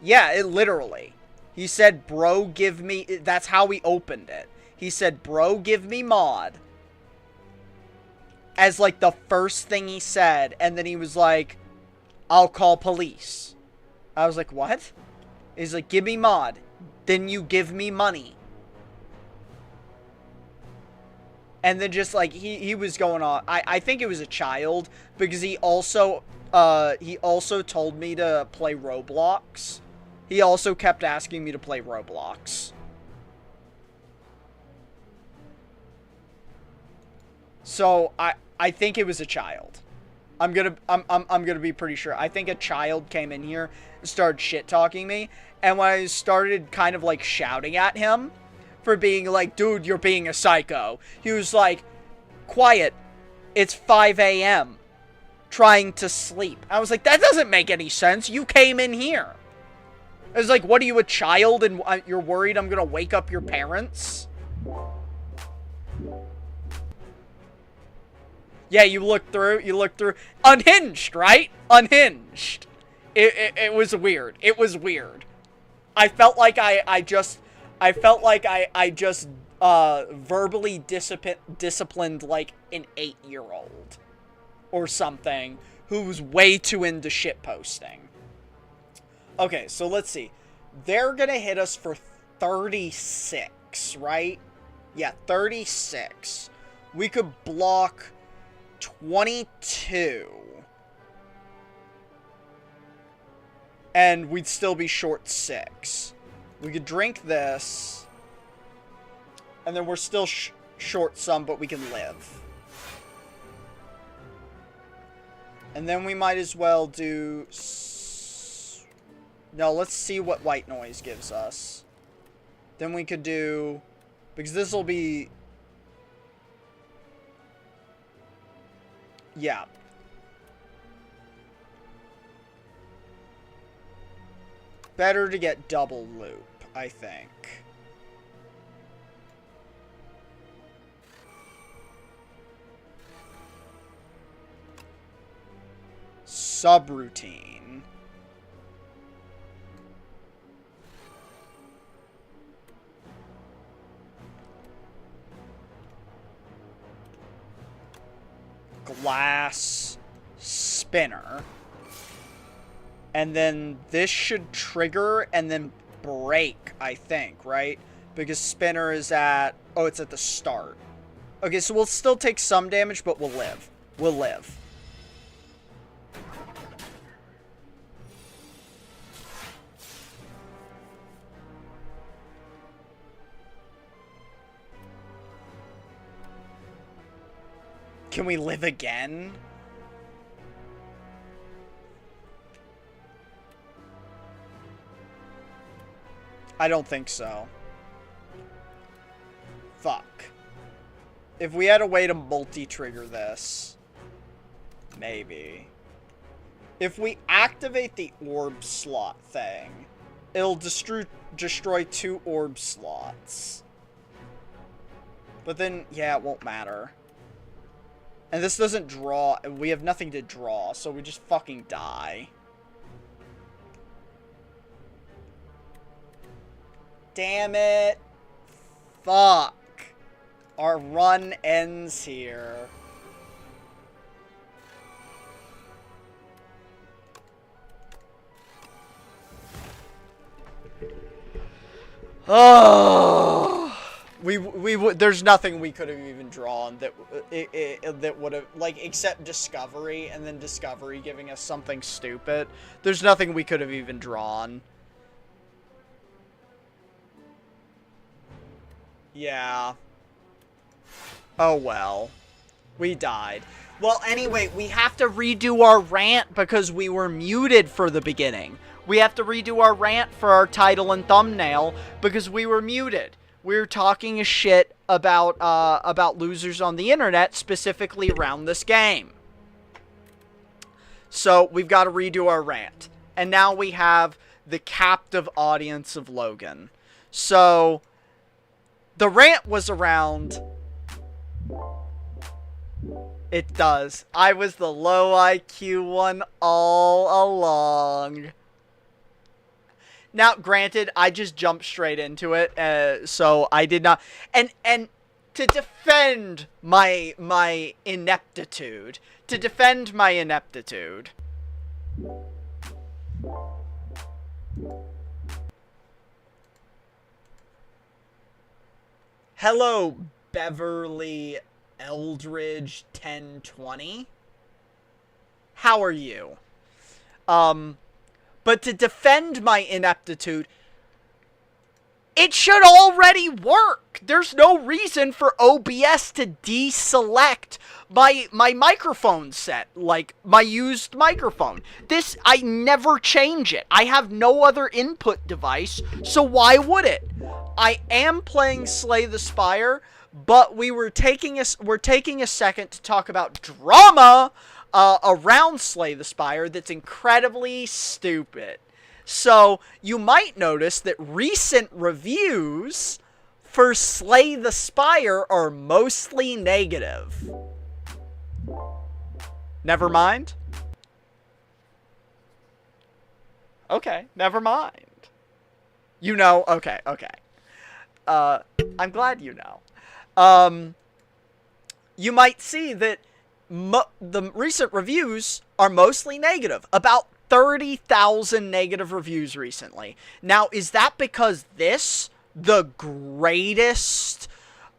Yeah, it literally. He said, bro, give me... That's how we opened it. He said, bro, give me mod. As, like, the first thing he said. And then he was like, I'll call police. I was like, what? He's like, give me mod. Then you give me money. And then just, like, he was going on... I think it was a child. Because he also told me to play Roblox. He also kept asking me to play Roblox. So, I think it was a child. I'm gonna be pretty sure. I think a child came in here and started shit-talking me. And when I started kind of, like, shouting at him for being like, dude, you're being a psycho, he was like, quiet, it's 5 a.m. trying to sleep. I was like, that doesn't make any sense. You came in here. I was like, what are you, a child, and you're worried I'm gonna wake up your parents? Yeah, you looked through. Unhinged, right? Unhinged. It was weird. It was weird. I felt like I just verbally disciplined, like, an 8-year-old. Or something, who was way too into shitposting. Okay, so let's see. They're gonna hit us for 36, right? Yeah, 36. We could block 22. And we'd still be short 6. We could drink this. And then we're still short some, but we can live. And then we might as well do... No, let's see what white noise gives us. Then we could do... Because this will be... Yeah. Better to get double loop, I think. Subroutine. Glass spinner. And then this should trigger and then break, I think, right? Because spinner is at... Oh, it's at the start. Okay, so we'll still take some damage, but we'll live. We'll live. Can we live again? I don't think so. Fuck. If we had a way to multi-trigger this. Maybe. If we activate the orb slot thing, it'll destroy 2 orb slots. But then, yeah, it won't matter. And this doesn't draw. We have nothing to draw, so we just fucking die. Damn it. Fuck. Our run ends here. Oh. There's nothing we could have even drawn that would have, like, except Discovery, and then Discovery giving us something stupid. There's nothing we could have even drawn. Yeah. Oh well. We died. Well, anyway, we have to redo our rant because we were muted for the beginning. We have to redo our rant for our title and thumbnail because we were muted. We were talking a shit about losers on the internet, specifically around this game. So, we've got to redo our rant. And now we have the captive audience of Logan. So, the rant was around... It does. I was the low IQ one all along. Now, granted, I just jumped straight into it, so I did not. And to defend my ineptitude, Hello, Beverly Eldridge 1020. How are you? But to defend my ineptitude, it should already work. There's no reason for OBS to deselect my microphone set, like my used microphone. I never change it. I have no other input device, so why would it? I am playing Slay the Spire, but we're taking a second to talk about drama around Slay the Spire that's incredibly stupid. So, you might notice that recent reviews for Slay the Spire are mostly negative. Never mind? Okay, never mind. You know, okay. I'm glad you know. You might see that the recent reviews are mostly negative. About 30,000 negative reviews recently. Now, is that because the greatest,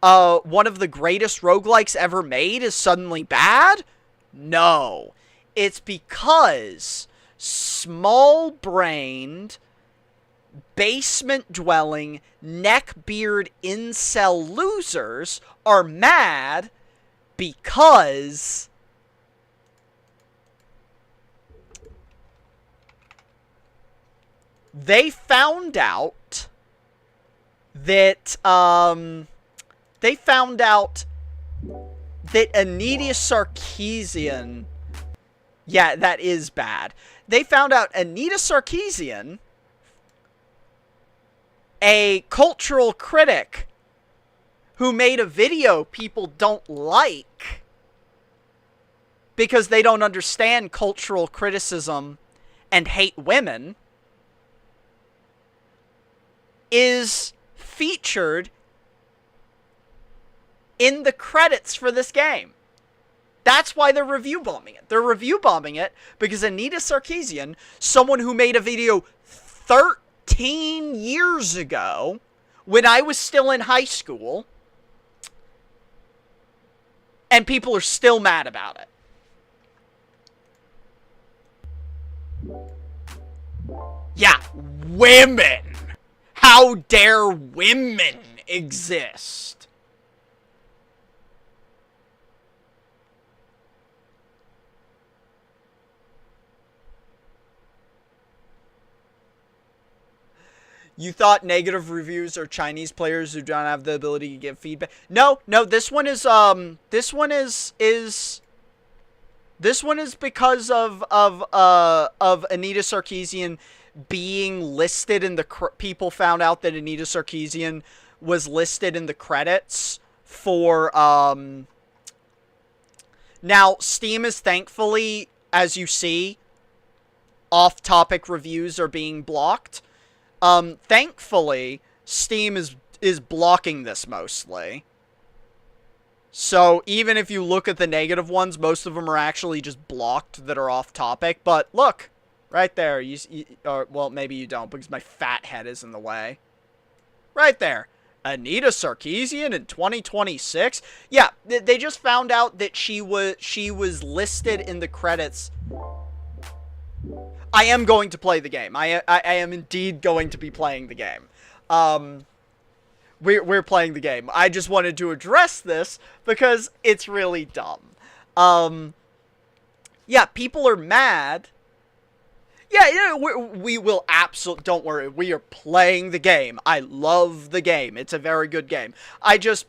one of the greatest roguelikes ever made, is suddenly bad? No. It's because small-brained, basement-dwelling, neckbeard incel losers are mad because they found out that Anita Sarkeesian, yeah, that is bad. They found out Anita Sarkeesian, a cultural critic who made a video people don't like because they don't understand cultural criticism and hate women, is featured in the credits for this game. That's why they're review bombing it. They're review bombing it because Anita Sarkeesian, someone who made a video 13 years ago, when I was still in high school, and people are still mad about it. Yeah, women! How dare women exist? You thought negative reviews are Chinese players who don't have the ability to give feedback? No, this one is because of Anita Sarkeesian being listed in the people found out that Anita Sarkeesian was listed in the credits for now Steam is thankfully, as you see, off-topic reviews are being blocked. Thankfully, Steam is blocking this mostly. So, even if you look at the negative ones, most of them are actually just blocked that are off topic. But, look, right there. Or, well, maybe you don't, because my fat head is in the way. Right there. Anita Sarkeesian in 2026? Yeah, they just found out that she was listed in the credits. I am going to play the game. I am indeed going to be playing the game. We're playing the game. I just wanted to address this because it's really dumb. Yeah, people are mad. Yeah, we will absolutely, don't worry, we are playing the game. I love the game. It's a very good game.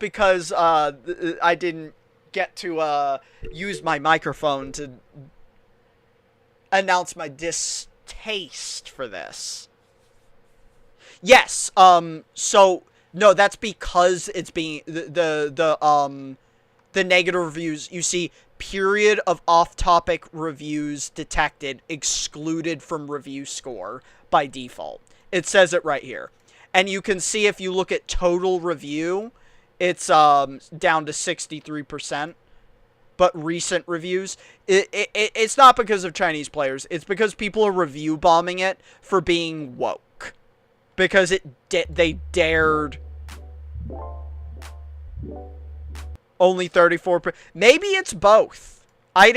Because I didn't get to use my microphone to announce my distaste for this. Yes, so, no, that's because it's being, the negative reviews, you see, period of off-topic reviews detected, excluded from review score by default. It says it right here. And you can see if you look at total review, it's down to 63%. But recent reviews, it's not because of Chinese players. It's because people are review bombing it for being woke. Because they dared only 34%. Maybe it's both. I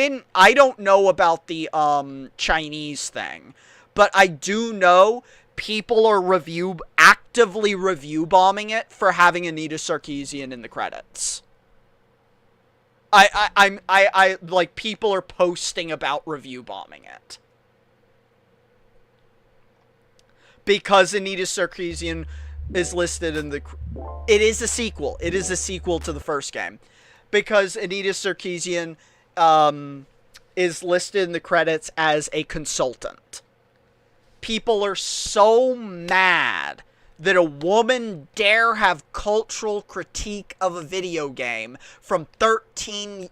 don't know about the Chinese thing, but I do know people are actively review bombing it for having Anita Sarkeesian in the credits. I like, people are posting about review bombing it. Because Anita Sarkeesian is listed in the... It is a sequel. It is a sequel to the first game. Because Anita Sarkeesian is listed in the credits as a consultant. People are so mad that a woman dare have cultural critique of a video game from 13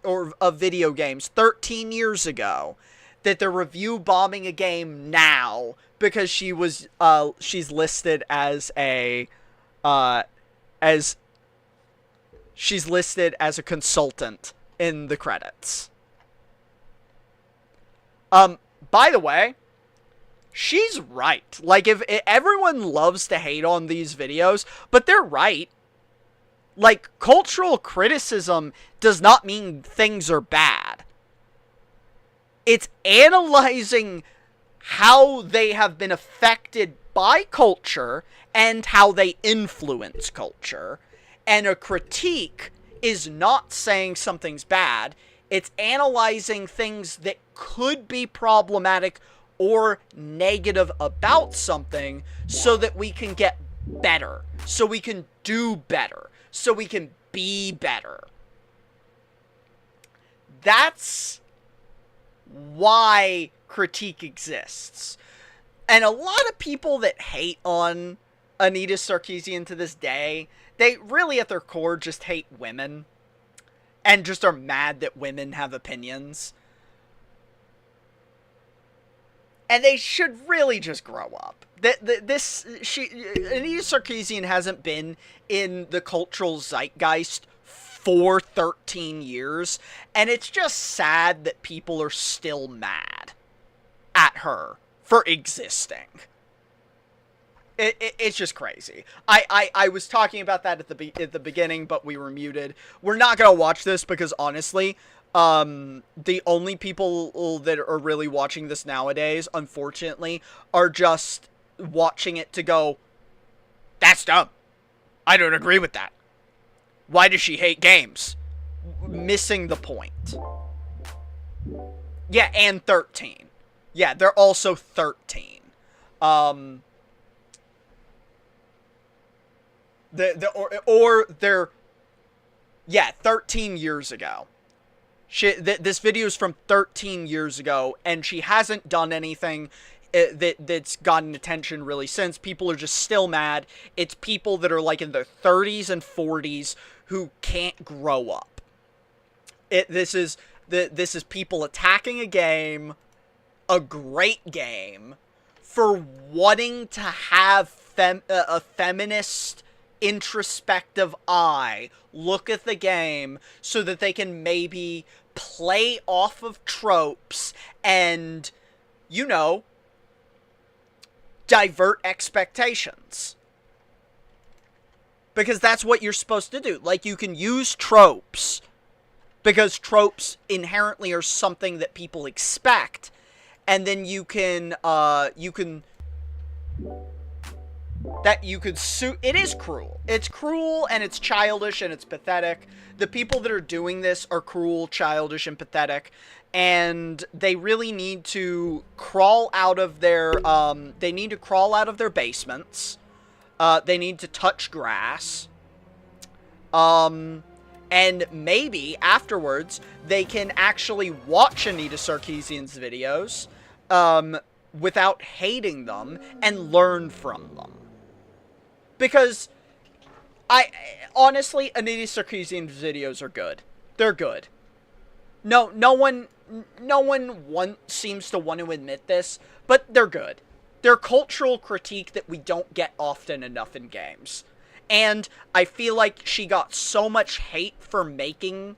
years ago, that they're review bombing a game now because she's listed as a she's listed as a consultant in the credits. By the way, she's right. Like, if everyone loves to hate on these videos, but they're right. Like, cultural criticism does not mean things are bad. It's analyzing how they have been affected by culture and how they influence culture. And a critique is not saying something's bad. It's analyzing things that could be problematic or negative about something so that we can get better, so we can do better, so we can be better. That's why critique exists. And a lot of people that hate on Anita Sarkeesian to this day, they really at their core just hate women and just are mad that women have opinions. And they should really just grow up. Anita Sarkeesian hasn't been in the cultural zeitgeist for 13 years, and it's just sad that people are still mad at her for existing. It's just crazy. I was talking about that at the beginning, but we were muted. We're not gonna watch this because honestly, the only people that are really watching this nowadays, unfortunately, are just watching it to go, that's dumb. I don't agree with that. Why does she hate games? Missing the point. Yeah, and 13. Yeah, they're also 13. They're 13 years ago. This video is from 13 years ago, and she hasn't done anything that's gotten attention really since. People are just still mad. It's people that are like in their 30s and 40s who can't grow up. This is people attacking a game, a great game, for wanting to have a feminist introspective eye look at the game so that they can maybe play off of tropes and, you know, divert expectations. Because that's what you're supposed to do. Like, you can use tropes because tropes inherently are something that people expect, and then you can sue. It is cruel. It's cruel, and it's childish, and it's pathetic. The people that are doing this are cruel, childish, and pathetic, and they really need to crawl out of their basements. They need to touch grass. And maybe afterwards they can actually watch Anita Sarkeesian's videos without hating them and learn from them. Because honestly, Anita Sarkeesian's videos are good. They're good. No one seems to want to admit this, but they're good. They're cultural critique that we don't get often enough in games. And I feel like she got so much hate for making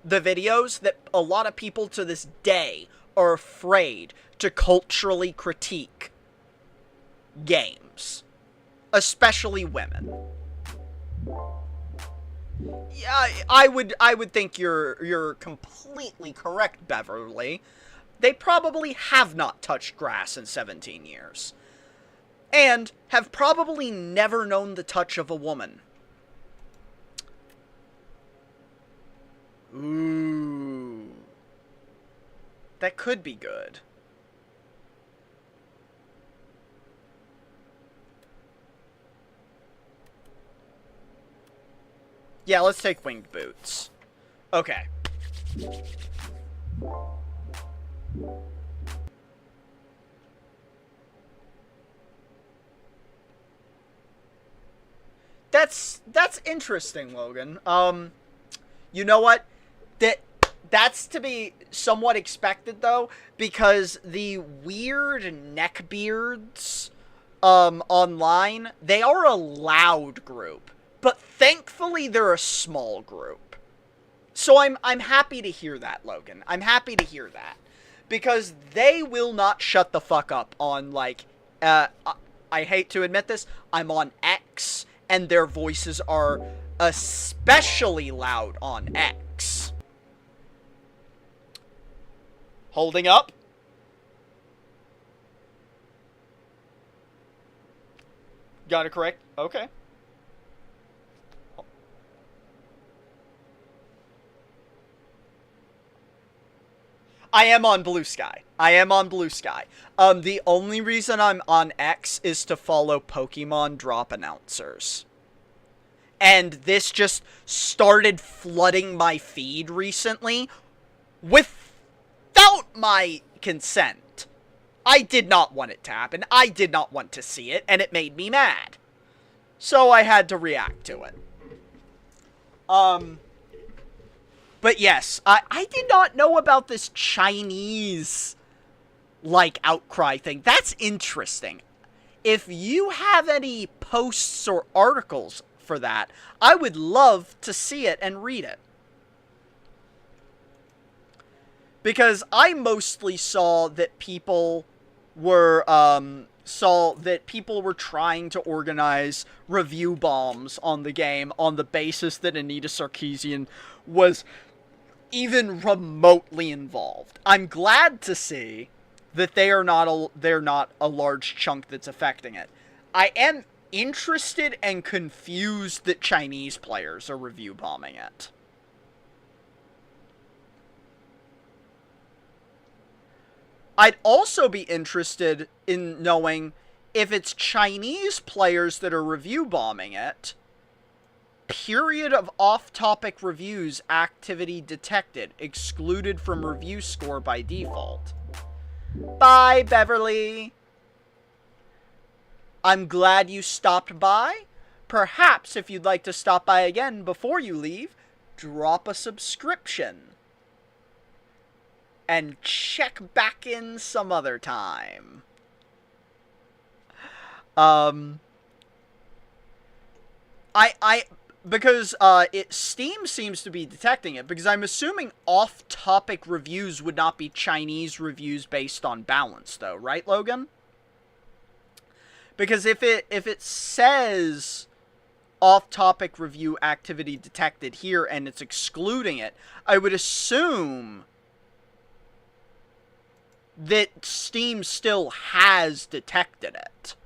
the videos that a lot of people to this day are afraid to culturally critique games. Especially women. Yeah, I would think you're completely correct, Beverly. They probably have not touched grass in 17 years. And have probably never known the touch of a woman. Ooh. That could be good. Yeah, let's take winged boots. Okay. That's interesting, Logan. You know what? That's to be somewhat expected, though, because the weird neckbeards online, they are a loud group, but thankfully they're a small group. So I'm happy to hear that, Logan. I'm happy to hear that, because they will not shut the fuck up on, like, I hate to admit this, I'm on X, and their voices are especially loud on X. Holding up. Got it correct? Okay. I am on Blue Sky. I am on Blue Sky. The only reason I'm on X is to follow Pokemon drop announcers. And this just started flooding my feed recently without my consent. I did not want it to happen. I did not want to see it, and it made me mad. So I had to react to it. But yes, I did not know about this Chinese, like, outcry thing. That's interesting. If you have any posts or articles for that, I would love to see it and read it. Because I mostly saw that people were, trying to organize review bombs on the game on the basis that Anita Sarkeesian was even remotely involved. I'm glad to see that they're not a large chunk that's affecting it. I am interested and confused that Chinese players are review bombing it. I'd also be interested in knowing if it's Chinese players that are review bombing it. Period of off-topic reviews activity detected. Excluded from review score by default. Bye, Beverly. I'm glad you stopped by. Perhaps if you'd like to stop by again before you leave, drop a subscription. And check back in some other time. Because Steam seems to be detecting it, because I'm assuming off-topic reviews would not be Chinese reviews based on balance, though, right, Logan? Because if it says off-topic review activity detected here and it's excluding it, I would assume that Steam still has detected it.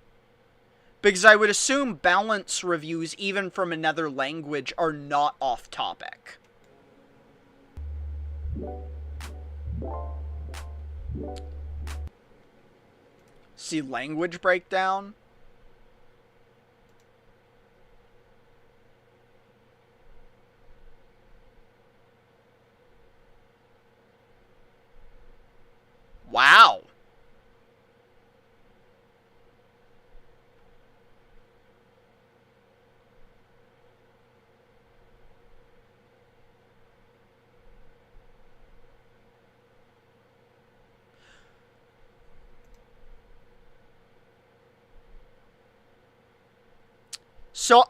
Because I would assume balance reviews, even from another language, are not off-topic. See language breakdown? Wow. So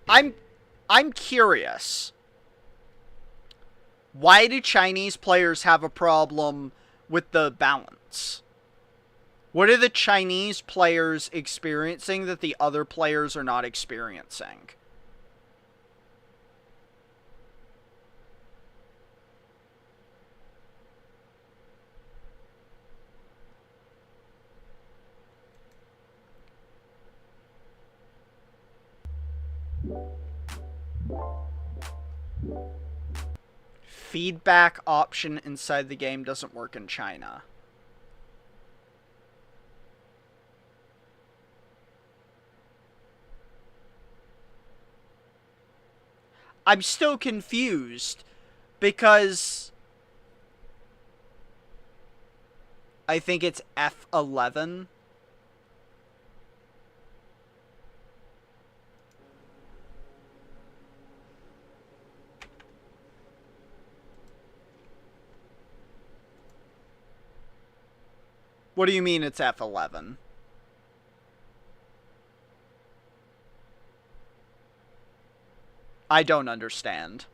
I'm curious. Why do Chinese players have a problem with the balance? What are the Chinese players experiencing that the other players are not experiencing? Feedback option inside the game doesn't work in China. I'm still confused because I think it's F11. What do you mean it's F11? I don't understand.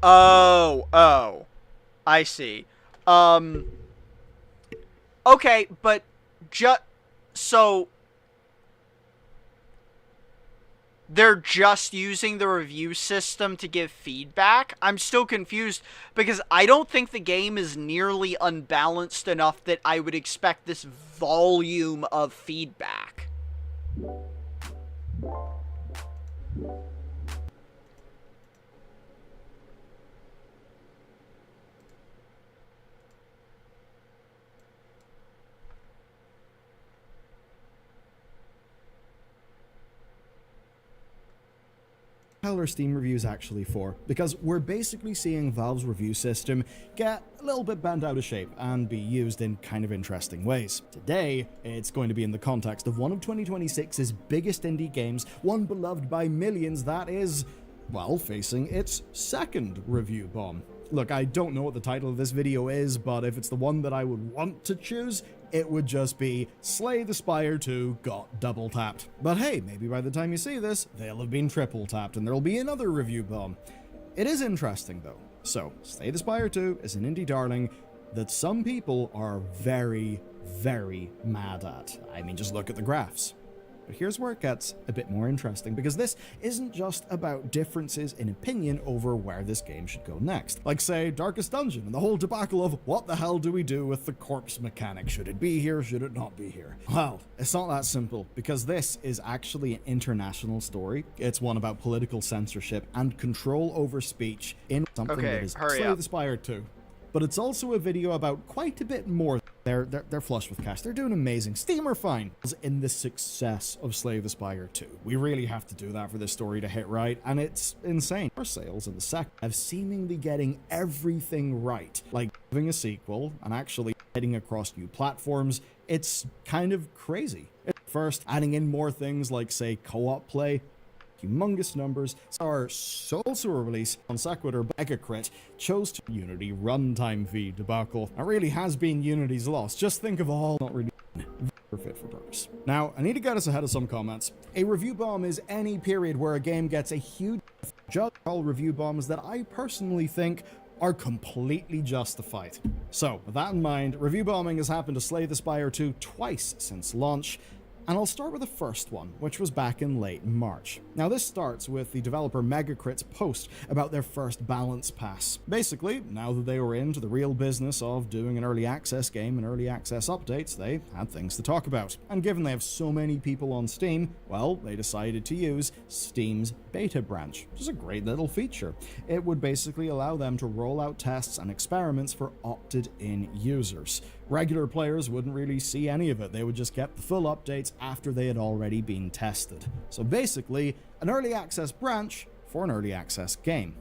Oh, I see. Okay, but so they're just using the review system to give feedback? I'm still confused because I don't think the game is nearly unbalanced enough that I would expect this volume of feedback. How are Steam reviews actually for? Because we're basically seeing Valve's review system get a little bit bent out of shape and be used in kind of interesting ways. Today, it's going to be in the context of one of 2026's biggest indie games, one beloved by millions that is, well, facing its second review bomb. Look, I don't know what the title of this video is, but if it's the one that I would want to choose, it would just be Slay the Spire 2 got double tapped. But hey, maybe by the time you see this, they'll have been triple tapped and there'll be another review bomb. It is interesting though. So, Slay the Spire 2 is an indie darling that some people are very, very mad at. I mean, just look at the graphs. But here's where it gets a bit more interesting, because this isn't just about differences in opinion over where this game should go next. Like, say, Darkest Dungeon and the whole debacle of what the hell do we do with the corpse mechanic? Should it be here? Should it not be here? Well, it's not that simple, because this is actually an international story. It's one about political censorship and control over speech in something that is Slay the Spire 2. But it's also a video about quite a bit more. They're flush with cash. They're doing amazing. Steam are fine. In the success of Slay the Spire 2. We really have to do that for this story to hit right, and it's insane. Our sales in the second have seemingly getting everything right. Like having a sequel and actually heading across new platforms. It's kind of crazy. First, adding in more things like, say, co-op play. Humongous numbers. Our also release on Sequitur Megacrit chose to Unity runtime fee debacle. It really has been Unity's loss. Just think of all not really fit for purpose. Now, I need to get us ahead of some comments. A review bomb is any period where a game gets a huge judge. All review bombs that I personally think are completely justified. So, with that in mind, review bombing has happened to Slay the Spire 2 twice since launch. And I'll start with the first one, which was back in late March. Now this starts with the developer Megacrit's post about their first balance pass. Basically, now that they were into the real business of doing an early access game and early access updates, they had things to talk about. And given they have so many people on Steam, well, they decided to use Steam's beta branch, which is a great little feature. It would basically allow them to roll out tests and experiments for opted-in users. Regular players wouldn't really see any of it. They would just get the full updates after they had already been tested. So basically, an early access branch for an early access game.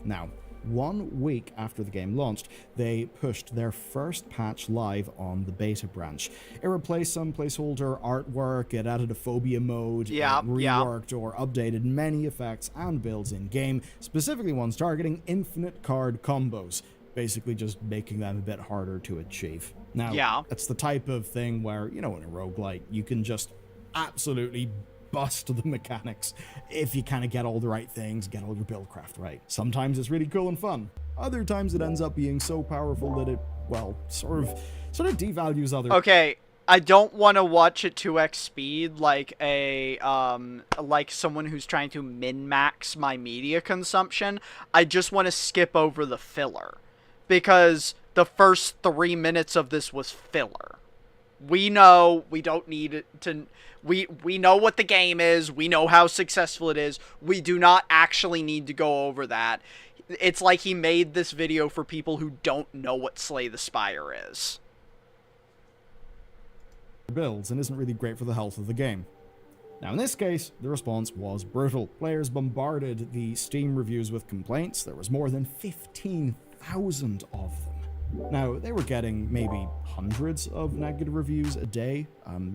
Now, 1 week after the game launched, they pushed their first patch live on the beta branch. It replaced some placeholder artwork, it added a phobia mode, it reworked or updated many effects and builds in-game, specifically ones targeting infinite card combos, basically just making them a bit harder to achieve. Now, it's the type of thing where, you know, in a roguelike, you can just absolutely bust the mechanics if you kind of get all the right things, get all your build craft right. Sometimes it's really cool and fun. Other times it ends up being so powerful that it, well, sort of devalues other. Okay, I don't want to watch at 2x speed like like someone who's trying to min-max my media consumption. I just want to skip over the filler, because the first 3 minutes of this was filler. We know we don't need it to. We know what the game is. We know how successful it is. We do not actually need to go over that. It's like he made this video for people who don't know what Slay the Spire is. Builds and isn't really great for the health of the game. Now, in this case, the response was brutal. Players bombarded the Steam reviews with complaints. There was more than 15,000 of them. Now, they were getting maybe hundreds of negative reviews a day,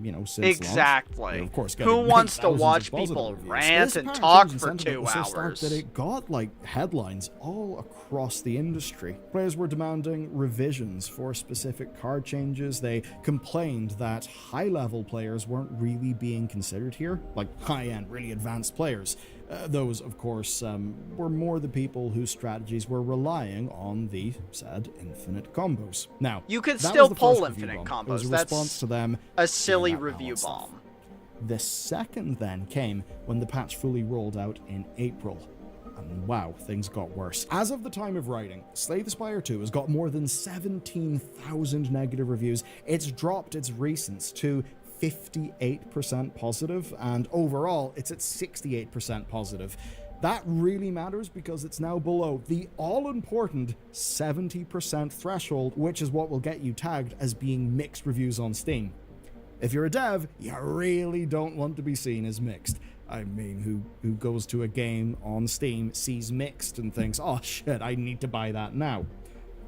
you know, since exactly. launch. Of course, who wants to watch people rant and talk for 2 hours? That it got, like, headlines all across the industry. Players were demanding revisions for specific card changes. They complained that high-level players weren't really being considered here, like high-end, really advanced players. Those, of course, were more the people whose strategies were relying on the said infinite combos. Now, you could still pull infinite combos. It was a response to them a silly review bomb. The second then came when the patch fully rolled out in April. And wow, things got worse. As of the time of writing, Slay the Spire 2 has got more than 17,000 negative reviews. It's dropped its recents to 58% positive, and overall it's at 68% positive. That really matters because it's now below the all-important 70% threshold, which is what will get you tagged as being mixed reviews on Steam. If you're a dev, you really don't want to be seen as mixed. I mean, who goes to a game on Steam, sees mixed and thinks, oh shit, I need to buy that now.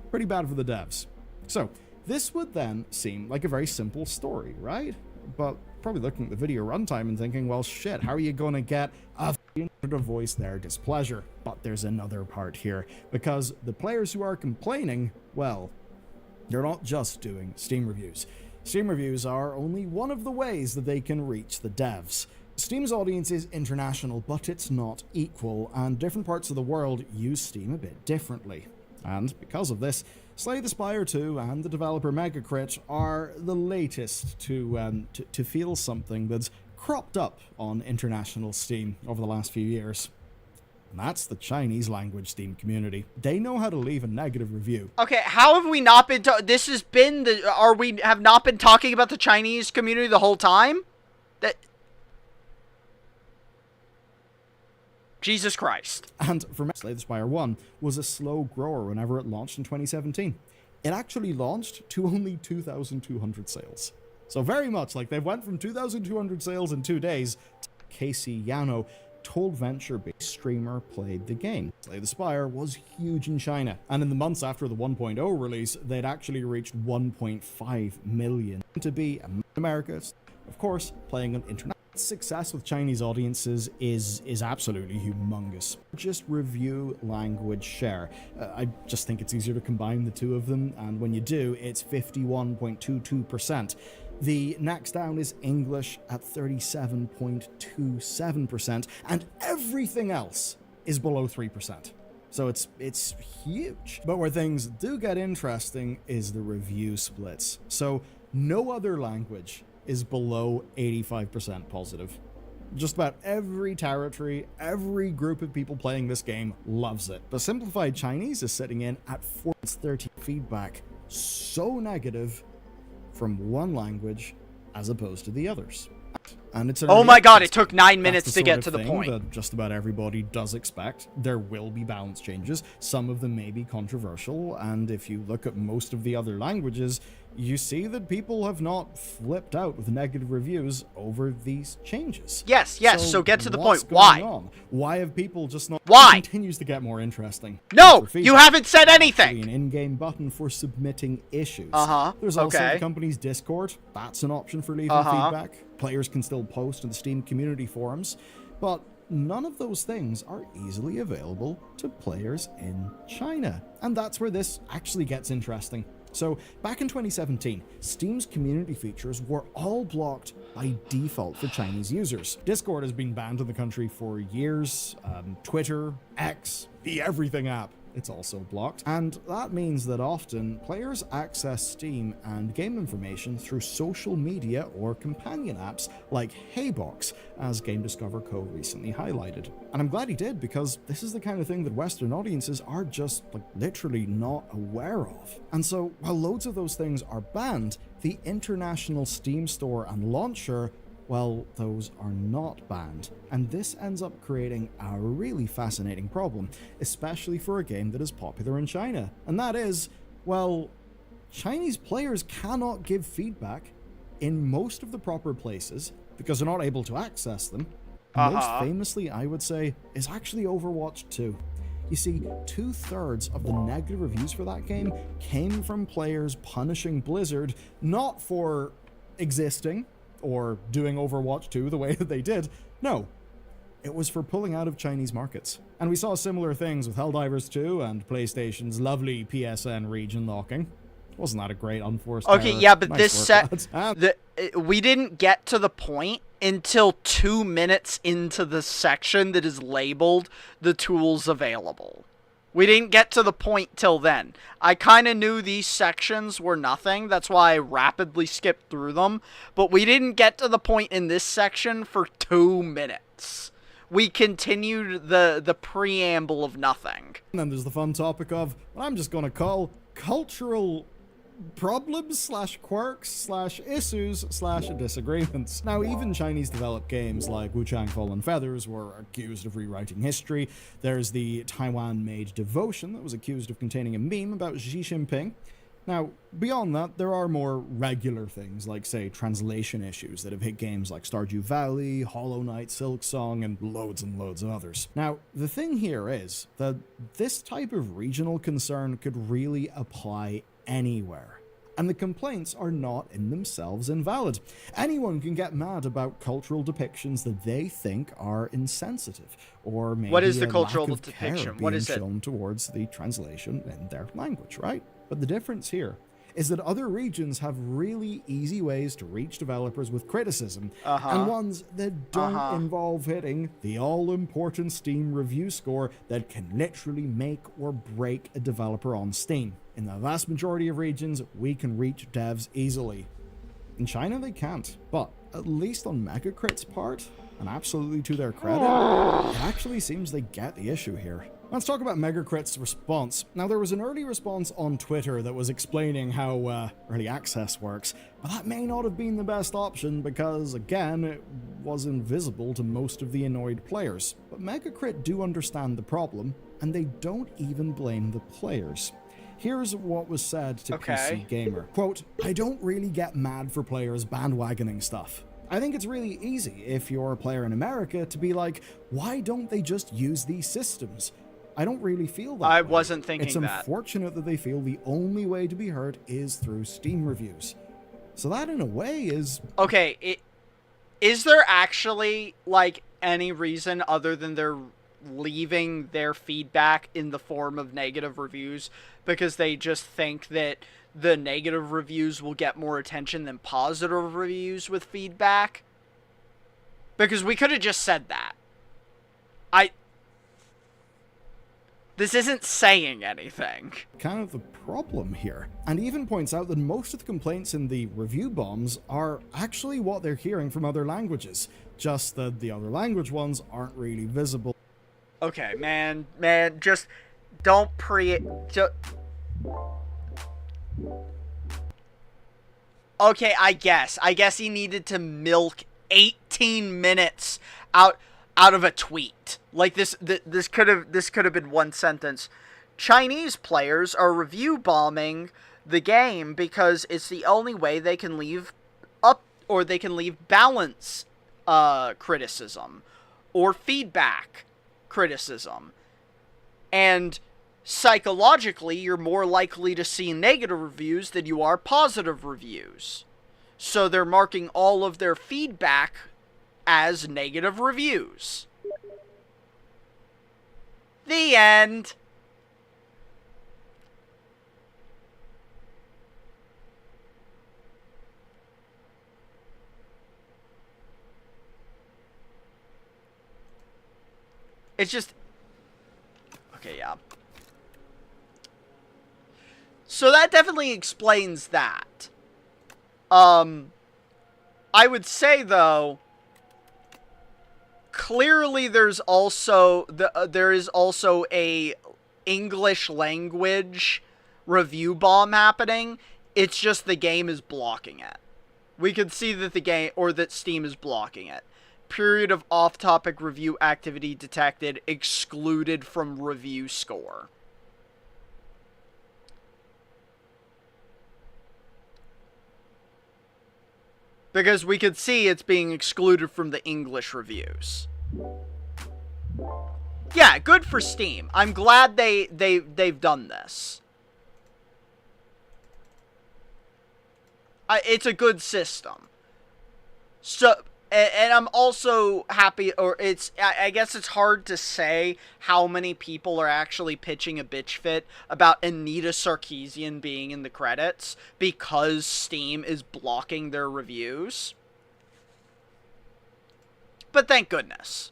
Pretty bad for the devs. So, this would then seem like a very simple story, right? But probably looking at the video runtime and thinking, well, shit, how are you going to get a to voice their displeasure? But there's another part here, because the players who are complaining, well, they're not just doing Steam reviews. Steam reviews are only one of the ways that they can reach the devs. Steam's audience is international, but it's not equal, and different parts of the world use Steam a bit differently. And because of this, Slay the Spire 2 and the developer Megacrit are the latest to feel something that's cropped up on international Steam over the last few years. And that's the Chinese language Steam community. They know how to leave a negative review. Okay, how have we not been this has been we have not been talking about the Chinese community the whole time? That Jesus Christ. And for me, Slay the Spire 1 was a slow grower whenever it launched in 2017. It actually launched to only 2,200 sales. So very much like they went from 2,200 sales in 2 days to Casey Yano told venture-based streamer played the game. Slay the Spire was huge in China, and in the months after the 1.0 release, they'd actually reached 1.5 million. To be America, of course, playing on internet. Success with Chinese audiences is absolutely humongous. Just review language share. I just think it's easier to combine the two of them, and when you do, it's 51.22%. The next down is English at 37.27%, and everything else is below 3%. So it's huge. But where things do get interesting is the review splits. So no other language is below 85% positive. Just about every territory, every group of people playing this game loves it. But simplified Chinese is sitting in at 430 feedback, so negative from one language as opposed to the others. And it's oh my god, it took 9 minutes to get to the point. That just about everybody does expect. There will be balance changes. Some of them may be controversial, and if you look at most of the other languages, you see that people have not flipped out with negative reviews over these changes. Yes, so get to the what's point. Why? Going on? Why have people just not... Why? It continues to get more interesting. No, you haven't said anything. An in-game button for submitting issues. Uh-huh. There's also the company's Discord. That's an option for leaving feedback. Players can still post in the Steam community forums, but none of those things are easily available to players in China. And that's where this actually gets interesting. So, back in 2017, Steam's community features were all blocked by default for Chinese users. Discord has been banned in the country for years. Twitter, X, the Everything app, it's also blocked. And that means that often players access Steam and game information through social media or companion apps like Heybox, as Game Discover Co. recently highlighted. And I'm glad he did, because this is the kind of thing that Western audiences are just literally not aware of. And so while loads of those things are banned, the international Steam store and launcher, well, those are not banned. And this ends up creating a really fascinating problem, especially for a game that is popular in China. And that is, well, Chinese players cannot give feedback in most of the proper places because they're not able to access them. Most famously, I would say, is actually Overwatch 2. You see, 2/3 of the negative reviews for that game came from players punishing Blizzard, not for existing or doing Overwatch 2 the way that they did. No, it was for pulling out of Chinese markets. And we saw similar things with Helldivers 2 and PlayStation's lovely PSN region locking. Wasn't that a great unforced error? Yeah, but nice we didn't get to the point until 2 minutes into the section that is labeled the tools available. We didn't get to the point till then. I kind of knew these sections were nothing. That's why I rapidly skipped through them. But we didn't get to the point in this section for 2 minutes. We continued the preamble of nothing. And then there's the fun topic of what I'm just going to call cultural problems / quirks / issues / disagreements. Now, even Chinese developed games like Wuchang Fallen Feathers were accused of rewriting history. There's the Taiwan-made Devotion that was accused of containing a meme about Xi Jinping. Now, beyond that, there are more regular things like, say, translation issues that have hit games like Stardew Valley, Hollow Knight, Silksong, and loads of others. Now, the thing here is that this type of regional concern could really apply anywhere. And the complaints are not in themselves invalid. Anyone can get mad about cultural depictions that they think are insensitive, or maybe what is the a cultural lack of depiction? care What being is it? shown towards the translation in their language, right? But the difference here is that other regions have really easy ways to reach developers with criticism, and ones that don't involve hitting the all-important Steam review score that can literally make or break a developer on Steam. In the vast majority of regions, we can reach devs easily. In China, they can't, but at least on Megacrit's part, and absolutely to their credit, it actually seems they get the issue here. Let's talk about Megacrit's response. Now, there was an early response on Twitter that was explaining how early access works, but that may not have been the best option because, again, it was invisible to most of the annoyed players. But Megacrit do understand the problem, and they don't even blame the players. Here's what was said to PC Gamer. Quote, "I don't really get mad for players bandwagoning stuff. I think it's really easy if you're a player in America to be like, why don't they just use these systems? I don't really feel that I way. wasn't thinking It's that. unfortunate that they feel the only way to be heard is through Steam reviews." So that, in a way, is... Okay, is there actually, like, any reason other than they're leaving their feedback in the form of negative reviews because they just think that the negative reviews will get more attention than positive reviews with feedback? Because we could have just said that. This isn't saying anything. Kind of the problem here. And he even points out that most of the complaints in the review bombs are actually what they're hearing from other languages, just that the other language ones aren't really visible. Okay, man, just don't Okay, I guess he needed to milk 18 minutes out of a tweet. Like this could have been one sentence. Chinese players are review bombing the game because it's the only way they can leave up, or they can leave balance criticism or feedback criticism. And psychologically, you're more likely to see negative reviews than you are positive reviews. So they're marking all of their feedback as negative reviews. The end. It's just... Okay, yeah. So that definitely explains that. I would say, though, clearly there's also... there is also a English language review bomb happening. It's just the game is blocking it. We could see that the game... or that Steam is blocking it. Period of off-topic review activity detected, excluded from review score. Because we could see it's being excluded from the English reviews. Yeah, good for Steam. I'm glad they've done this. It's a good system. So... And I'm also happy, or I guess it's hard to say how many people are actually pitching a bitch fit about Anita Sarkeesian being in the credits because Steam is blocking their reviews. But thank goodness.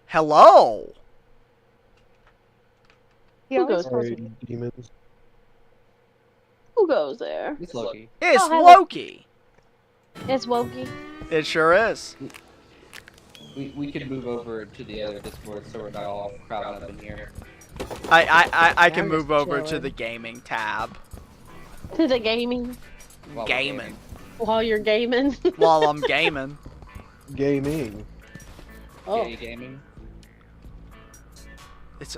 Hello! Who goes demons? Who goes there? It's Loki. It's hello. Loki! It's Loki. It sure is. We can move over to the other Discord so we're not all crowded up in here. I can I'm move just over to chilling. the gaming tab. To the gaming. While we're Gaming. While you're gaming. While I'm gaming. Gaming. Oh. Gay gaming.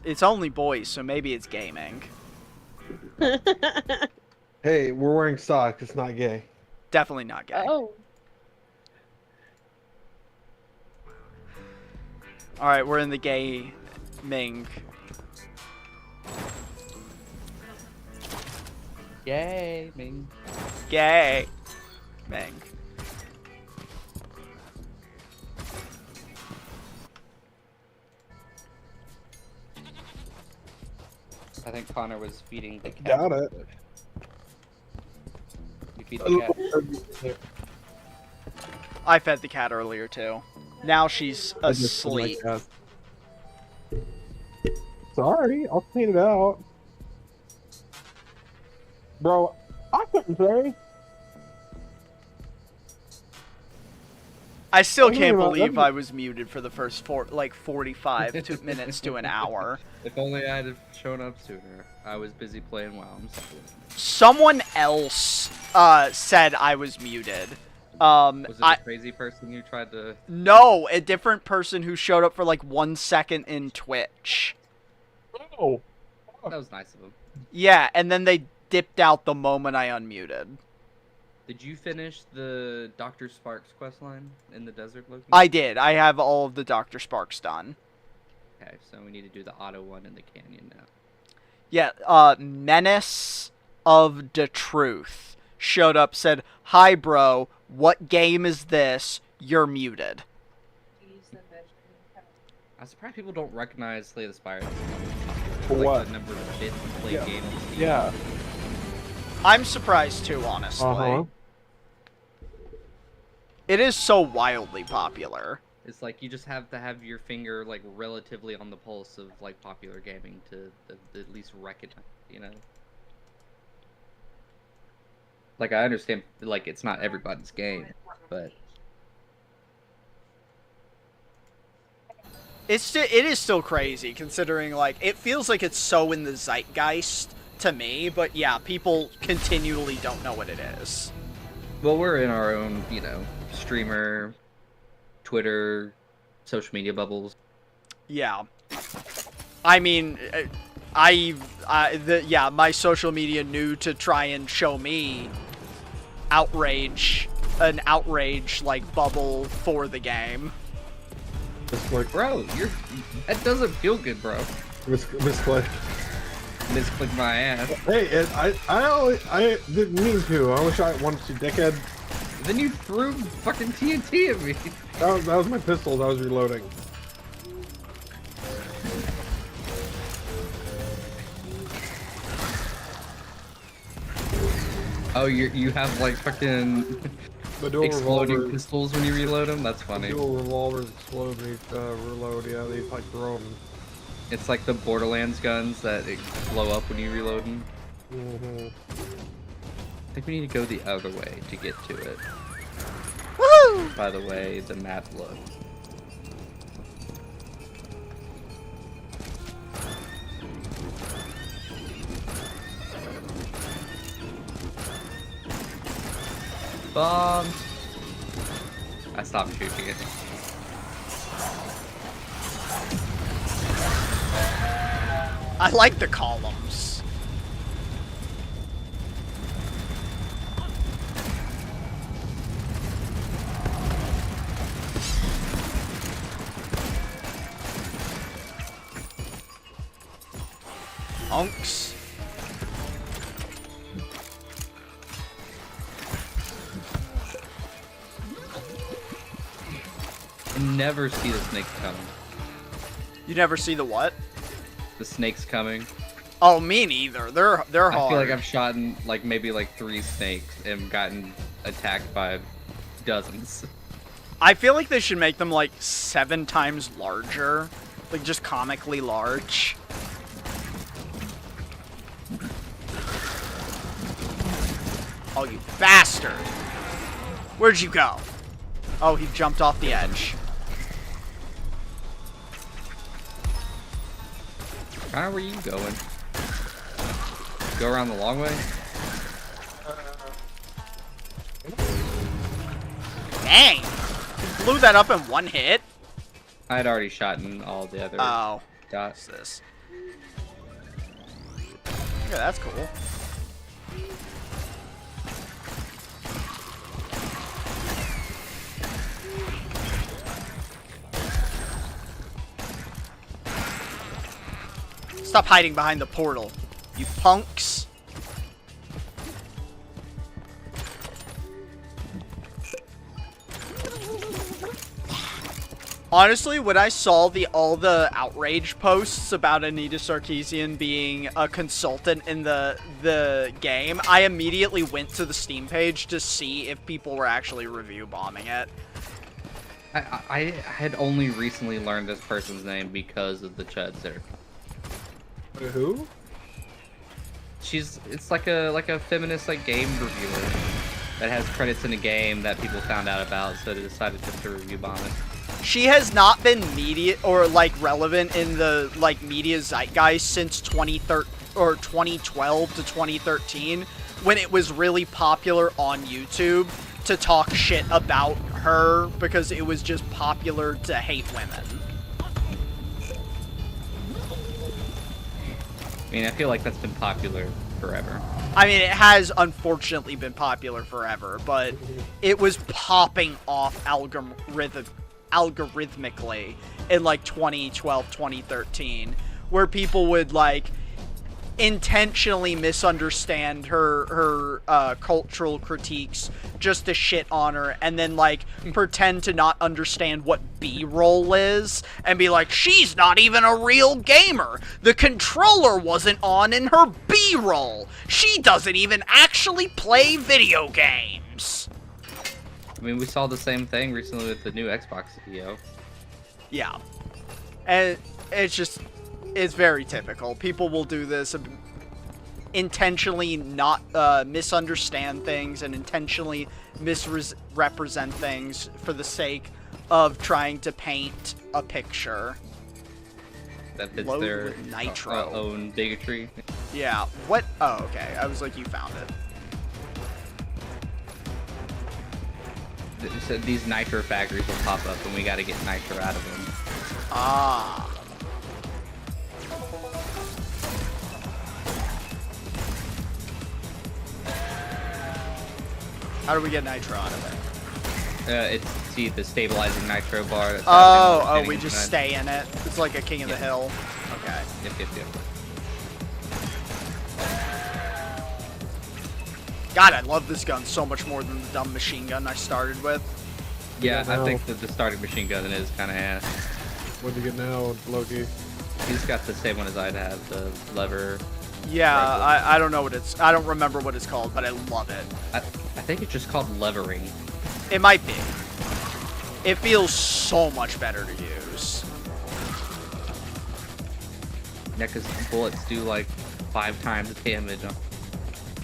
It's only boys, so maybe it's gaming. Hey, we're wearing socks. It's not gay. Definitely not gay. Oh. Alright, we're in the gaming. Gaming. Gay. Ming. I think Connor was feeding the cat. Got it. You feed the cat. I fed the cat earlier too. Now she's asleep. Sorry, I'll clean it out. Bro, I couldn't say. I still What do you can't mean, believe what? I was muted for the first 45 minutes to an hour. If only I had shown up sooner. I was busy playing WoW. I'm sorry. Someone else said I was muted. Was it the crazy person you tried to... No, a different person who showed up for like 1 second in Twitch. Oh. That was nice of him. Yeah, and then they dipped out the moment I unmuted. Did you finish the Dr. Sparks questline in the desert, Loki? I did. I have all of the Dr. Sparks done. Okay, so we need to do the auto one in the canyon now. Yeah, Menace of the Truth showed up, said, "Hi, bro. What game is this? You're muted." I'm surprised people don't recognize Slay the Spire. For Like what? the number of bits played Yeah. game on Steam. Yeah. I'm surprised too, honestly. Uh-huh. It is so wildly popular. It's like you just have to have your finger like relatively on the pulse of like popular gaming to at least recognize, you know. Like I understand, like it's not everybody's game, but It is still crazy considering like it feels like it's so in the zeitgeist to me, but yeah, people continually don't know what it is. well, we're in our own, you know, streamer, Twitter, social media bubbles. Yeah. I mean, my social media knew to try and show me an outrage like bubble for the game. Misclick. Bro, that doesn't feel good, bro. Misclick. Misclick my ass. Hey, I didn't mean to. I only shot once, you dickhead. Then you threw fucking TNT at me. That was my pistol. I was reloading. Oh, you have like fucking The dual exploding revolvers. pistols when you reload them? That's funny. Dual revolvers explode when you reload. Yeah, they like throw them. It's like the Borderlands guns that blow up when you reload them. Mm-hmm. I think we need to go the other way to get to it. Woo! By the way, the map looks. Bombs! I stopped shooting it. I like the columns. Unks. I never see the snakes coming. You never see the what? The snakes coming. Oh, me neither. They're hard. I feel like I've shot like maybe like 3 snakes and gotten attacked by dozens. I feel like they should make them like 7 times larger, like just comically large. Oh, you bastard! Where'd you go? Oh, he jumped off the edge. Kinda where you going? Go around the long way? Dang! You blew that up in 1 hit? I had already shot in all the other Oh. dots. What's this? Yeah, that's cool. Stop hiding behind the portal, you punks. Honestly, when I saw all the outrage posts about Anita Sarkeesian being a consultant in the game, I immediately went to the Steam page to see if people were actually review bombing it. I had only recently learned this person's name because of the chuds there. Who? It's like a feminist like game reviewer that has credits in a game that people found out about, so they decided just to review bomb it. She has not been media or like relevant in the like media zeitgeist since 2013 or 2012 to 2013, when it was really popular on YouTube to talk shit about her because it was just popular to hate women. I mean, I feel like that's been popular forever. I mean, it has unfortunately been popular forever, but it was popping off algorithmically in like 2012, 2013, where people would like intentionally misunderstand her cultural critiques just to shit on her, and then like pretend to not understand what B-roll is and be like, she's not even a real gamer, the controller wasn't on in her B-roll, she doesn't even actually play video games. I mean, we saw the same thing recently with the new Xbox CEO. Yeah, and it's very typical. People will do this, intentionally not misunderstand things and intentionally misrepresent things for the sake of trying to paint a picture. That fits Load their with nitro. own bigotry. Yeah, what? Oh, okay. I was like, you found it. So these nitro factories will pop up, and we got to get nitro out of them. Ah. How do we get nitro out of it? See the stabilizing nitro bar. That's Oh, we just stay in it. It's like a king of the hill. Okay. Yep. God, I love this gun so much more than the dumb machine gun I started with. Yeah, Yeah, I no. think that the starting machine gun is kind of ass. What'd you get now, Loki? He's got the same one as I'd have, the lever. Yeah, Rifle. I don't know what it's. I don't remember what it's called, but I love it. I think it's just called levering. It might be. It feels so much better to use. Yeah, because bullets do like 5 times the damage.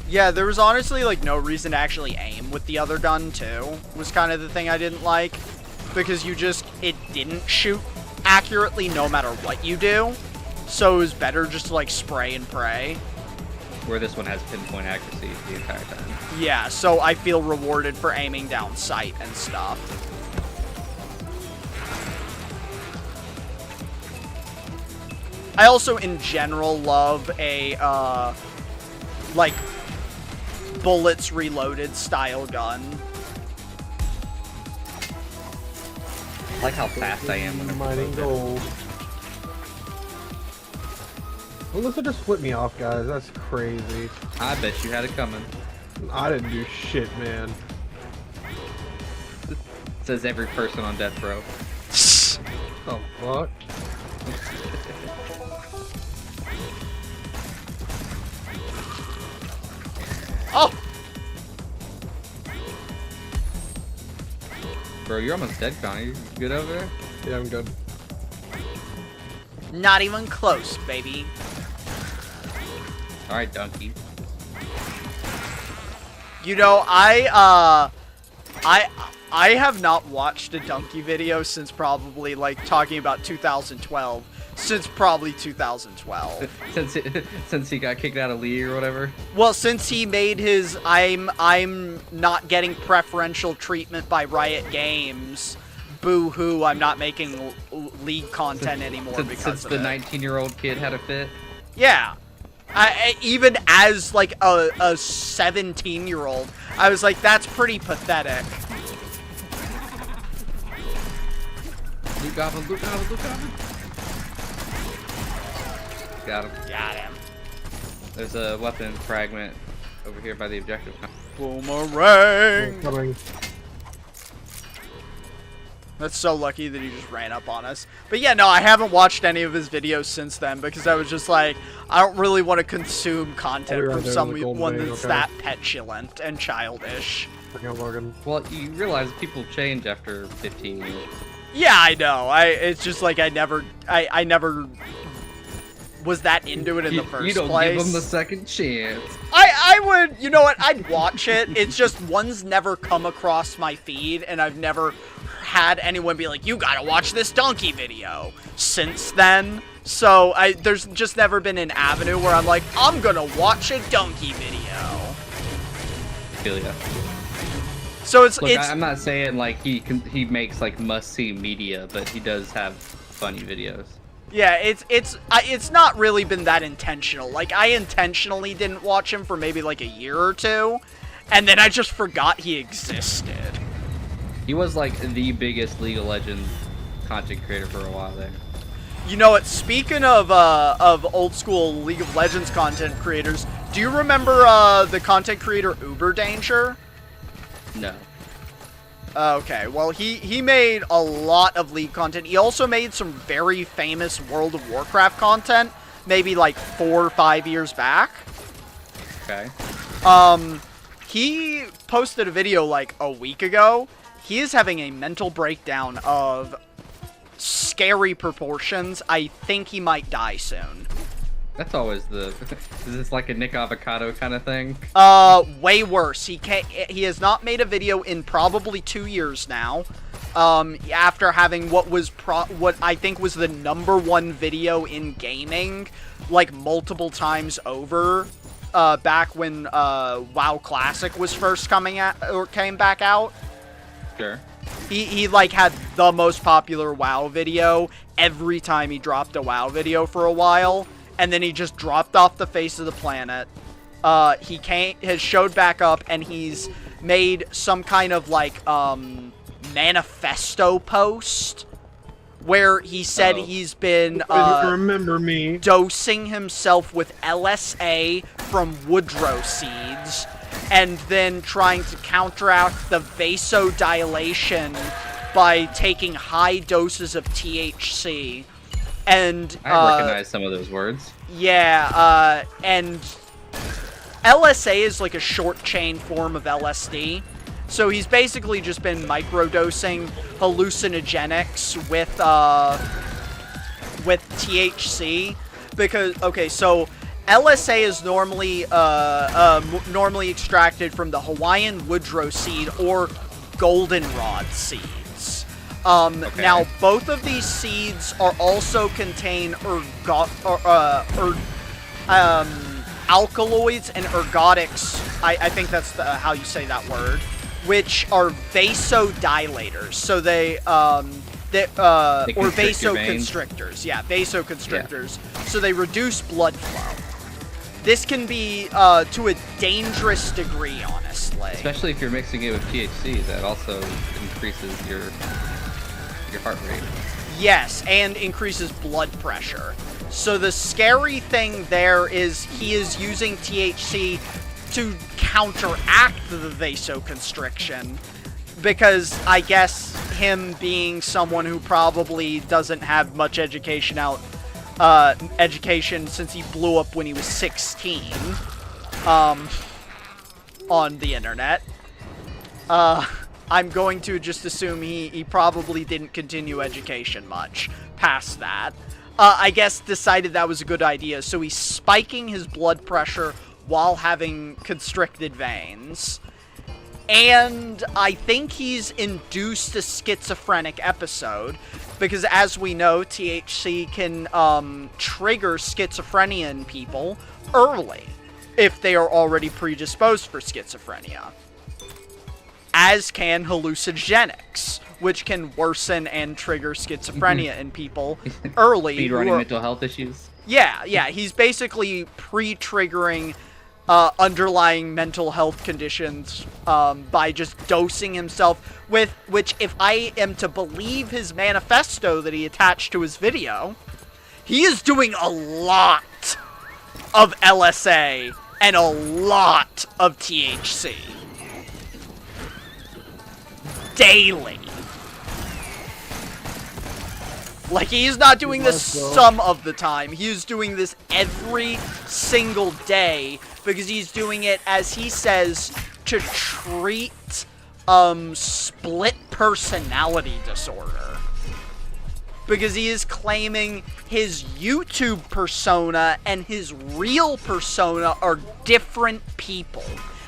Yeah, there was honestly like no reason to actually aim with the other gun too. Was kind of the thing I didn't like, because it didn't shoot accurately no matter what you do. So it was better just to like spray and pray. Where this one has pinpoint accuracy the entire time. Yeah, so I feel rewarded for aiming down sight and stuff. I also, in general, love a, like, bullets reloaded style gun. I like how fast I am when I'm Mining gold. Alyssa just flipped me off, guys. That's crazy. I bet you had it coming. I didn't do shit, man. Says every person on death row. Oh, fuck. Oh! Bro, you're almost dead, Connor. You good over there? Yeah, I'm good. Not even close, baby. Alright, donkey. You know, I have not watched a donkey video since probably, like, talking about 2012. Since probably 2012. since he got kicked out of league or whatever. Well, since he made his I'm not getting preferential treatment by Riot Games, boo-hoo, I'm not making league content anymore because Since of the it. 19-year-old kid had a fit. Yeah. Even as, like, a 17-year-old, I was like, that's pretty pathetic. Luke Goblin, Luke Goblin, Luke Goblin. Got him. Got him. There's a weapon fragment over here by the objective. Boomerang! Coming. That's so lucky that he just ran up on us. But yeah, no, I haven't watched any of his videos since then because I was just like, I don't really want to consume content I'll be right from there in the golden someone vein, that's okay? that petulant and childish. Bring out Logan. Well, you realize people change after 15 years. Yeah, I know. It's just like I never was that into it in the first You don't place. give them the second chance. I would, you know what, I'd watch it. It's just one's never come across my feed, and I've never had anyone be like, you gotta watch this donkey video since then. So there's just never been an avenue where I'm like, I'm gonna watch a donkey video. Feel ya. So it's Look, I'm not saying like he makes like must-see media, but he does have funny videos. yeah, it's not really been that intentional. Like, I intentionally didn't watch him for maybe like a year or two, and then I just forgot he existed. He was like the biggest League of Legends content creator for a while there. You know what? Speaking of old school League of Legends content creators, do you remember the content creator Uber Danger? No. Okay, well he made a lot of League content. He also made some very famous World of Warcraft content, maybe like 4 or 5 years back. Okay. He posted a video like a week ago. He is having a mental breakdown of scary proportions. I think he might die soon. That's always the. Is this like a Nick Avocado kind of thing? Way worse. He has not made a video in probably 2 years now. After having what I think was the #1 video in gaming, like multiple times over, back when WoW Classic was first came back out. Sure. He like had the most popular WoW video every time he dropped a WoW video for a while, and then he just dropped off the face of the planet. Has showed back up, and he's made some kind of like manifesto post where he said he's been remember me dosing himself with LSA from Woodrow seeds, and then trying to counteract the vasodilation by taking high doses of THC. And I recognize some of those words. Yeah, and LSA is like a short chain form of LSD. So he's basically just been microdosing hallucinogenics with THC, because okay, so LSA is normally normally extracted from the Hawaiian Woodrow seed or goldenrod seeds. Now both of these seeds are also contain alkaloids and ergotics. I think that's how you say that word, which are vasodilators. So they or vasoconstrictors. Yeah, vasoconstrictors. Yeah. So they reduce blood flow. This can be to a dangerous degree, honestly. Especially if you're mixing it with THC, that also increases your heart rate. Yes, and increases blood pressure. So the scary thing there is he is using THC to counteract the vasoconstriction, because I guess him being someone who probably doesn't have much education since he blew up when he was 16 on the internet, I'm going to just assume he probably didn't continue education much past that. I guess decided that was a good idea, so he's spiking his blood pressure while having constricted veins. And I think he's induced a schizophrenic episode, because as we know, THC can trigger schizophrenia in people early, if they are already predisposed for schizophrenia. As can hallucinogenics, which can worsen and trigger schizophrenia in people early. Speedrunning mental health issues. Yeah, he's basically pre-triggering underlying mental health conditions by just dosing himself with, which, if I am to believe his manifesto that he attached to his video, he is doing a lot of LSA and a lot of THC. Daily. Like, he's not doing this some of the time. He's doing this every single day, because he's doing it, as he says, to treat split personality disorder. Because he is claiming his YouTube persona and his real persona are different people,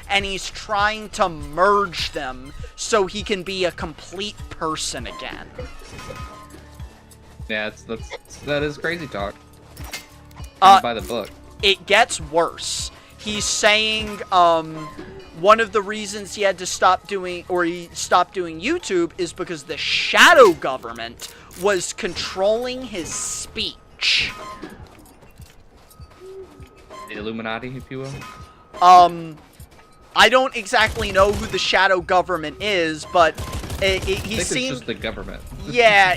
and he's trying to merge them so he can be a complete person again. Yeah, that is crazy talk. By the book. It gets worse. He's saying one of the reasons he had to stop doing, or he stopped doing YouTube, is because the shadow government was controlling his speech. The Illuminati, if you will. I don't exactly know who the shadow government is, but he seems... It's just the government. Yeah,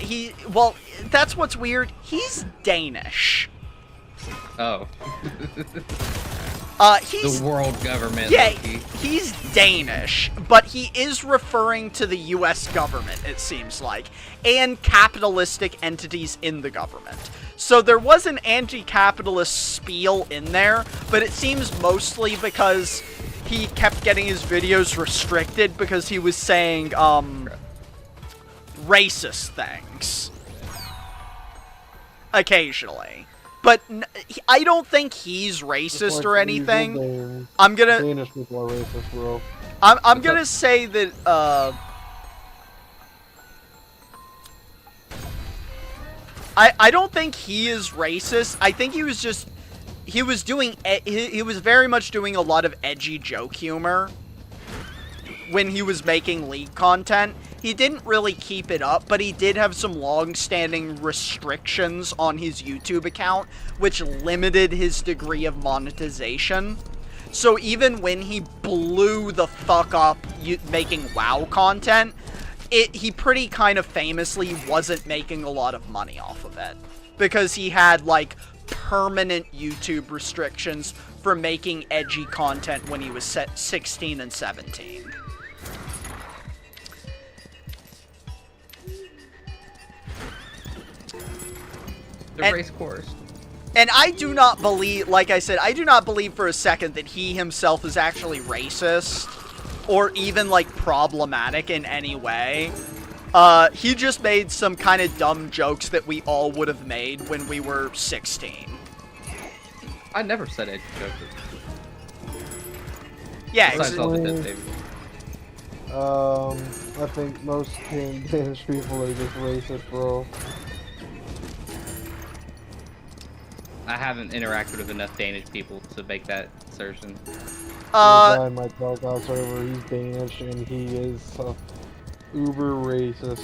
well, that's what's weird. He's Danish. Oh. He's... The world government. Yeah, Loki. He's Danish, but he is referring to the US government, it seems like, and capitalistic entities in the government. So there was an anti-capitalist spiel in there, but it seems mostly because he kept getting his videos restricted because he was saying, racist things. Occasionally. But I don't think he's racist or anything. I'm gonna... Danish people are racist, bro. I'm gonna say that, I don't think he is racist. I think he was just... He was very much doing a lot of edgy joke humor when he was making League content. he didn't really keep it up, but he did have some long-standing restrictions on his YouTube account, which limited his degree of monetization. So even when he blew the fuck up making WoW content, he pretty kind of famously wasn't making a lot of money off of it. Because he had, like, permanent YouTube restrictions for making edgy content when he was 16 and 17. The race course. And I do not believe, like I said, I do not believe for a second that he himself is actually racist or even, like, problematic in any way. He just made some kind of dumb jokes that we all would have made when we were 16. I never said edgy jokes. Yeah, Besides all the dead baby. I think most Danish people are just racist, bro. I haven't interacted with enough Danish people to make that assertion. Guy in my Telcom server, he's Danish and he is uber racist.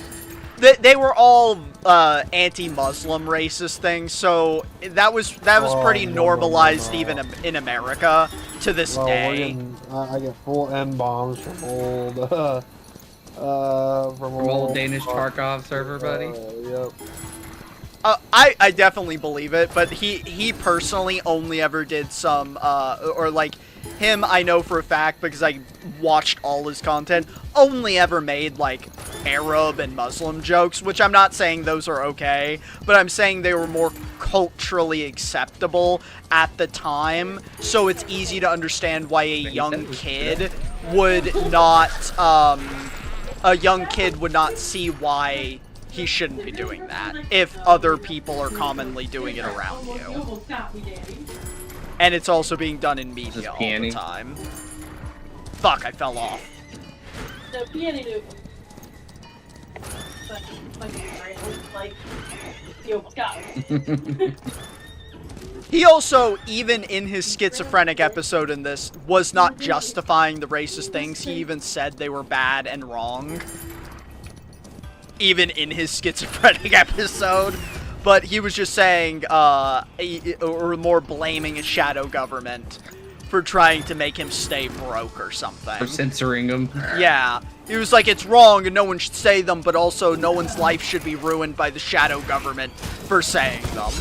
They were all anti-Muslim racist things, so that was pretty normalized even in America to this day. I get full N-bombs from old from old Danish Tarkov server, buddy. Yep. I definitely believe it, but he personally only ever did some, or like, him I know for a fact because I watched all his content, only ever made, like, Arab and Muslim jokes, which I'm not saying those are okay, but I'm saying they were more culturally acceptable at the time, so it's easy to understand why a young kid would not see why he shouldn't be doing that if other people are commonly doing it around you. And it's also being done in media all the time. Fuck, I fell off. He also, even in his schizophrenic episode in this, was not justifying the racist things. He even said they were bad and wrong. Even in his schizophrenic episode. But he was just saying, or more blaming a shadow government for trying to make him stay broke or something. For censoring him. Yeah. He was like, it's wrong and no one should say them, but also no one's life should be ruined by the shadow government for saying them.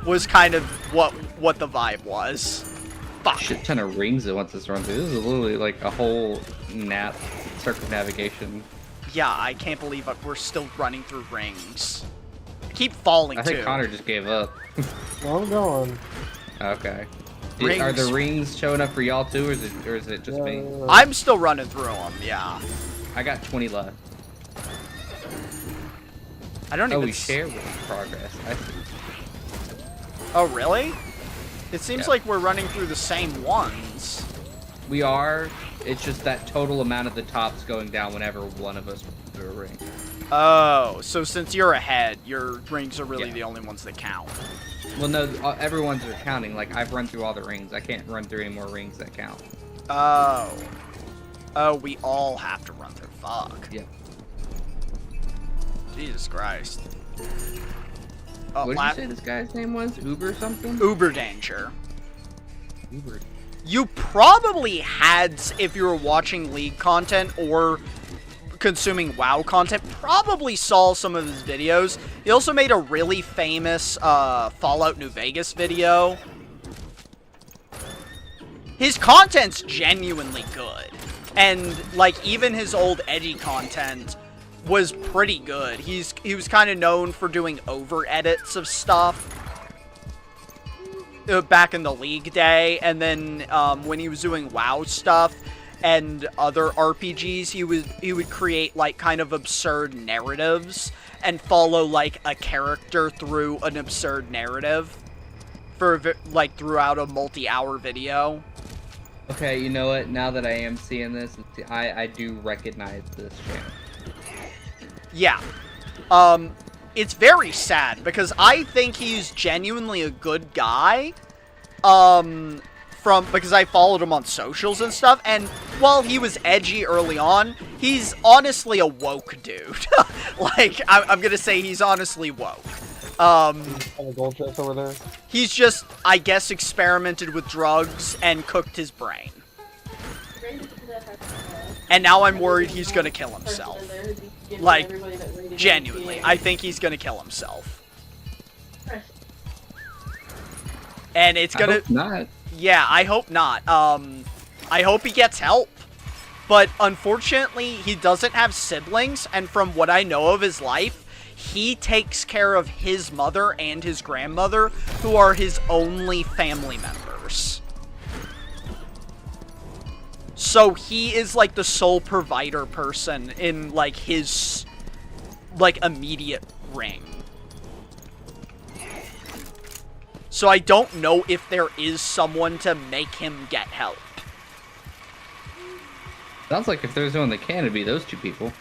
Was kind of what the vibe was. Fuck. Shit ton of rings it wants us to run through. This is literally like a whole circumnavigation. Yeah, I can't believe we're still running through rings. I keep falling, too. I think Connor just gave up. Well, I'm going. Okay. Rings. Are the rings showing up for y'all too, or is it just me? I'm still running through them, yeah. I got 20 left. I don't even... we share ring progress. I see. Oh, really? It seems Yeah. like we're running through the same ones. We are. It's just that total amount of the tops going down whenever one of us runs through a ring. Oh, so since you're ahead, your rings are really Yeah. the only ones that count. Well, no, everyone's are counting. Like, I've run through all the rings. I can't run through any more rings that count. Oh. Oh, we all have to run through. Fuck. Yeah. Jesus Christ. Oh, What did you say this guy's name was? Uber something? Uber Danger. Uber. You probably had, if you were watching League content or consuming WoW content, probably saw some of his videos. He also made a really famous Fallout New Vegas video. His content's genuinely good. And, like, even his old edgy content was pretty good. He was kind of known for doing over-edits of stuff back in the League day, and then when he was doing WoW stuff and other RPGs, he would create, like, kind of absurd narratives and follow, like, a character through an absurd narrative for, like, throughout a multi-hour video. Okay, you know what? Now that I am seeing this, I do recognize this channel. Yeah. It's very sad because I think he's genuinely a good guy. because I followed him on socials and stuff, and while he was edgy early on, he's honestly a woke dude. Like, I'm gonna say he's honestly woke. On the gold chest over there. He's just, I guess, experimented with drugs and cooked his brain. And now I'm worried he's gonna kill himself. Like, genuinely, I think he's gonna kill himself. And it's gonna... I hope not. Yeah, I hope not. I hope he gets help. But unfortunately, he doesn't have siblings, and from what I know of his life, he takes care of his mother and his grandmother, who are his only family members. So he is like the sole provider person in like his like immediate ring. So I don't know if there is someone to make him get help. Sounds like if there's one that can, be those two people.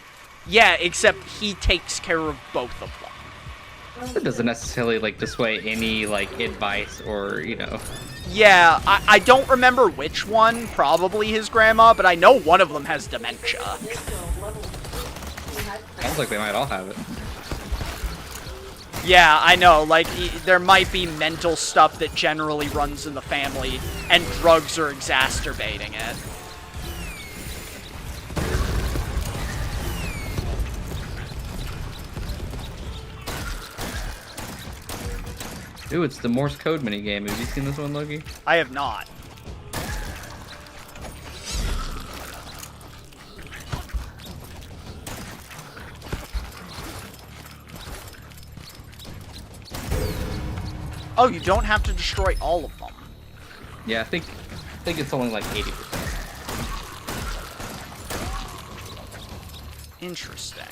Yeah, except he takes care of both of them. It doesn't necessarily like dissuade any like advice or Yeah, I don't remember which one, probably his grandma, but I know one of them has dementia. Sounds like they might all have it. Yeah, I know, like, there might be mental stuff that generally runs in the family, and drugs are exacerbating it. Ooh, it's the Morse code minigame. Have you seen this one, Loki? I have not. Oh, you don't have to destroy all of them. Yeah, I think it's only like 80%. Interesting.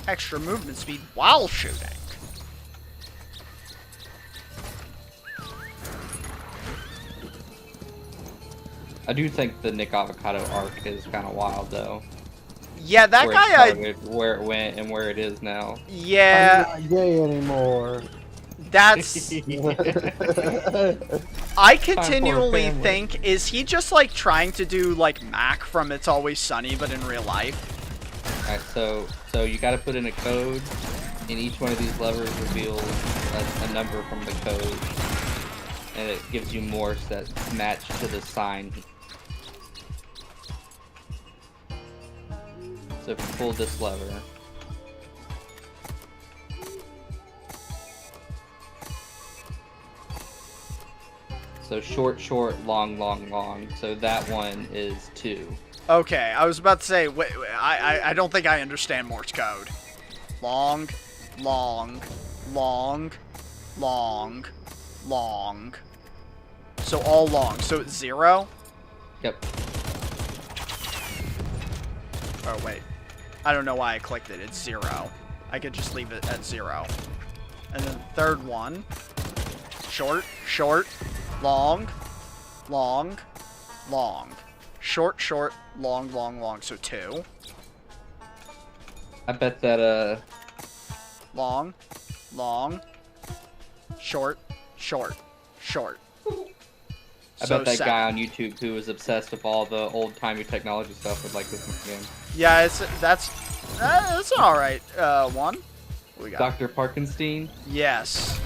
Extra movement speed while shooting. I do think the Nick Avocado arc is kind of wild, though. Yeah, that where guy, it started, where it went and where it is now. Yeah, I'm not gay anymore. that's... I continually family. think, is he just, like, trying to do, like, Mac from It's Always Sunny, but in real life? Alright, so you gotta put in a code, and each one of these levers reveals a number from the code, and it gives you morse that match to the sign. So if you pull this lever, so short, short, long, long, long. So that one is 2. Okay, I was about to say, wait, I don't think I understand Morse code. Long, long, long, long, long. So all long. So it's 0? Yep. Oh, wait. I don't know why I clicked it. It's 0. I could just leave it at 0. And then the third one. Short, short, long, long, long. Short, short, long, long, long. So 2. I bet that Long, long, short, short, short. I bet that guy on YouTube who was obsessed with all the old-timey technology stuff would like this game. Yeah, that's an alright one. What we got? Dr. Parkenstein? Yes.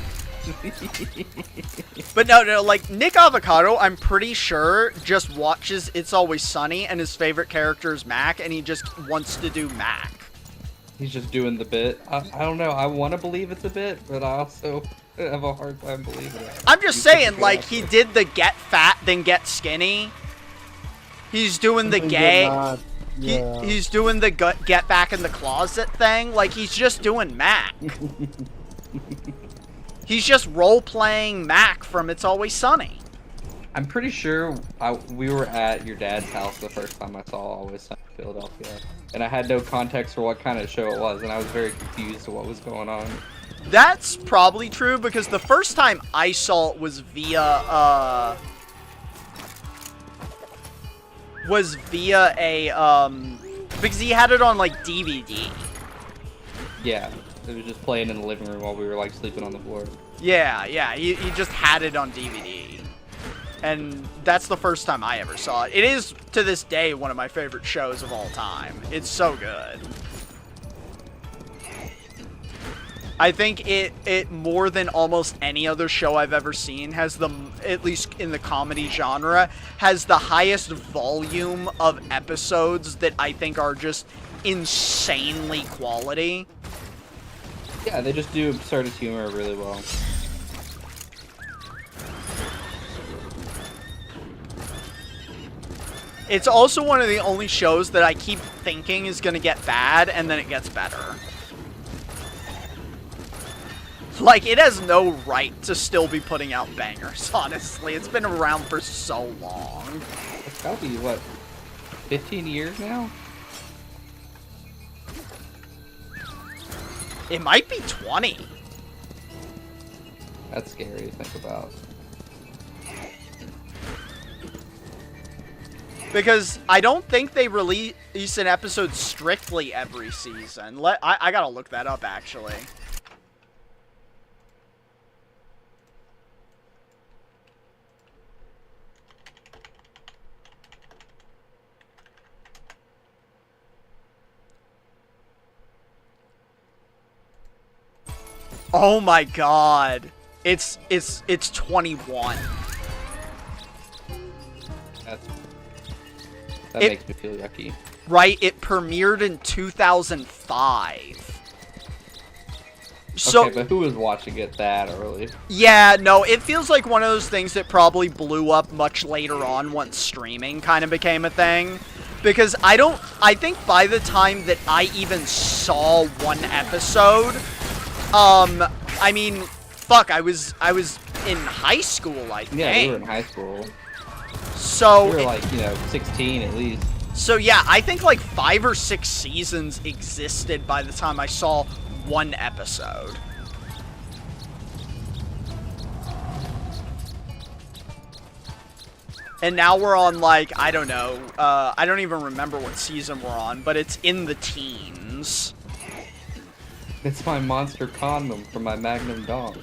But no, like, Nick Avocado, I'm pretty sure, just watches It's Always Sunny, and his favorite character is Mac, and he just wants to do Mac. He's just doing the bit. I don't know. I want to believe it's a bit, but I also have a hard time believing it. I'm just saying, like, he did the get fat, then get skinny. He's doing the gay... Yeah. He's doing the get back in the closet thing. Like, he's just doing Mac. He's just role-playing Mac from It's Always Sunny. I'm pretty sure we were at your dad's house the first time I saw Always Sunny in Philadelphia. And I had no context for what kind of show it was, and I was very confused to what was going on. That's probably true, because the first time I saw it was via a, because he had it on, like, DVD. Yeah. It was just playing in the living room while we were like sleeping on the floor. Yeah, yeah, he just had it on DVD. And that's the first time I ever saw it. It is, to this day, one of my favorite shows of all time. It's so good. I think it more than almost any other show I've ever seen has the, at least in the comedy genre, has the highest volume of episodes that I think are just insanely quality. Yeah, they just do absurdist humor really well. It's also one of the only shows that I keep thinking is gonna get bad, and then it gets better. Like, it has no right to still be putting out bangers, honestly. It's been around for so long. It's gotta be, what, 15 years now? It might be 20. That's scary to think about. Because I don't think they release an episode strictly every season. I gotta look that up, actually. Oh my god. It's 21. That makes me feel yucky. Right, it premiered in 2005. So, Okay, but who was watching it that early? yeah, no, it feels like one of those things that probably blew up much later on once streaming kind of became a thing. Because I think by the time that I even saw one episode, I mean, fuck, I was in high school, I think. Yeah, we were in high school. So We were like, 16 at least. So yeah, I think like 5 or 6 seasons existed by the time I saw one episode. And now we're on like, I don't know, I don't even remember what season we're on, but it's in the teens. It's my monster condom from my Magnum dog.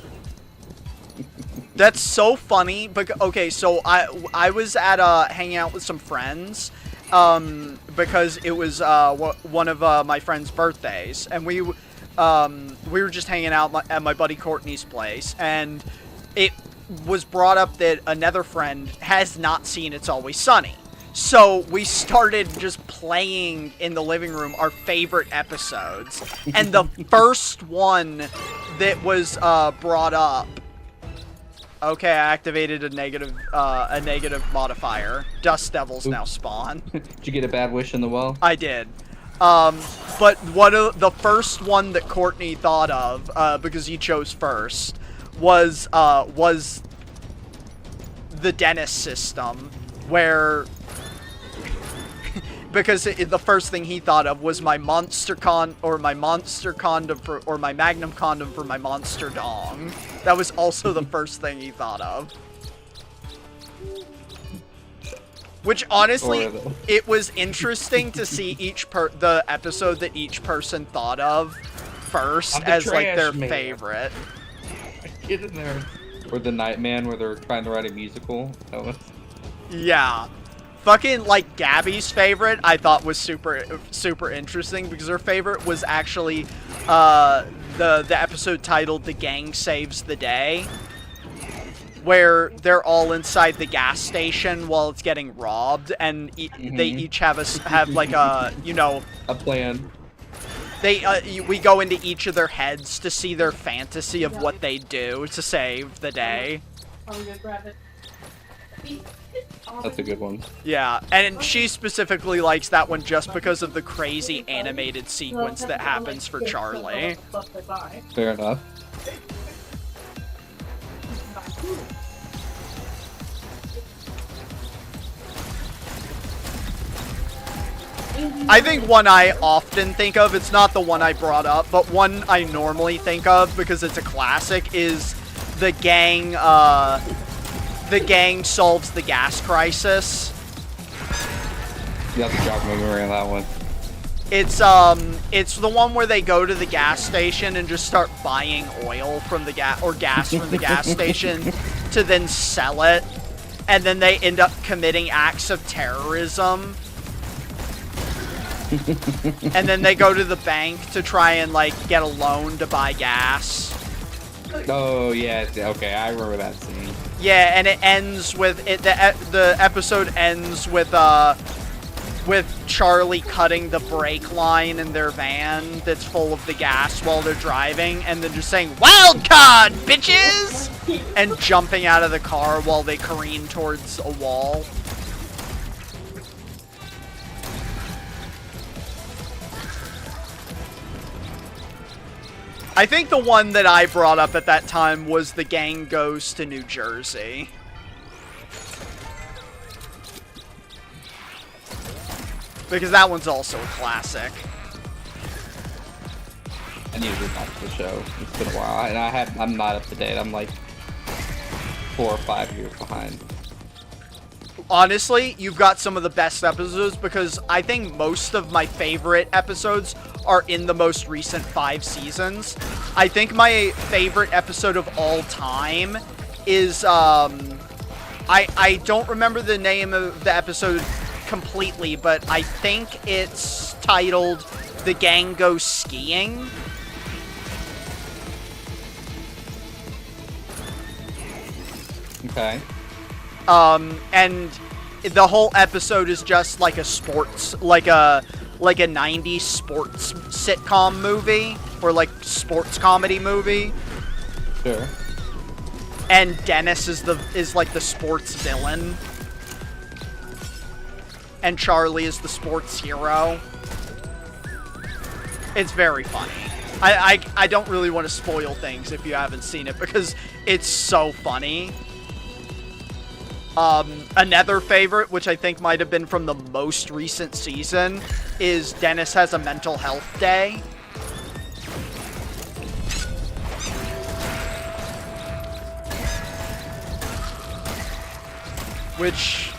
That's so funny. But okay, so I was at hanging out with some friends, because it was one of my friend's birthdays, and we were just hanging out at my buddy Courtney's place, and it was brought up that another friend has not seen It's Always Sunny. So we started just playing in the living room our favorite episodes, and the first one that was brought up. Okay, I activated a negative modifier. Dust Devils now spawn. Did you get a bad wish in the well? I did. But the first one that Courtney thought of, because he chose first, was the dentist system, where because the first thing he thought of was my monster condom or my magnum condom for my monster dong. That was also the first thing he thought of. Which honestly, it was interesting to see the episode that each person thought of first as like their favorite. Get in there. Or the Nightman, where they're trying to write a musical. Yeah. Fucking, like, Gabby's favorite, I thought was super interesting, because her favorite was actually, the episode titled The Gang Saves the Day, where they're all inside the gas station while it's getting robbed, and they each have like a, a plan. We go into each of their heads to see their fantasy of what they do to save the day. That's a good one. Yeah, and she specifically likes that one just because of the crazy animated sequence that happens for Charlie. Fair enough. I think one I often think of, it's not the one I brought up, but one I normally think of because it's a classic, is the gang solves the gas crisis. You have to drop me around that one. It's the one where they go to the gas station and just start buying oil from the gas from the gas station to then sell it, and then they end up committing acts of terrorism. And then they go to the bank to try and like get a loan to buy gas. Oh yeah, okay, I remember that scene. Yeah, and it ends with the episode ends with Charlie cutting the brake line in their van that's full of the gas while they're driving, and then just saying, "Wild card, bitches!" and jumping out of the car while they careen towards a wall. I think the one that I brought up at that time was The Gang Goes to New Jersey. Because that one's also a classic. I need to rewatch the show. It's been a while, and I'm not up to date. I'm like 4 or 5 years behind. Honestly, you've got some of the best episodes because I think most of my favorite episodes are in the most recent 5 seasons. I think my favorite episode of all time is, I don't remember the name of the episode completely, but I think it's titled The Gang Goes Skiing. Okay. And the whole episode is just like a sports, like a 90s sports sitcom movie, or like sports comedy movie. Sure. And Dennis is like the sports villain. And Charlie is the sports hero. It's very funny. I don't really want to spoil things if you haven't seen it because it's so funny. Another favorite, which I think might have been from the most recent season, is Dennis has a mental health day. Which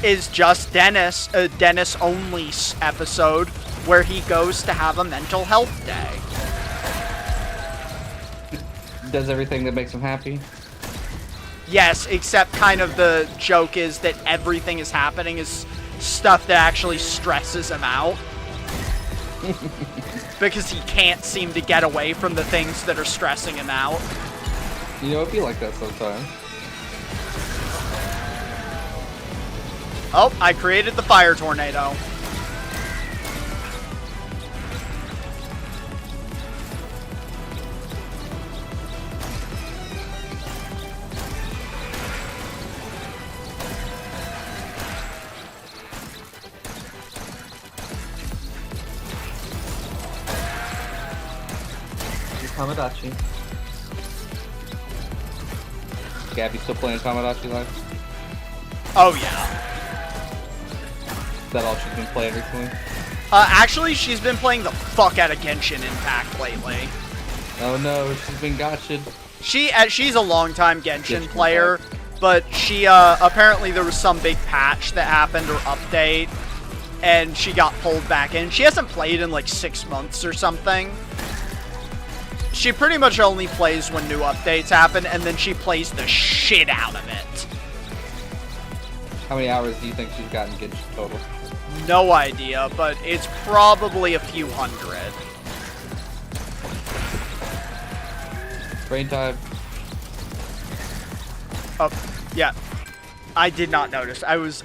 is just Dennis, a Dennis-only episode where he goes to have a mental health day. Does everything that makes him happy? Yes, except kind of the joke is that everything is happening is stuff that actually stresses him out. Because he can't seem to get away from the things that are stressing him out. You know, it'd be like that sometimes. Oh, I created the fire tornado. Tamagotchi. Gabby still playing Tamagotchi Life? Oh, yeah. Is that all she's been playing recently? Actually, she's been playing the fuck out of Genshin Impact lately. Oh no, she's been gotcha'd. She's a longtime Genshin player, but she, apparently there was some big patch that happened or update, and she got pulled back in. She hasn't played in like 6 months or something. She pretty much only plays when new updates happen, and then she plays the shit out of it. How many hours do you think she's gotten Genshin total? No idea, but it's probably a few hundred. Brain time. Oh, yeah. I did not notice. I was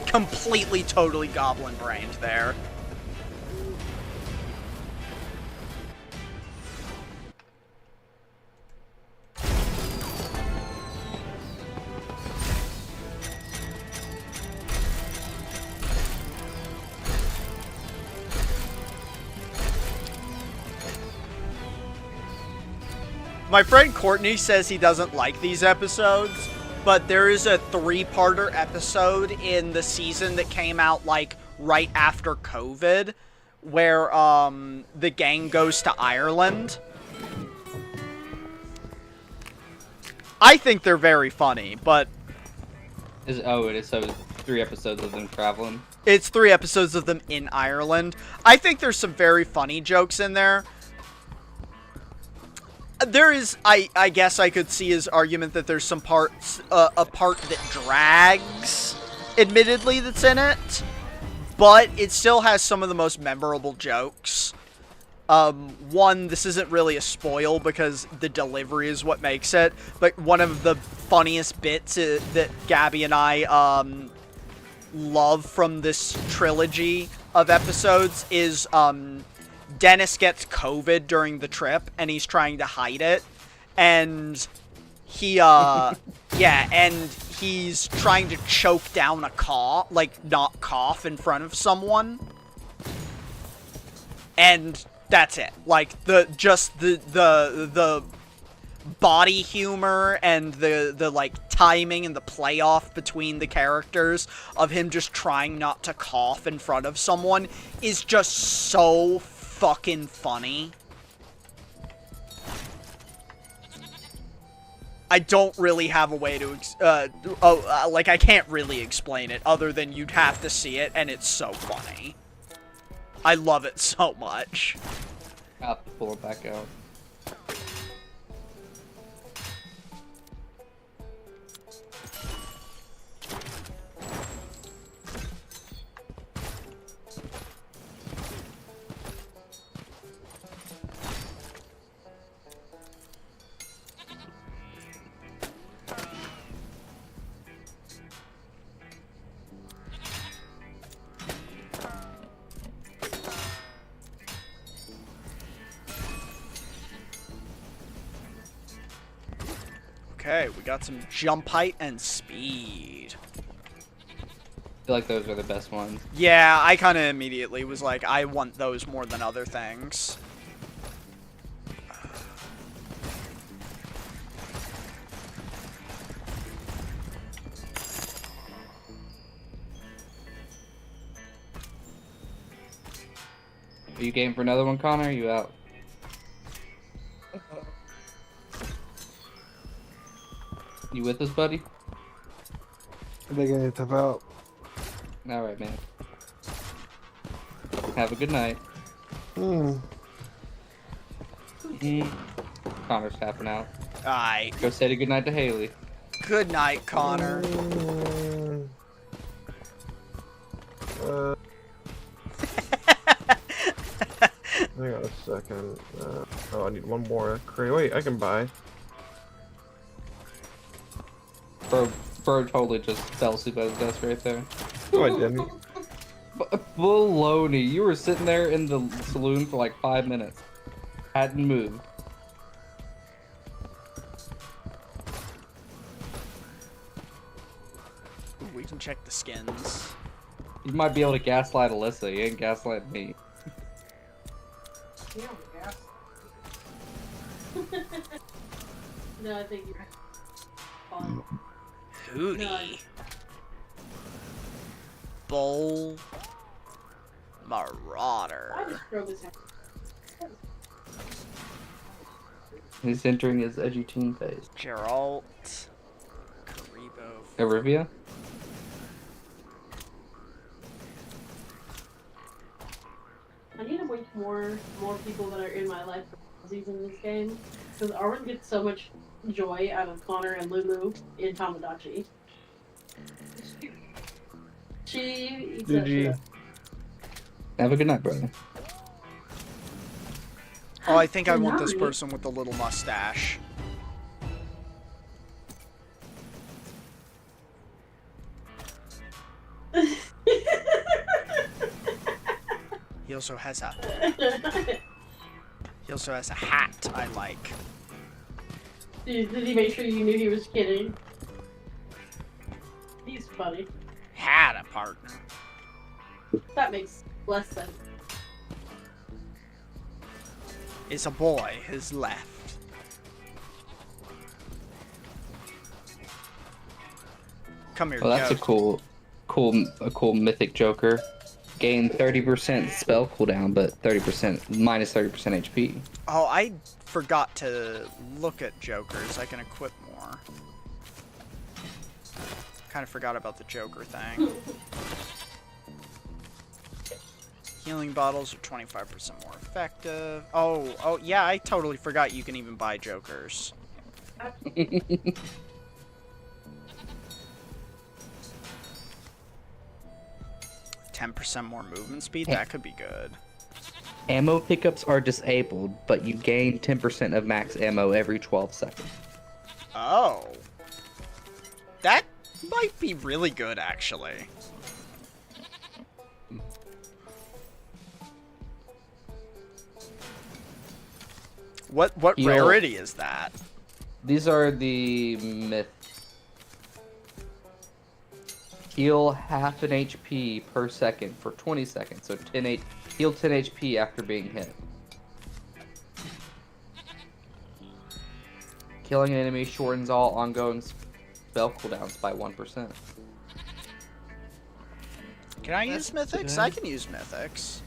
completely, totally goblin-brained there. My friend Courtney says he doesn't like these episodes, but there is a 3-parter episode in the season that came out, like, right after COVID, where, the gang goes to Ireland. I think they're very funny, but... It is, so it's 3 episodes of them traveling? It's 3 episodes of them in Ireland. I think there's some very funny jokes in there. There is, I guess I could see his argument that there's some parts, a part that drags, admittedly, that's in it. But it still has some of the most memorable jokes. One, this isn't really a spoil because the delivery is what makes it. But one of the funniest bits that Gabby and I, love from this trilogy of episodes is, Dennis gets COVID during the trip, and he's trying to hide it, and he, yeah, and he's trying to choke down a cough, like, not cough in front of someone, and that's it. Like, the body humor and the like timing and the playoff between the characters of him just trying not to cough in front of someone is just so fucking funny. I don't really have a way to like I can't really explain it other than you'd have to see it, and it's so funny. I love it so much. I'll have to pull it back out. Okay, we got some jump height and speed. I feel like those are the best ones. Yeah, I kind of immediately was like, I want those more than other things. Are you game for another one, Connor? Are you out? You with us, buddy? I think I need to tap out. Alright, man. Have a good night. Connor's tapping out. Alright. Go say good night to Haley. Good night, Connor. Hang on a second. Oh, I need one more crate. Wait, I can buy. Bro totally just fell asleep at his desk right there. No, I didn't. Baloney. You were sitting there in the saloon for like 5 minutes. Hadn't moved. Ooh, we can check the skins. You might be able to gaslight Alyssa. You ain't gaslight me. No, I think you're fine. Hootie. Bull. Marauder. I just drove this house. He's entering his edgy teen phase. Geralt. Karibo. Arivia? I need to wait more people that are in my life for in this game, because Arwen gets so much joy out of Connor and Lulu in Tamagotchi. She eats that shit up. Have a good night, brother. Oh, I think I want this person with the little mustache. He also has a... He also has a hat I like. Did he make sure you knew he was kidding? He's funny. Had a partner. That makes less sense. Is a boy his left. Come here, Well, that's goat. a cool mythic Joker. Gain 30% spell cooldown, but minus 30% HP. Oh, I forgot to look at Jokers. I can equip more. Kind of forgot about the Joker thing. Healing bottles are 25% more effective. Oh, yeah, I totally forgot you can even buy jokers. 10% more movement speed? That could be good. Ammo pickups are disabled, but you gain 10% of max ammo every 12 seconds. Oh. That might be really good, actually. What rarity is that? These are the myths. Heal half an HP per second for 20 seconds. So heal 10 HP after being hit. Killing an enemy shortens all ongoing spell cooldowns by 1%. Can I use mythics? I can use mythics.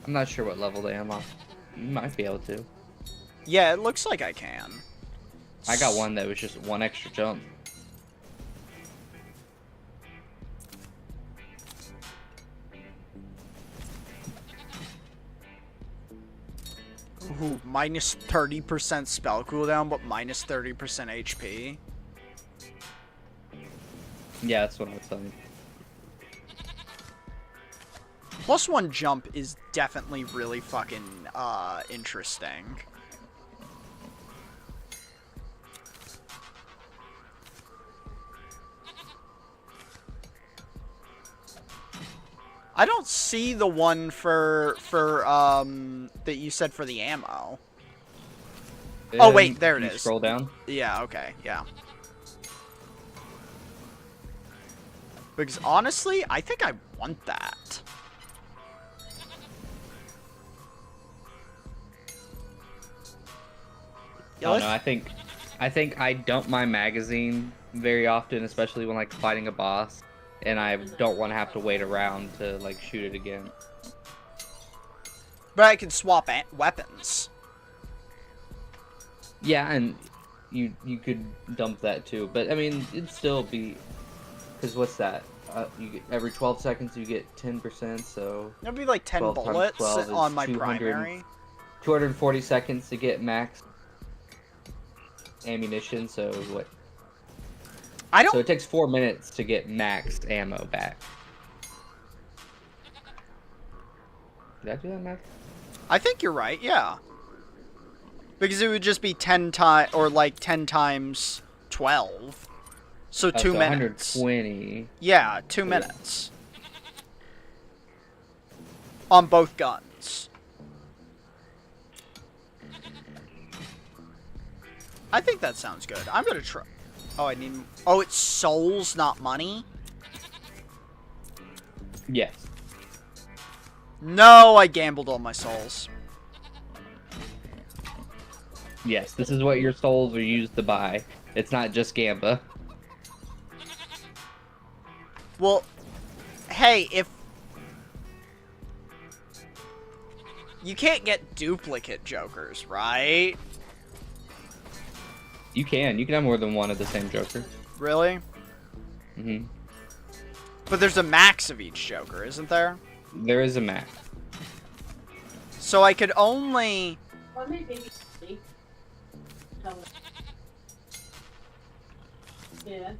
I'm not sure what level they unlock. You might be able to. Yeah, it looks like I can. I got one that was just one extra jump. Ooh, minus 30% spell cooldown, but minus 30% HP. Yeah, that's what I was saying. +1 jump is definitely really fucking interesting. I don't see the one for that you said for the ammo. Oh wait, there it is. Scroll down. Yeah, okay, yeah. Because honestly, I think I want that. Yeah, Oh no, I think I dump my magazine very often, especially when like fighting a boss, and I don't want to have to wait around to like shoot it again. But I can swap weapons. Yeah, and you could dump that too, but I mean it'd still be, because what's that? You get every 12 seconds you get 10%, so It'd be like 10 bullets on my primary. 240 seconds to get max ammunition, so what? So it takes 4 minutes to get max ammo back. Did I do that math? I think you're right, yeah. Because it would just be 10 times, or like 10 times 12. So 2 minutes. 120. Yeah, 2 minutes. On both guns. I think that sounds good. I'm gonna try. Oh, I need. Oh, it's souls, not money? Yes. No, I gambled all my souls. Yes, this is what your souls are used to buy. It's not just Gamba. Well, hey, if... You can't get duplicate jokers, right? You can have more than one of the same Joker. Really? Mm-hmm. But there's a max of each Joker, isn't there? There is a max. So I could only... Well, maybe. Yeah.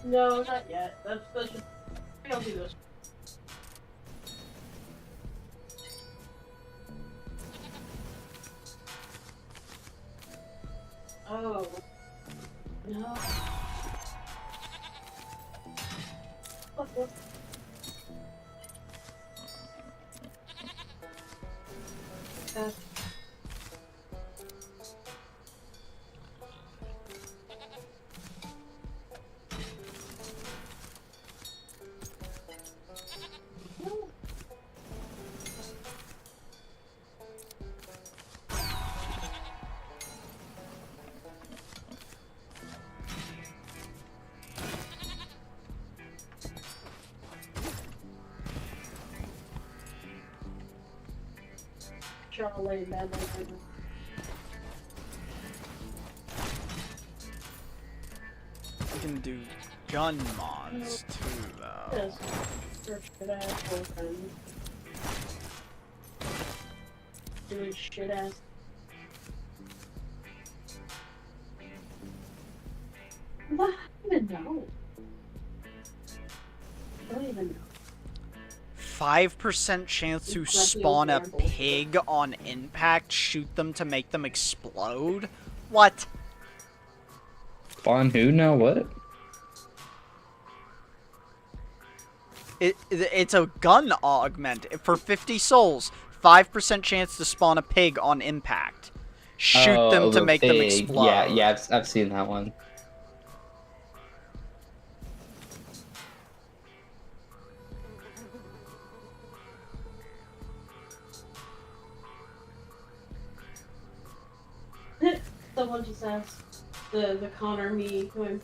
No, not yet. That's just... I'll do this. Oh. No. What? Charlie and Bad Boy. We can do gun mods too, though. Yes. For shit ass boyfriend. Doing shit ass. I don't even know. I don't even know. 5% chance to spawn a pig on impact, shoot them to make them explode? What? Spawn who now? What? It's a gun augment. For 50 souls, 5% chance to spawn a pig on impact. Shoot them to make them explode. Yeah, I've seen that one. Someone just asked the Connor me going,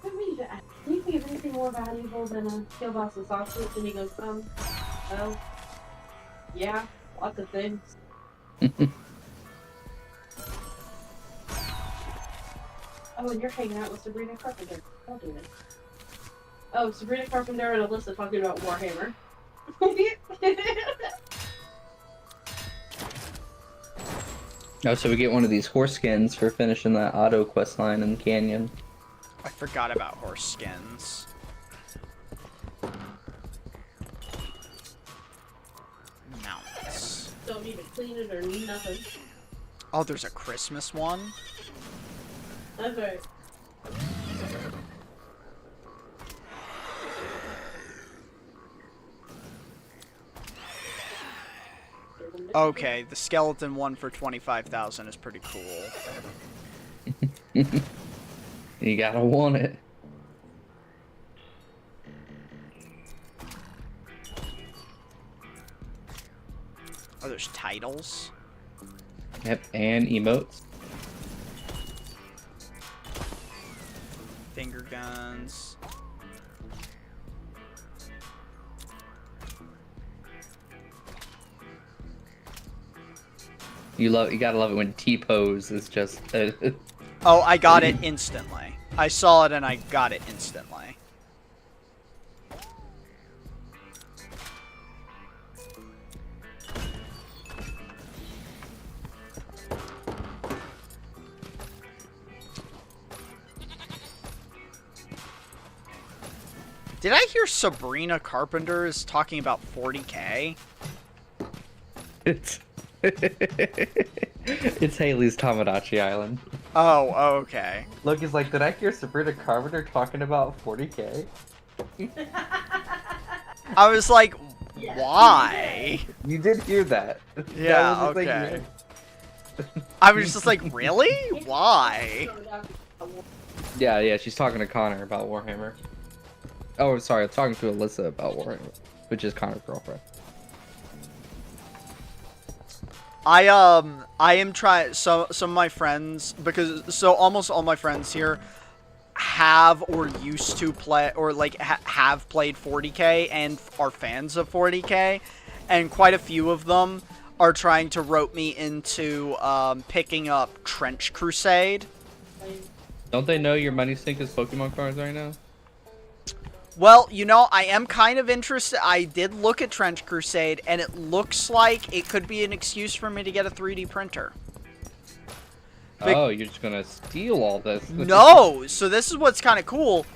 do you think of anything more valuable than a kielbasa sausage? And he goes, well, yeah, lots of things. Oh, and you're hanging out with Sabrina Carpenter. Don't do it. Oh, Sabrina Carpenter and Alyssa talking about Warhammer. Oh, so we get one of these horse skins for finishing that auto quest line in the canyon. I forgot about horse skins. Mounts. Don't need to clean it or nothing. Oh, there's a Christmas one? That's right. Okay, the skeleton one for 25,000 is pretty cool. You gotta want it. Oh, there's titles? Yep, and emotes. Finger guns. You gotta love it when T-pose is just. Oh, I got it instantly. I saw it and I got it instantly. Did I hear Sabrina Carpenter is talking about 40K? It's it's Haley's Tomodachi Island. Oh, okay. Logan's like, did I hear Sabrina Carpenter talking about 40K? I was like, why? You did hear that. Yeah, That was just okay. Like, I was just like, really? Why? yeah, she's talking to Connor about Warhammer. Oh, sorry, I'm talking to Alyssa about Warhammer, which is Connor's girlfriend. I am trying, some of my friends, because, almost all my friends here have or used to play, or like, have played 40K and are fans of 40K, and quite a few of them are trying to rope me into, picking up Trench Crusade. Don't they know your money sink is Pokemon cards right now? Well, you know, I am kind of interested. I did look at Trench Crusade, and it looks like it could be an excuse for me to get a 3D printer. Oh, you're just gonna steal all this? No! So this is what's kind of cool.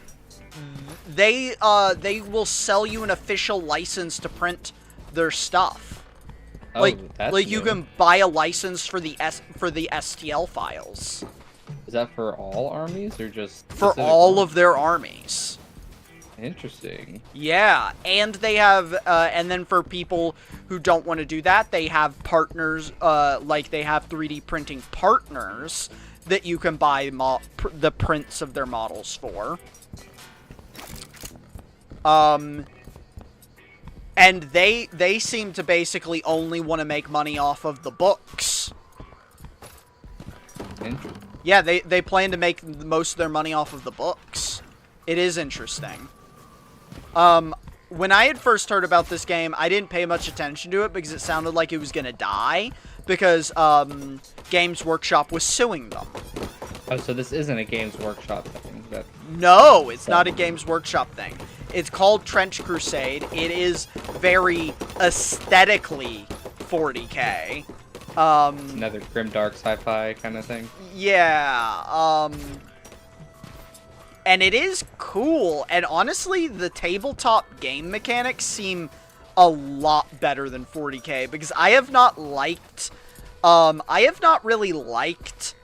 They will sell you an official license to print their stuff. Oh, that's like you can buy a license for the STL files. Is that for all armies, or just... For all of their armies. Interesting. Yeah, and they have, and then for people who don't want to do that, they have partners, like they have 3D printing partners that you can buy the prints of their models for. And they seem to basically only want to make money off of the books. Interesting. Yeah, they plan to make most of their money off of the books. It is interesting. when I had first heard about this game, I didn't pay much attention to it because it sounded like it was gonna die because Games Workshop was suing them. Oh, so this isn't a Games Workshop thing. No, it's not a Games Workshop thing. It's called Trench Crusade. It is very aesthetically 40K. Another grimdark sci-fi kind of thing. Yeah, and it is cool, and honestly, the tabletop game mechanics seem a lot better than 40K, because I have not really liked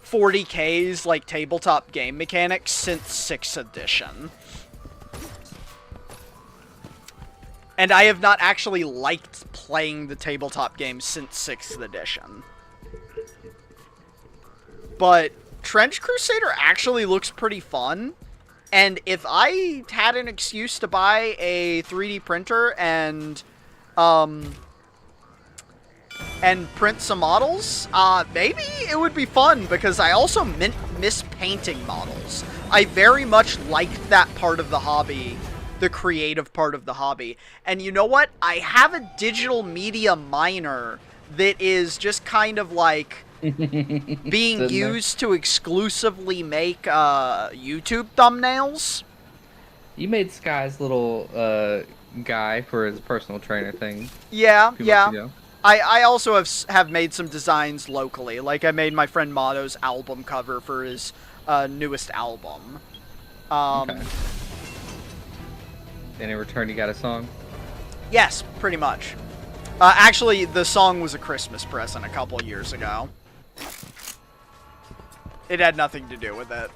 40K's, like, tabletop game mechanics since 6th edition. And I have not actually liked playing the tabletop games since 6th edition. But Trench Crusader actually looks pretty fun. And if I had an excuse to buy a 3D printer and print some models, maybe it would be fun, because I also miss painting models. I very much liked that part of the hobby, the creative part of the hobby. And you know what? I have a digital media minor that is just kind of like being used to exclusively make YouTube thumbnails. You made Sky's little guy for his personal trainer thing. Yeah, yeah. Ago. I also have made some designs locally. Like, I made my friend Motto's album cover for his newest album. Okay. And in return, you got a song? Yes, pretty much. Actually, the song was a Christmas present a couple years ago. It had nothing to do with it.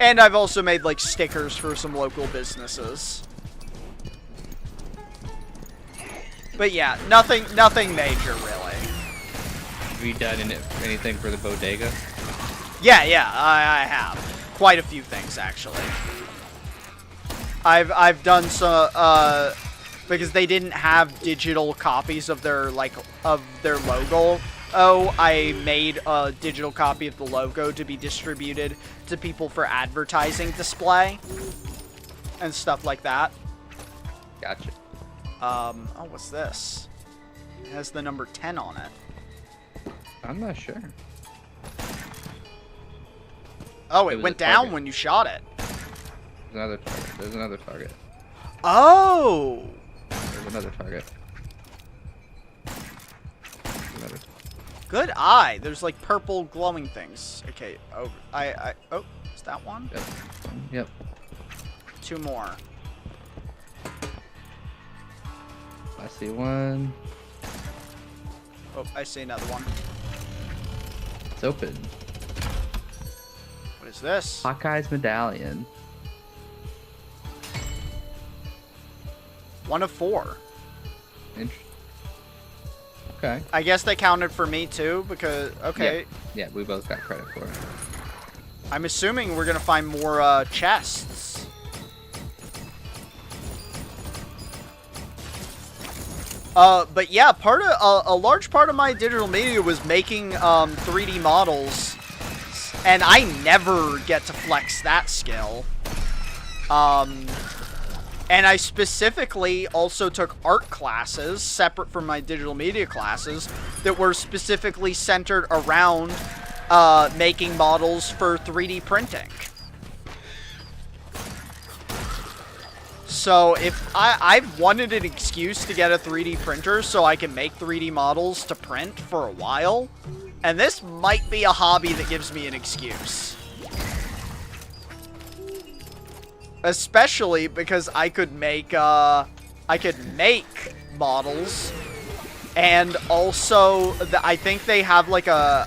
And I've also made, like, stickers for some local businesses. But yeah, nothing major, really. Have you done anything for the bodega? Yeah, I have. Quite a few things, actually. I've done some, because they didn't have digital copies of their, like, of their logo. Oh, I made a digital copy of the logo to be distributed to people for advertising display and stuff like that. Gotcha. Oh, what's this? It has the number 10 on it. I'm not sure. Oh, it went down when you shot it. There's another target. There's another target. Oh! There's another target. There's another. Good eye. There's like purple glowing things. Okay. Oh, oh, is that one? Yep. Yep. Two more. I see one. Oh, I see another one. It's open. What is this? Hawkeye's medallion. 1 of 4. Interesting. Okay. I guess they counted for me too, because okay. Yeah, we both got credit for it. I'm assuming we're gonna find more chests. But yeah, a large part of my digital media was making 3D models, and I never get to flex that skill. And I specifically also took art classes, separate from my digital media classes, that were specifically centered around making models for 3D printing. So if I've wanted an excuse to get a 3D printer so I can make 3D models to print for a while, and this might be a hobby that gives me an excuse. Especially because I could make models, and also I think they have like I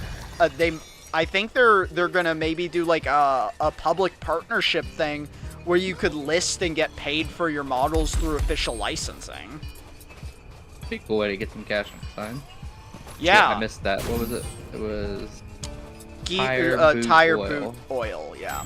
think they're gonna maybe do like a public partnership thing where you could list and get paid for your models through official licensing. Pretty cool way to get some cash on the side. Yeah. I missed that. What was it? It was tire boot oil. Yeah.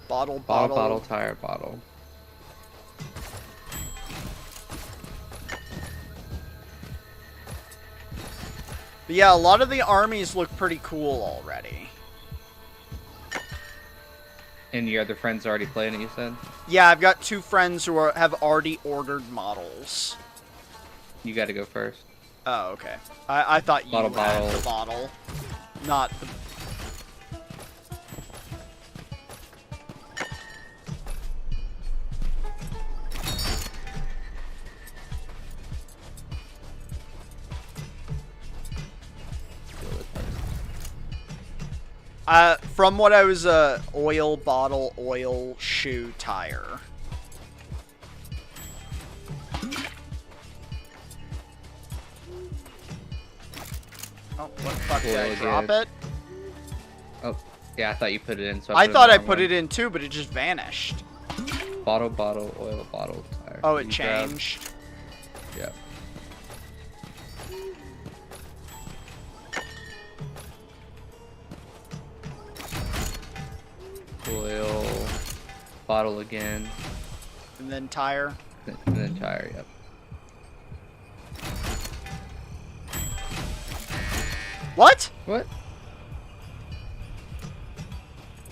Bottle, Bottle, bottle, tire, bottle. But yeah, a lot of the armies look pretty cool already. And your other friends already playing it, you said? Yeah, I've got 2 friends who have already ordered models. You gotta go first. Oh, okay. I thought you Bottle, had bottle. the bottle, not the... From what I was, oil, bottle, oil, shoe, tire. Oh, what the fuck, did I drop it? Oh, yeah, I thought you put it in, so I thought I put it in too, but it just vanished. Bottle, bottle, oil, bottle, tire. Oh, it You grab- changed. Yeah. Oil, bottle again, And then tire. and then tire, yep. What? What?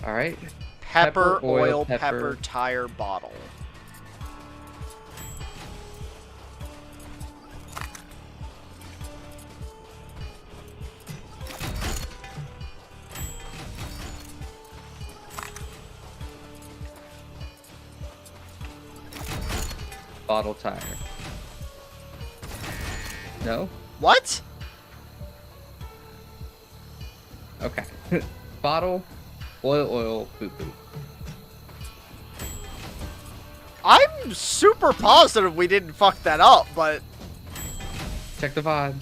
Alright. Pepper, Pepper, oil, oil, pepper, pepper. tire, bottle. Bottle, tire. No? What? Okay. Bottle, oil, boop, boop. I'm super positive we didn't fuck that up, but... Check the VOD.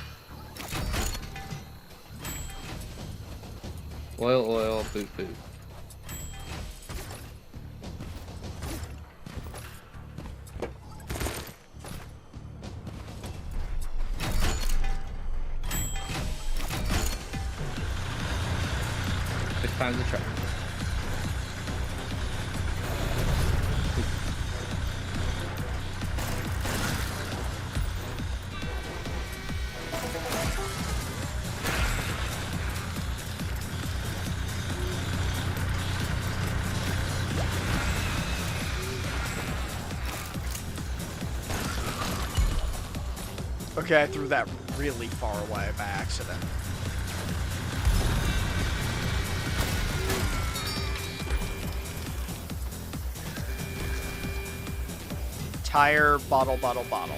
Oil, boop, boop. Six times the try. Okay, I threw that really far away by accident. Tire, bottle, bottle, bottle.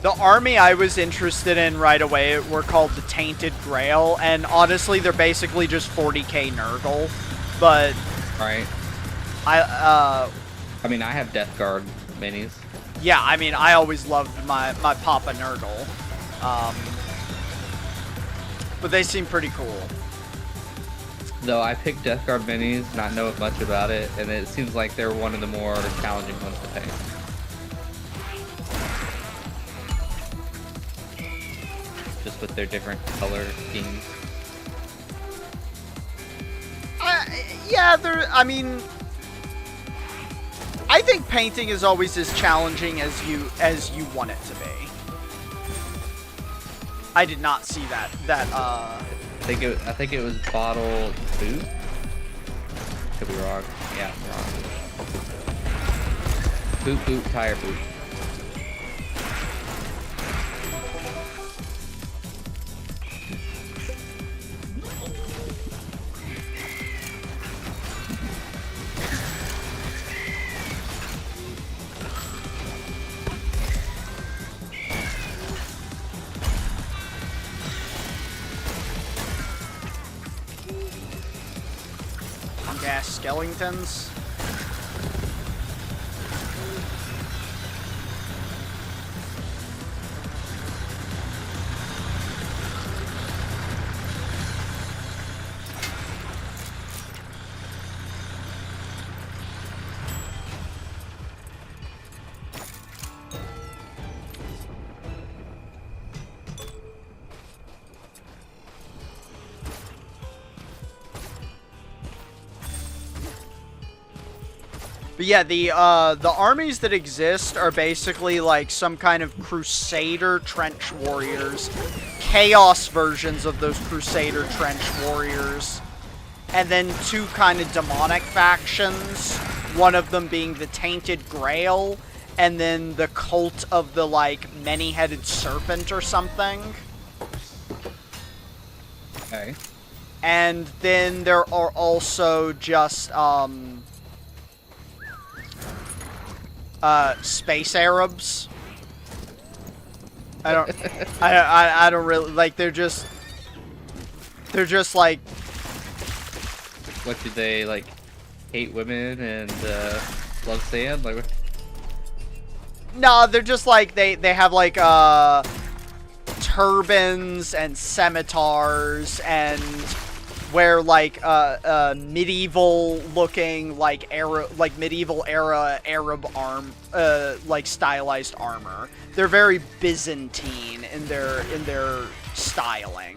The army I was interested in right away were called the Tainted Grail, and honestly, they're basically just 40k Nurgle. But Right. I mean, I have Death Guard minis. yeah, I mean, I always loved my Papa Nurgle. But they seem pretty cool. Though I picked Death Guard minis, not knowing much about it, and it seems like they're one of the more challenging ones to paint. Just with their different color schemes. Yeah, I mean, I think painting is always as challenging as you want it to be. I did not see that. I think it was bottle boot. Could be wrong. Yeah, I'm wrong. Boot, tire boot. Gas skeletons. But yeah, the armies that exist are basically like some kind of Crusader trench warriors, chaos versions of those Crusader trench warriors, and then two kind of demonic factions. One of them being the Tainted Grail, and then the Cult of the like Many-Headed Serpent or something. Okay. And then there are also just space Arabs. I don't really like. They're just like. What do they like? Hate women and love sand? Like. No, they're just like they have like turbans and scimitars and wear like medieval looking like medieval era Arab like stylized armor. They're very Byzantine in their styling.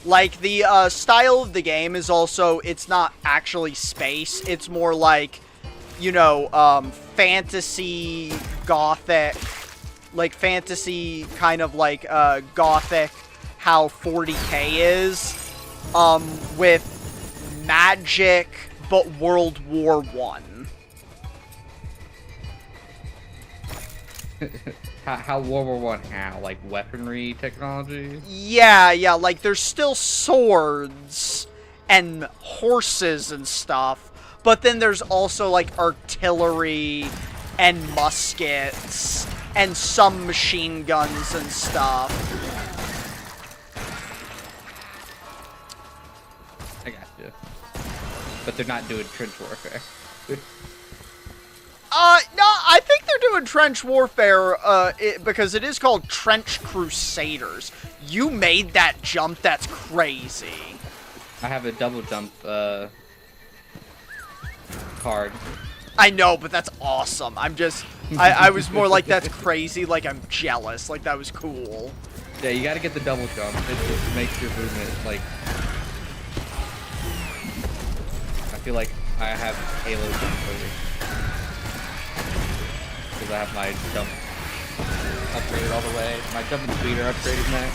Like, the style of the game is also, it's not actually space. It's more like, you know, fantasy, gothic, like fantasy kind of like gothic, how 40K is, with magic, but World War I. How World War I? How? Like weaponry technology? Yeah, like there's still swords and horses and stuff, but then there's also like artillery and muskets and some machine guns and stuff. I got you. But they're not doing trench warfare. No, I think they're doing trench warfare, because it is called Trench Crusaders. You made that jump, that's crazy. I have a double jump, card. I know, but that's awesome. I was more like, that's crazy, like I'm jealous, like that was cool. Yeah, you gotta get the double jump. It just makes your movement, like... I feel like I have Halo jump over. Because I have my jump upgraded all the way. My jump and speed are upgraded max.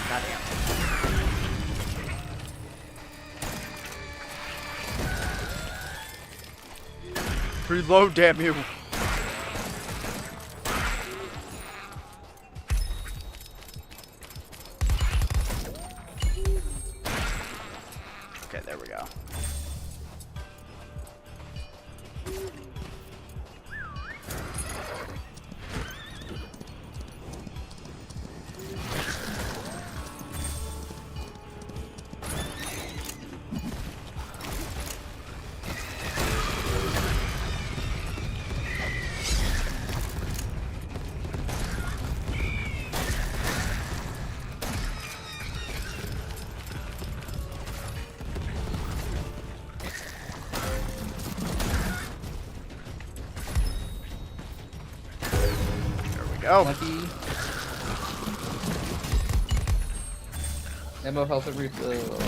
Goddamn. Reload, damn you. Okay, there we go. Go. Lucky. Ammo, health, and refill.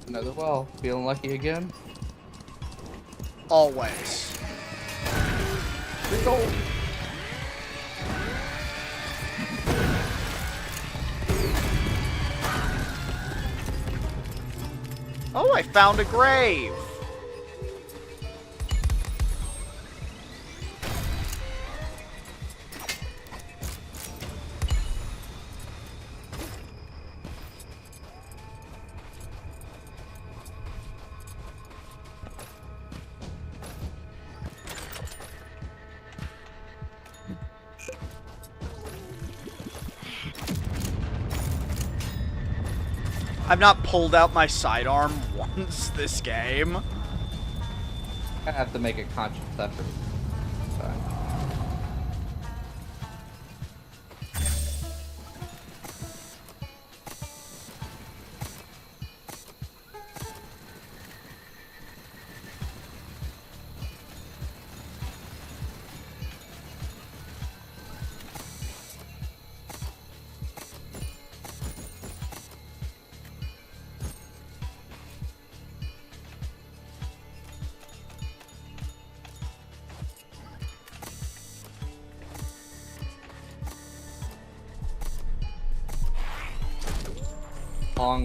Another well. Feeling lucky again? Always. Let's go. Oh, I found a grave. I've not pulled out my sidearm once this game. I have to make a conscious effort. Fine.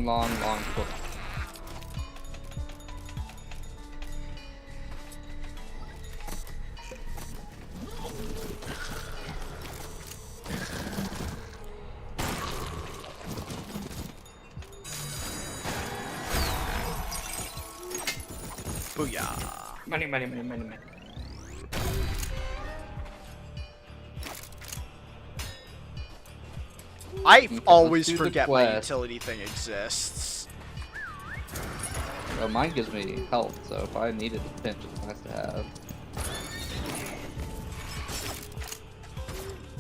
Long foot. Booyah. Money. I always do the forget my quest. utility thing exists. Well, mine gives me health, so if I needed a pinch, it's nice to have.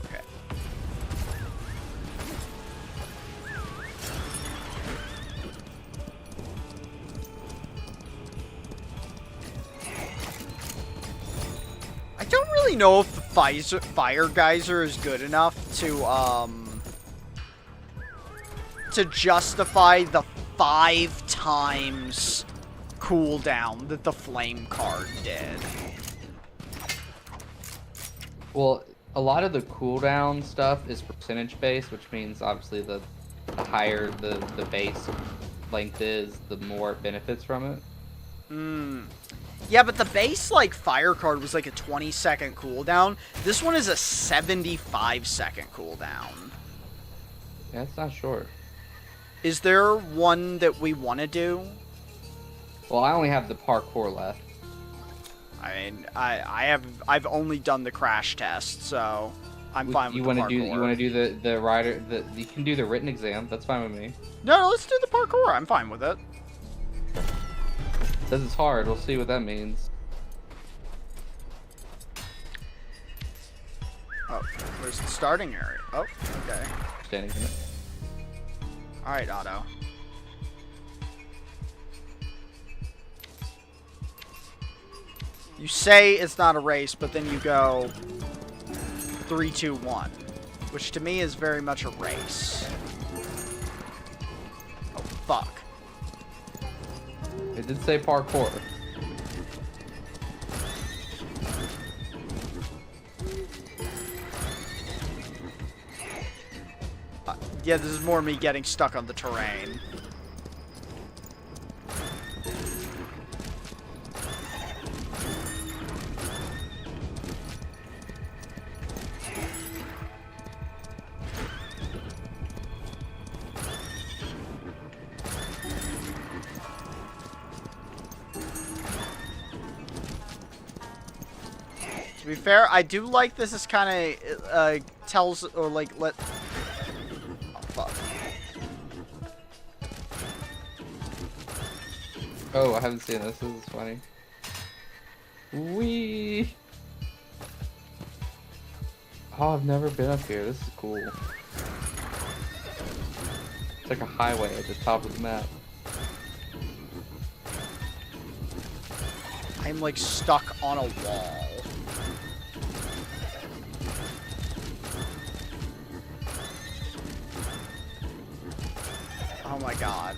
Okay. I don't really know if the fire geyser is good enough to justify the 5 times cooldown that the flame card did. Well, a lot of the cooldown stuff is percentage based, which means obviously the higher the base length is, the more it benefits from it. Yeah, but the base, like, fire card was like a 20-second cooldown. This one is a 75-second cooldown. Yeah, it's not short. Is there one that we want to do? Well, I only have the parkour left. I mean, I've only done the crash test, so I'm fine with the parkour. You want to do the rider? You can do the written exam. That's fine with me. No, let's do the parkour. I'm fine with it. Says it's hard. We'll see what that means. Oh, where's the starting area? Oh, okay. Standing in it. Alright, Otto. You say it's not a race, but then you go 3, 2, 1. Which to me is very much a race. Oh, fuck. It did say parkour. Yeah, this is more me getting stuck on the terrain. To be fair, I do like this is kind of tells or like let. Oh, fuck. Oh, I haven't seen this. This is funny. Wee. Oh, I've never been up here. This is cool. It's like a highway at the top of the map. I'm like stuck on a wall. Oh my god.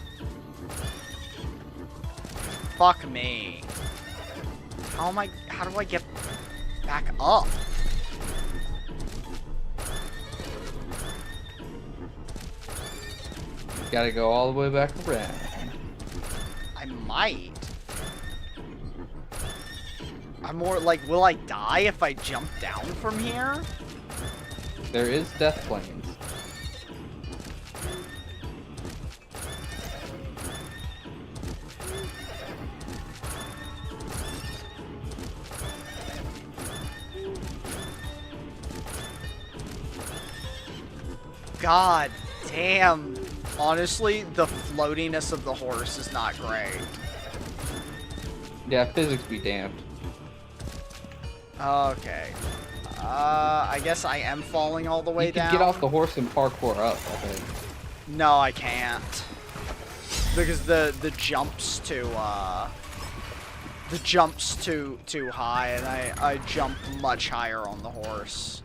Fuck me. How do I get back up? Gotta go all the way back around. I might. I'm more like, will I die if I jump down from here? There is death planes. God damn. Honestly, the floatiness of the horse is not great. Yeah, physics be damned. Okay. I guess I am falling all the way You down. can get off the horse and parkour up, I think. No, I can't. Because the jump's too high, and I jump much higher on the horse.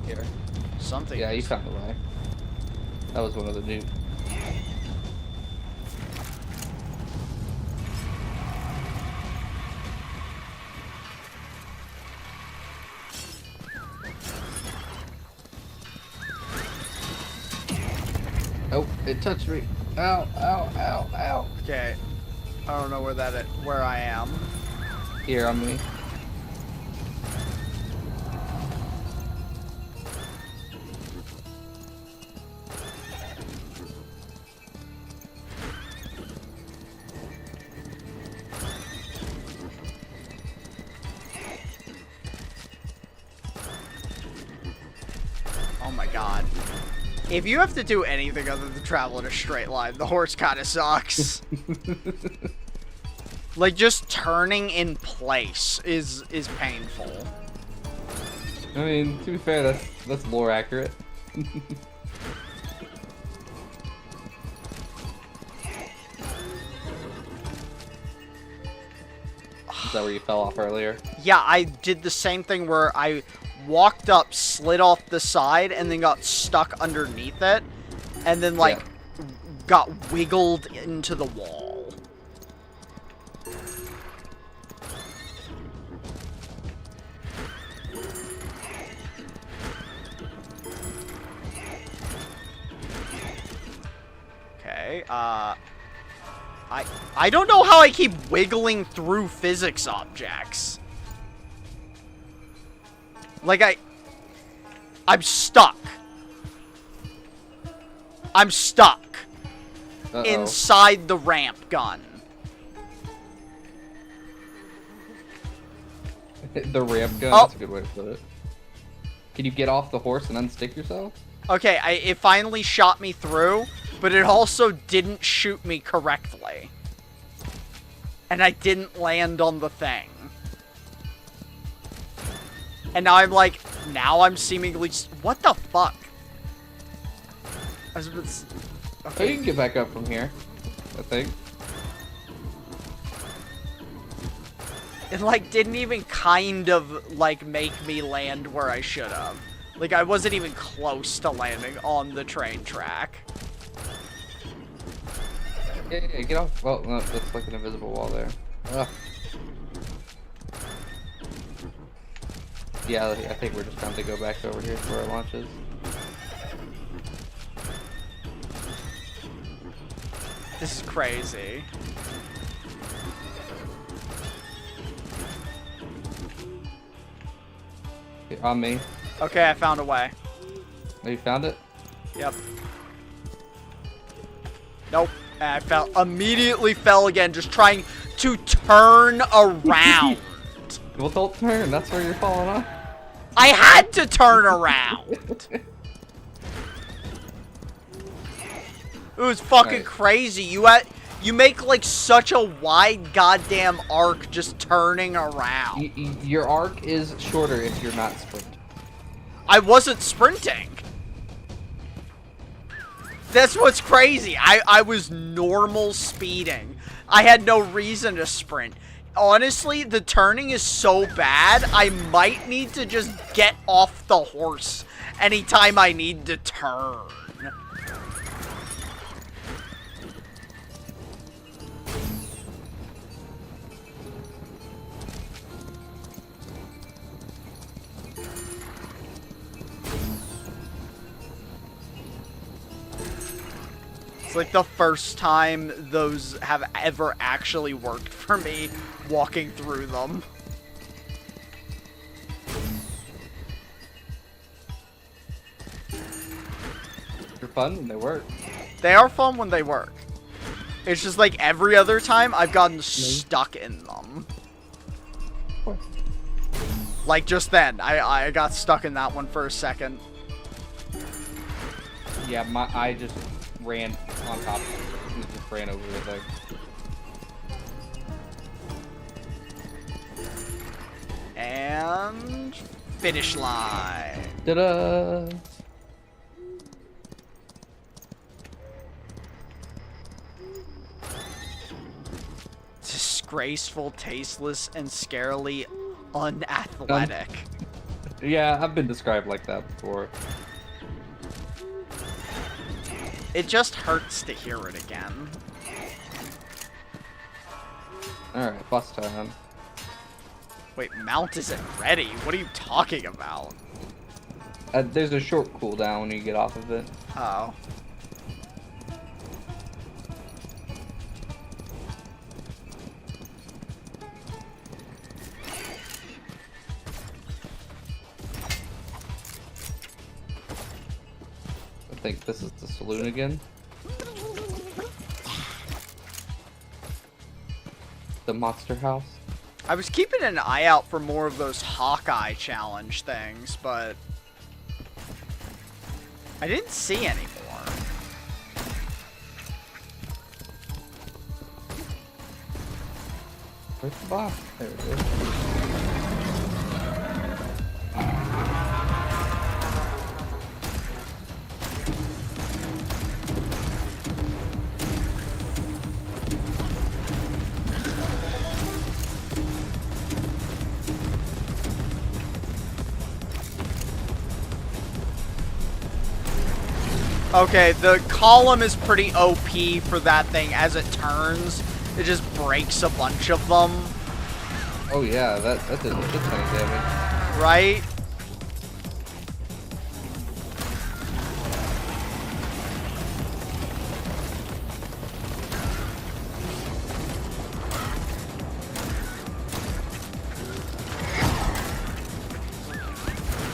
Here. Something. Yeah, you found the way. That was one of the new. Oh, it touched me. Ow, ow, ow, ow. Okay. I don't know where I am. Here on me. Oh my god. If you have to do anything other than travel in a straight line, the horse kind of sucks. Like, just turning in place is painful. I mean, to be fair, that's lore accurate. Is that where you fell off earlier? Yeah, I did the same thing where I walked up, slid off the side, and then got stuck underneath it, and then, like, got wiggled into the wall. Okay, I don't know how I keep wiggling through physics objects. Like, I'm stuck. I'm stuck. Uh-oh. Inside the ramp gun. The ramp gun? Oh. That's a good way to put it. Can you get off the horse and unstick yourself? Okay, it finally shot me through, but it also didn't shoot me correctly. And I didn't land on the thing. And now I'm like, seemingly, what the fuck? Oh, you can get back up from here, I think. It, like, didn't even kind of, like, make me land where I should have. Like, I wasn't even close to landing on the train track. Yeah, get off. Well, no, that's like an invisible wall there. Ugh. Yeah, I think we're just trying to go back over here to where our launch is. This is crazy. Okay, on me. Okay, I found a way. Oh, you found it? Yep. Nope. And I immediately fell again, just trying to turn around. Well, don't turn. That's where you're falling off. I had to turn around. It was fucking crazy. You make like such a wide goddamn arc just turning around. Your arc is shorter if you're not sprinting. I wasn't sprinting. That's what's crazy. I was normal speeding. I had no reason to sprint. Honestly, the turning is so bad, I might need to just get off the horse anytime I need to turn. like the first time those have ever actually worked for me, walking through them. They're fun when they work. They are fun when they work. It's just like every other time I've gotten stuck in them. Like just then, I got stuck in that one for a second. Yeah, I just ran on top of it. Just ran over the thing. And finish line. Ta-da! Disgraceful, tasteless, and scarily unathletic. Yeah, I've been described like that before. It just hurts to hear it again. Alright, boss time. Wait, mount isn't ready? What are you talking about? There's a short cooldown when you get off of it. Oh. I think this is the saloon again. The monster house. I was keeping an eye out for more of those Hawkeye challenge things, but I didn't see any more. Where's the boss? There it is. Okay, the column is pretty OP for that thing. As it turns, it just breaks a bunch of them. Oh yeah, that did a shit ton of damage. Right?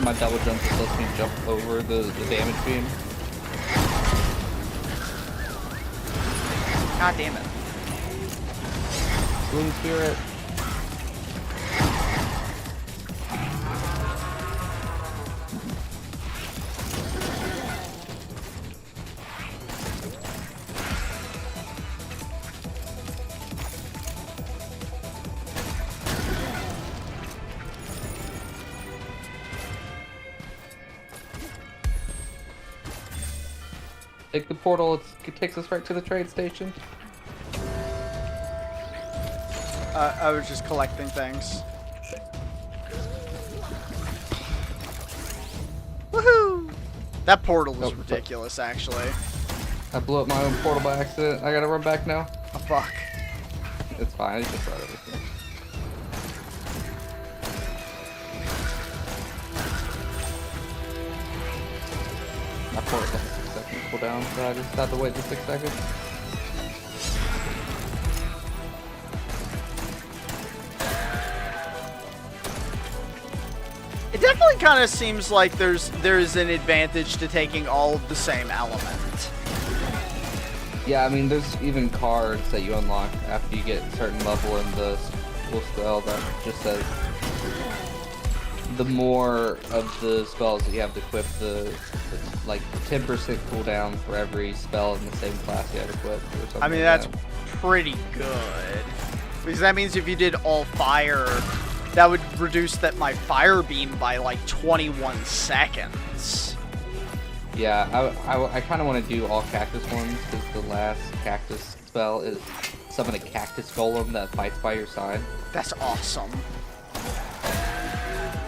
My double jump just lets me jump over the damage beam. God damn it. Bloom spirit. Take the portal, it takes us right to the trade station. I was just collecting things. Woohoo! That portal was ridiculous, actually. I blew up my own portal by accident. I gotta run back now. Oh, fuck. It's fine, it's just right over here. My portal has a 6-second cooldown, so I just have to wait the 6 seconds. It definitely kind of seems like there's an advantage to taking all of the same element. Yeah, I mean, there's even cards that you unlock after you get a certain level in the school spell that just says the more of the spells that you have to equip, the like 10% cooldown for every spell in the same class you have equipped. Or something I mean, like that's that. pretty good. Because that means if you did all fire, that would reduce my fire beam by like 21 seconds. Yeah, I kind of want to do all cactus ones because the last cactus spell is summon a cactus golem that fights by your side. That's awesome.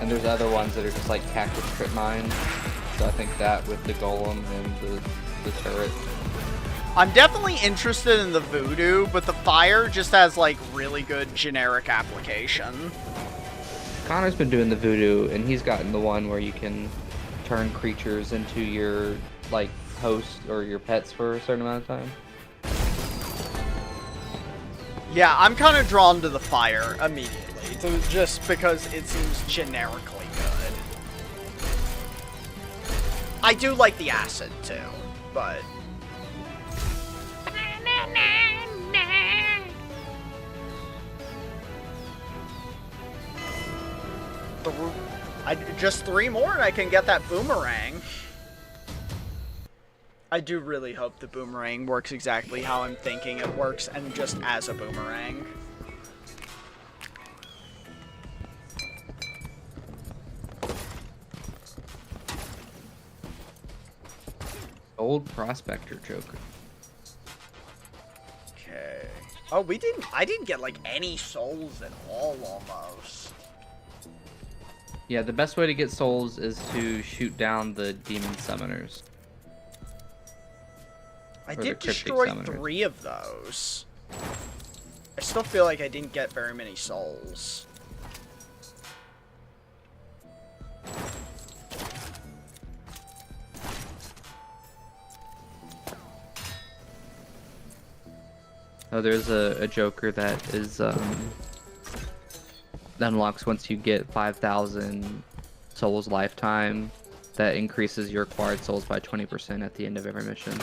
And there's other ones that are just like cactus crit mine. So I think that with the golem and the turret. I'm definitely interested in the voodoo, but the fire just has like really good generic application. Connor's been doing the voodoo, and he's gotten the one where you can turn creatures into your like host or your pets for a certain amount of time. Yeah, I'm kind of drawn to the fire immediately, just because it seems generically good. I do like the acid too, but... Just 3 more and I can get that boomerang. I do really hope the boomerang works exactly how I'm thinking it works, and just as a boomerang. Old prospector joker. Okay. Oh, I didn't get like any souls at all almost. Yeah, the best way to get souls is to shoot down the demon summoners. I Or the did cryptic destroy summoners. 3 of those. I still feel like I didn't get very many souls. Oh, there's a joker that is that unlocks once you get 5,000 souls lifetime. That increases your acquired souls by 20% at the end of every mission.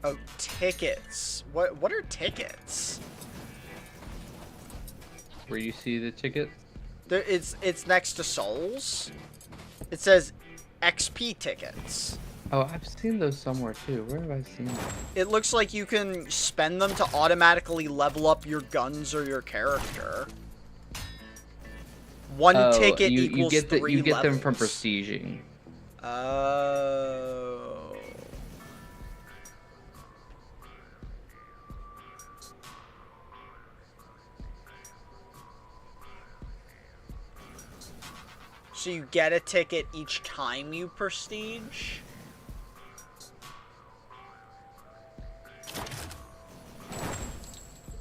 Oh, tickets. What are tickets? Where you see the ticket? There, it's next to souls. It says XP tickets. Oh, I've seen those somewhere too. Where have I seen them? It looks like you can spend them to automatically level up your guns or your character. One ticket equals 3 you get them from levels. prestiging. Oh. So you get a ticket each time you prestige?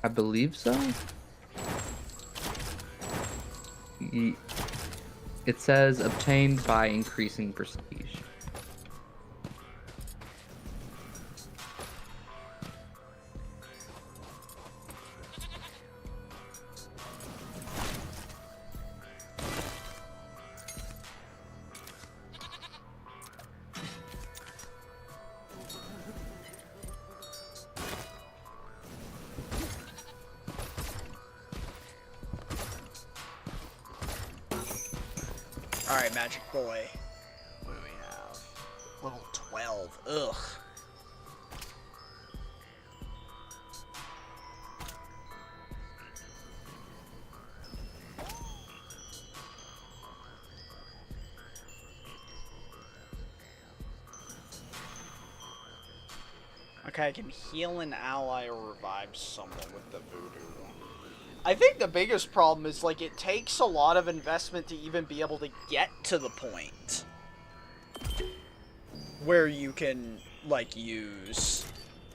I believe so. It says obtained by increasing prestige. Alright, Magic Boy. What do we have? Level 12. Ugh. Okay, I can heal an ally or revive someone with the voodoo. I think the biggest problem is, like, it takes a lot of investment to even be able to get to the point where you can, like, use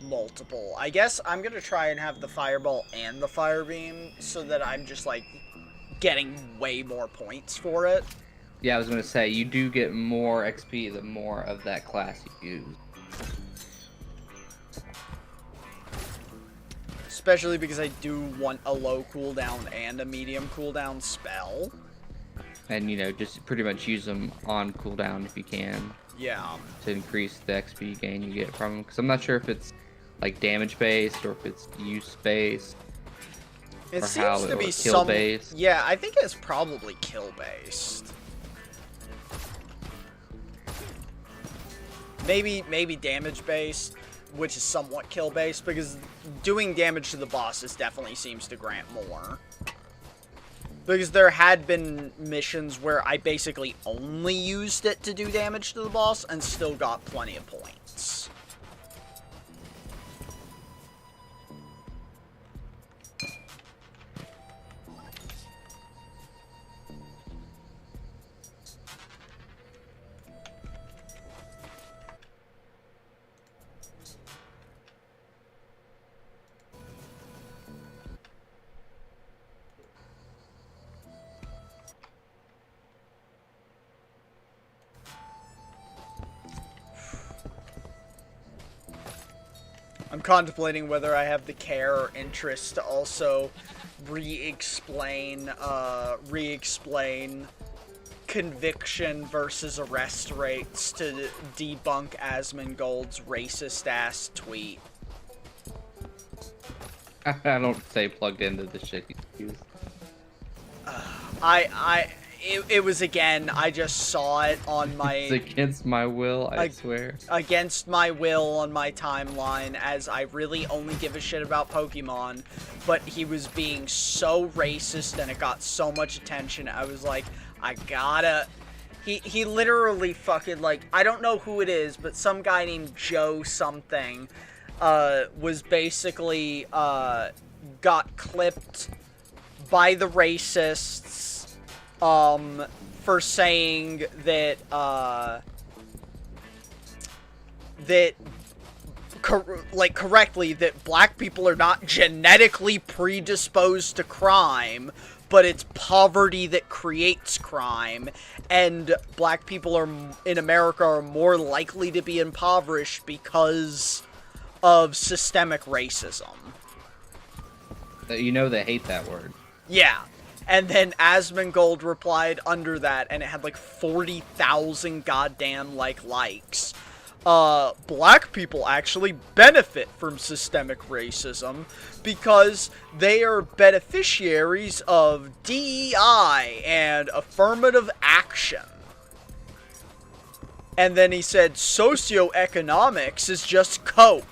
multiple. I guess I'm gonna try and have the fireball and the fire beam so that I'm just, like, getting way more points for it. Yeah, I was gonna say, you do get more XP the more of that class you use. Especially because I do want a low cooldown and a medium cooldown spell. And, you know, just pretty much use them on cooldown if you can. Yeah. To increase the XP gain you get from them. Because I'm not sure if it's, like, damage-based or if it's use-based. It or seems to be kill-based. Yeah, I think it's probably kill-based. Maybe damage-based, which is somewhat kill-based, because doing damage to the bosses definitely seems to grant more. Because there had been missions where I basically only used it to do damage to the boss and still got plenty of points. I'm contemplating whether I have the care or interest to also re-explain conviction versus arrest rates to debunk Asmongold's racist-ass tweet. I don't stay plugged into the shit he's used. It was, again, I just saw it on my... It's against my will, I swear. Against my will on my timeline, as I really only give a shit about Pokemon, but he was being so racist and it got so much attention, I was like, I gotta... He literally fucking, like, I don't know who it is, but some guy named Joe something, was basically, got clipped by the racists, for saying that, correctly, that black people are not genetically predisposed to crime, but it's poverty that creates crime, and black people in America are more likely to be impoverished because of systemic racism. You know they hate that word. Yeah. And then Asmongold replied under that, and it had like 40,000 goddamn likes. Black people actually benefit from systemic racism because they are beneficiaries of DEI and affirmative action. And then he said socioeconomics is just cope.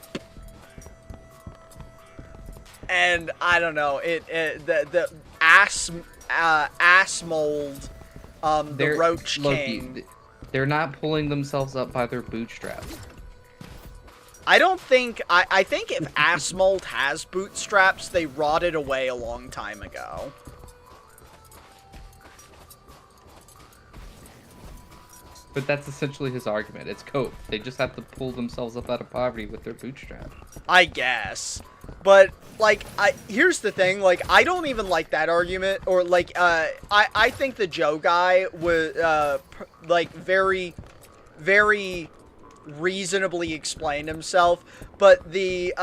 And I don't know, the assmold, the Roach King. They're not pulling themselves up by their bootstraps. I don't think, I think if assmold has bootstraps, they rotted away a long time ago. But that's essentially his argument. It's cope. They just have to pull themselves up out of poverty with their bootstraps. I guess. But, like, here's the thing, like, I don't even like that argument, or, like, I think the Joe guy was, like, very, very reasonably explained himself, but the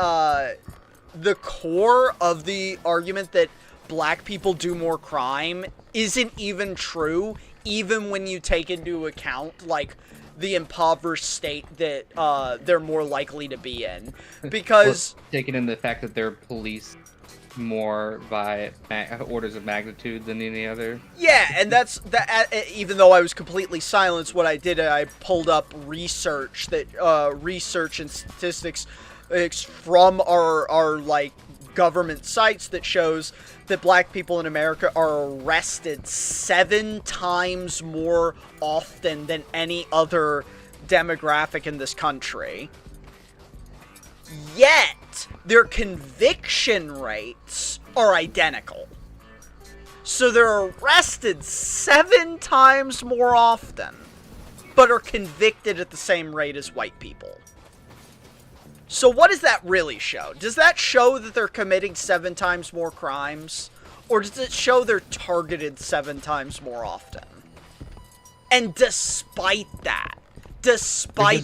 core of the argument that black people do more crime isn't even true, even when you take into account, like, the impoverished state that they're more likely to be in, because taking in the fact that they're policed more by orders of magnitude than any other. Yeah, and that's that. Even though I was completely silenced, what I did, I pulled up research that research and statistics from our like government sites that shows that black people in America are arrested 7 times more often than any other demographic in this country. Yet, their conviction rates are identical. So they're arrested 7 times more often, but are convicted at the same rate as white people. So what does that really show? Does that show that they're committing 7 times more crimes? Or does it show they're targeted 7 times more often? And despite that,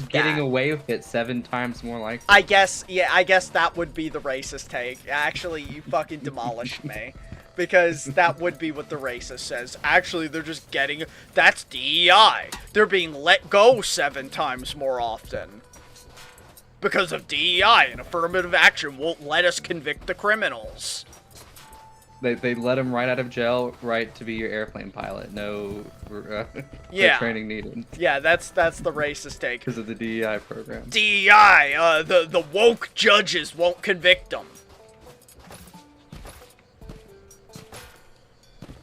getting away with it 7 times more likely. I guess that would be the racist take. Actually, you fucking demolished me. Because that would be what the racist says. Actually, they're just getting... That's DEI. They're being let go 7 times more often. Because of DEI and affirmative action won't let us convict the criminals. They let him right out of jail, right to be your airplane pilot. No, yeah. No training needed. Yeah, that's the racist take. Because of the DEI program. DEI, the woke judges won't convict them.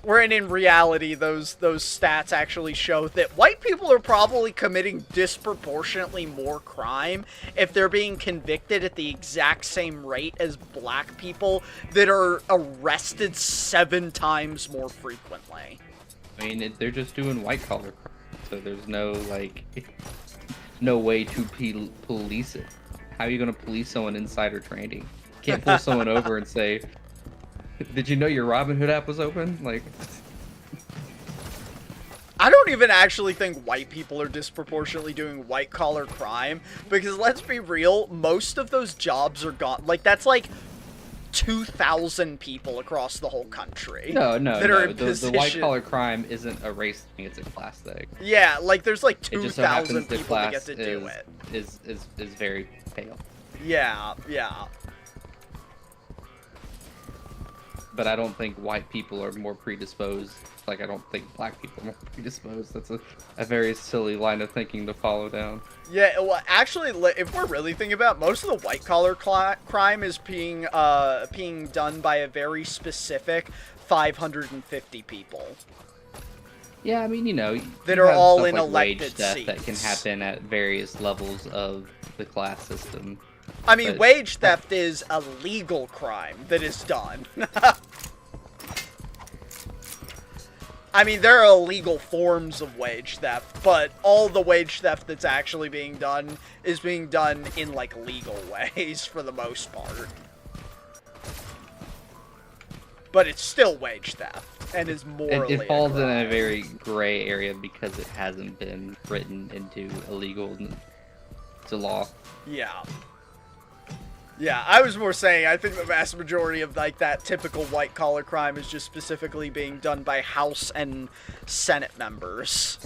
Wherein in reality, those stats actually show that white people are probably committing disproportionately more crime if they're being convicted at the exact same rate as black people that are arrested 7 times more frequently. I mean, they're just doing white-collar crime, so there's no, like, no way to police it. How are you going to police someone insider trading? You can't pull someone over and say... Did you know your Robinhood app was open? Like, I don't even actually think white people are disproportionately doing white-collar crime, because let's be real, most of those jobs are gone. Like, that's like 2,000 people across the whole country. No. The white-collar crime isn't a race thing, it's a class thing. Yeah, like, there's like It just so happens 2,000 the people that class get to do it. is very pale. Yeah. But I don't think white people are more predisposed. Like, I don't think black people are more predisposed. That's a very silly line of thinking to follow down. Yeah, well, actually, if we're really thinking about it, most of the white-collar crime is being done by a very specific 550 people. Yeah, I mean, you know, that you are have all stuff in like elected wage theft seats. that can happen at various levels of the class system. I mean, But- wage theft is a legal crime that is done. I mean, there are illegal forms of wage theft, but all the wage theft that's actually being done is being done in, like, legal ways for the most part. But it's still wage theft, and is morally It falls in a crime. very gray area because it hasn't been written into illegal to law. Yeah. Yeah, I was more saying, I think the vast majority of, like, that typical white-collar crime is just specifically being done by House and Senate members.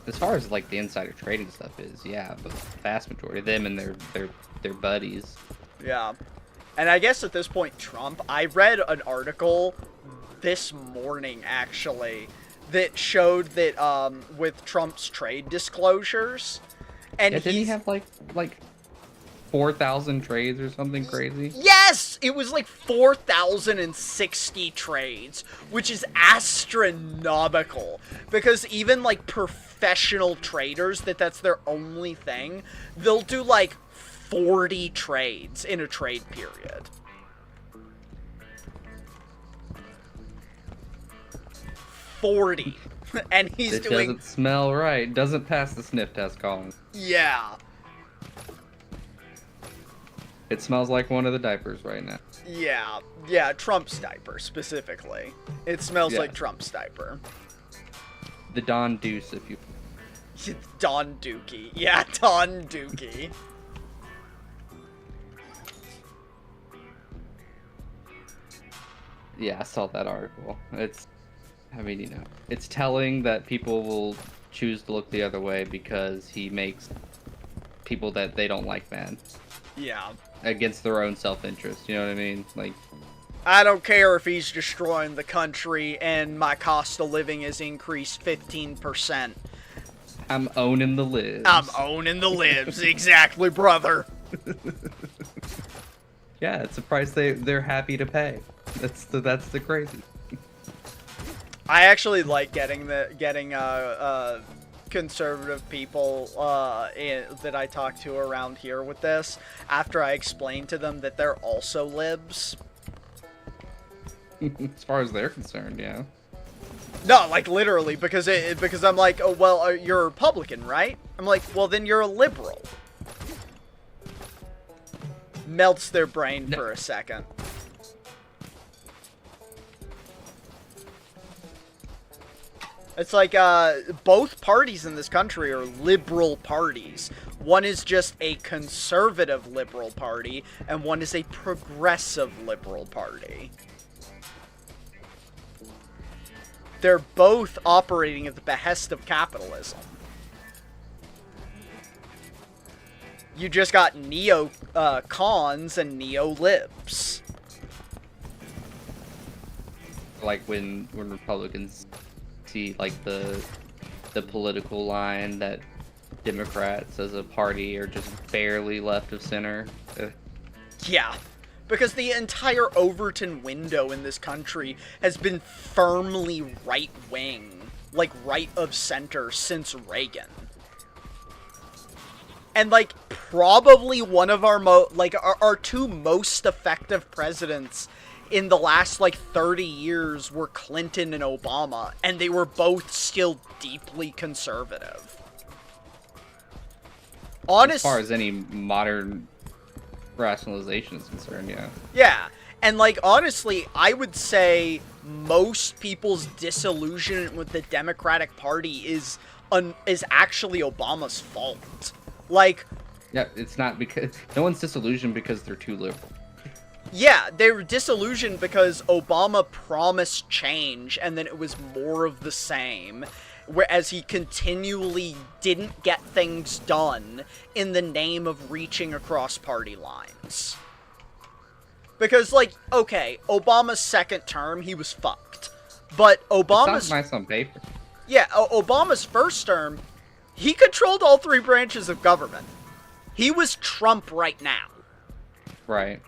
As far as, like, the insider trading stuff is, yeah, but the vast majority of them and their buddies. Yeah. And I guess at this point, Trump, I read an article this morning, actually, that showed that, with Trump's trade disclosures, and Yeah, didn't he have, like 4,000 trades or something crazy? Yes! It was like 4,060 trades, which is astronomical. Because even, like, professional traders, that's their only thing, they'll do, like, 40 trades in a trade period. $40. And he's It doing... doesn't smell right. Doesn't pass the sniff test, Colin. Yeah. It smells like one of the diapers right now. Yeah. Yeah, Trump's diaper, specifically. It smells Yeah. like Trump's diaper. The Don Deuce, if you... Don Dookie. Yeah, Don Dookie. Yeah, I saw that article. I mean, you know, it's telling that people will choose to look the other way because he makes people that they don't like mad Yeah. against their own self-interest. You know what I mean? Like, I don't care if he's destroying the country and my cost of living has increased 15%. I'm owning the libs. I'm owning the libs. Exactly, brother. Yeah, it's a price they're happy to pay. That's the crazy. I actually like getting conservative people that I talk to around here with this after I explain to them that they're also libs. As far as they're concerned, yeah. No, like literally, because I'm like, oh well, you're a Republican, right? I'm like, well then you're a liberal. Melts their brain for a second. It's like, both parties in this country are liberal parties. One is just a conservative liberal party, and one is a progressive liberal party. They're both operating at the behest of capitalism. You just got neo-cons and neo-libs. Like when Republicans see like the political line that Democrats as a party are just barely left of center. Yeah, because the entire Overton window in this country has been firmly right-wing, like right of center since Reagan. And like probably one of our two most effective presidents in the last, like, 30 years were Clinton and Obama, and they were both still deeply conservative. As far as any modern rationalization is concerned, yeah. Yeah, And, like, honestly, I would say most people's disillusionment with the Democratic Party is actually Obama's fault. Like... Yeah, it's not because... No one's disillusioned because they're too liberal. Yeah, they were disillusioned because Obama promised change, and then it was more of the same. Whereas he continually didn't get things done in the name of reaching across party lines. Because, like, okay, Obama's second term, he was fucked. But Obama's... It sounds nice on paper. Yeah, Obama's first term, he controlled all three branches of government. He was Trump right now. Right.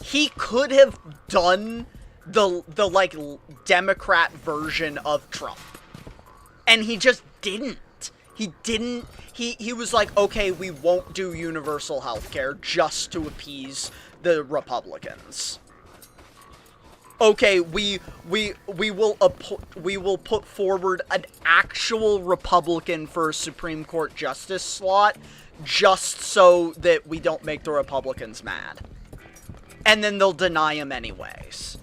He could have done the like, Democrat version of Trump. And he just didn't. He didn't. He was like, okay, we won't do universal healthcare just to appease the Republicans. Okay, we will put forward an actual Republican for a Supreme Court justice slot just so that we don't make the Republicans mad. And then they'll deny him anyways.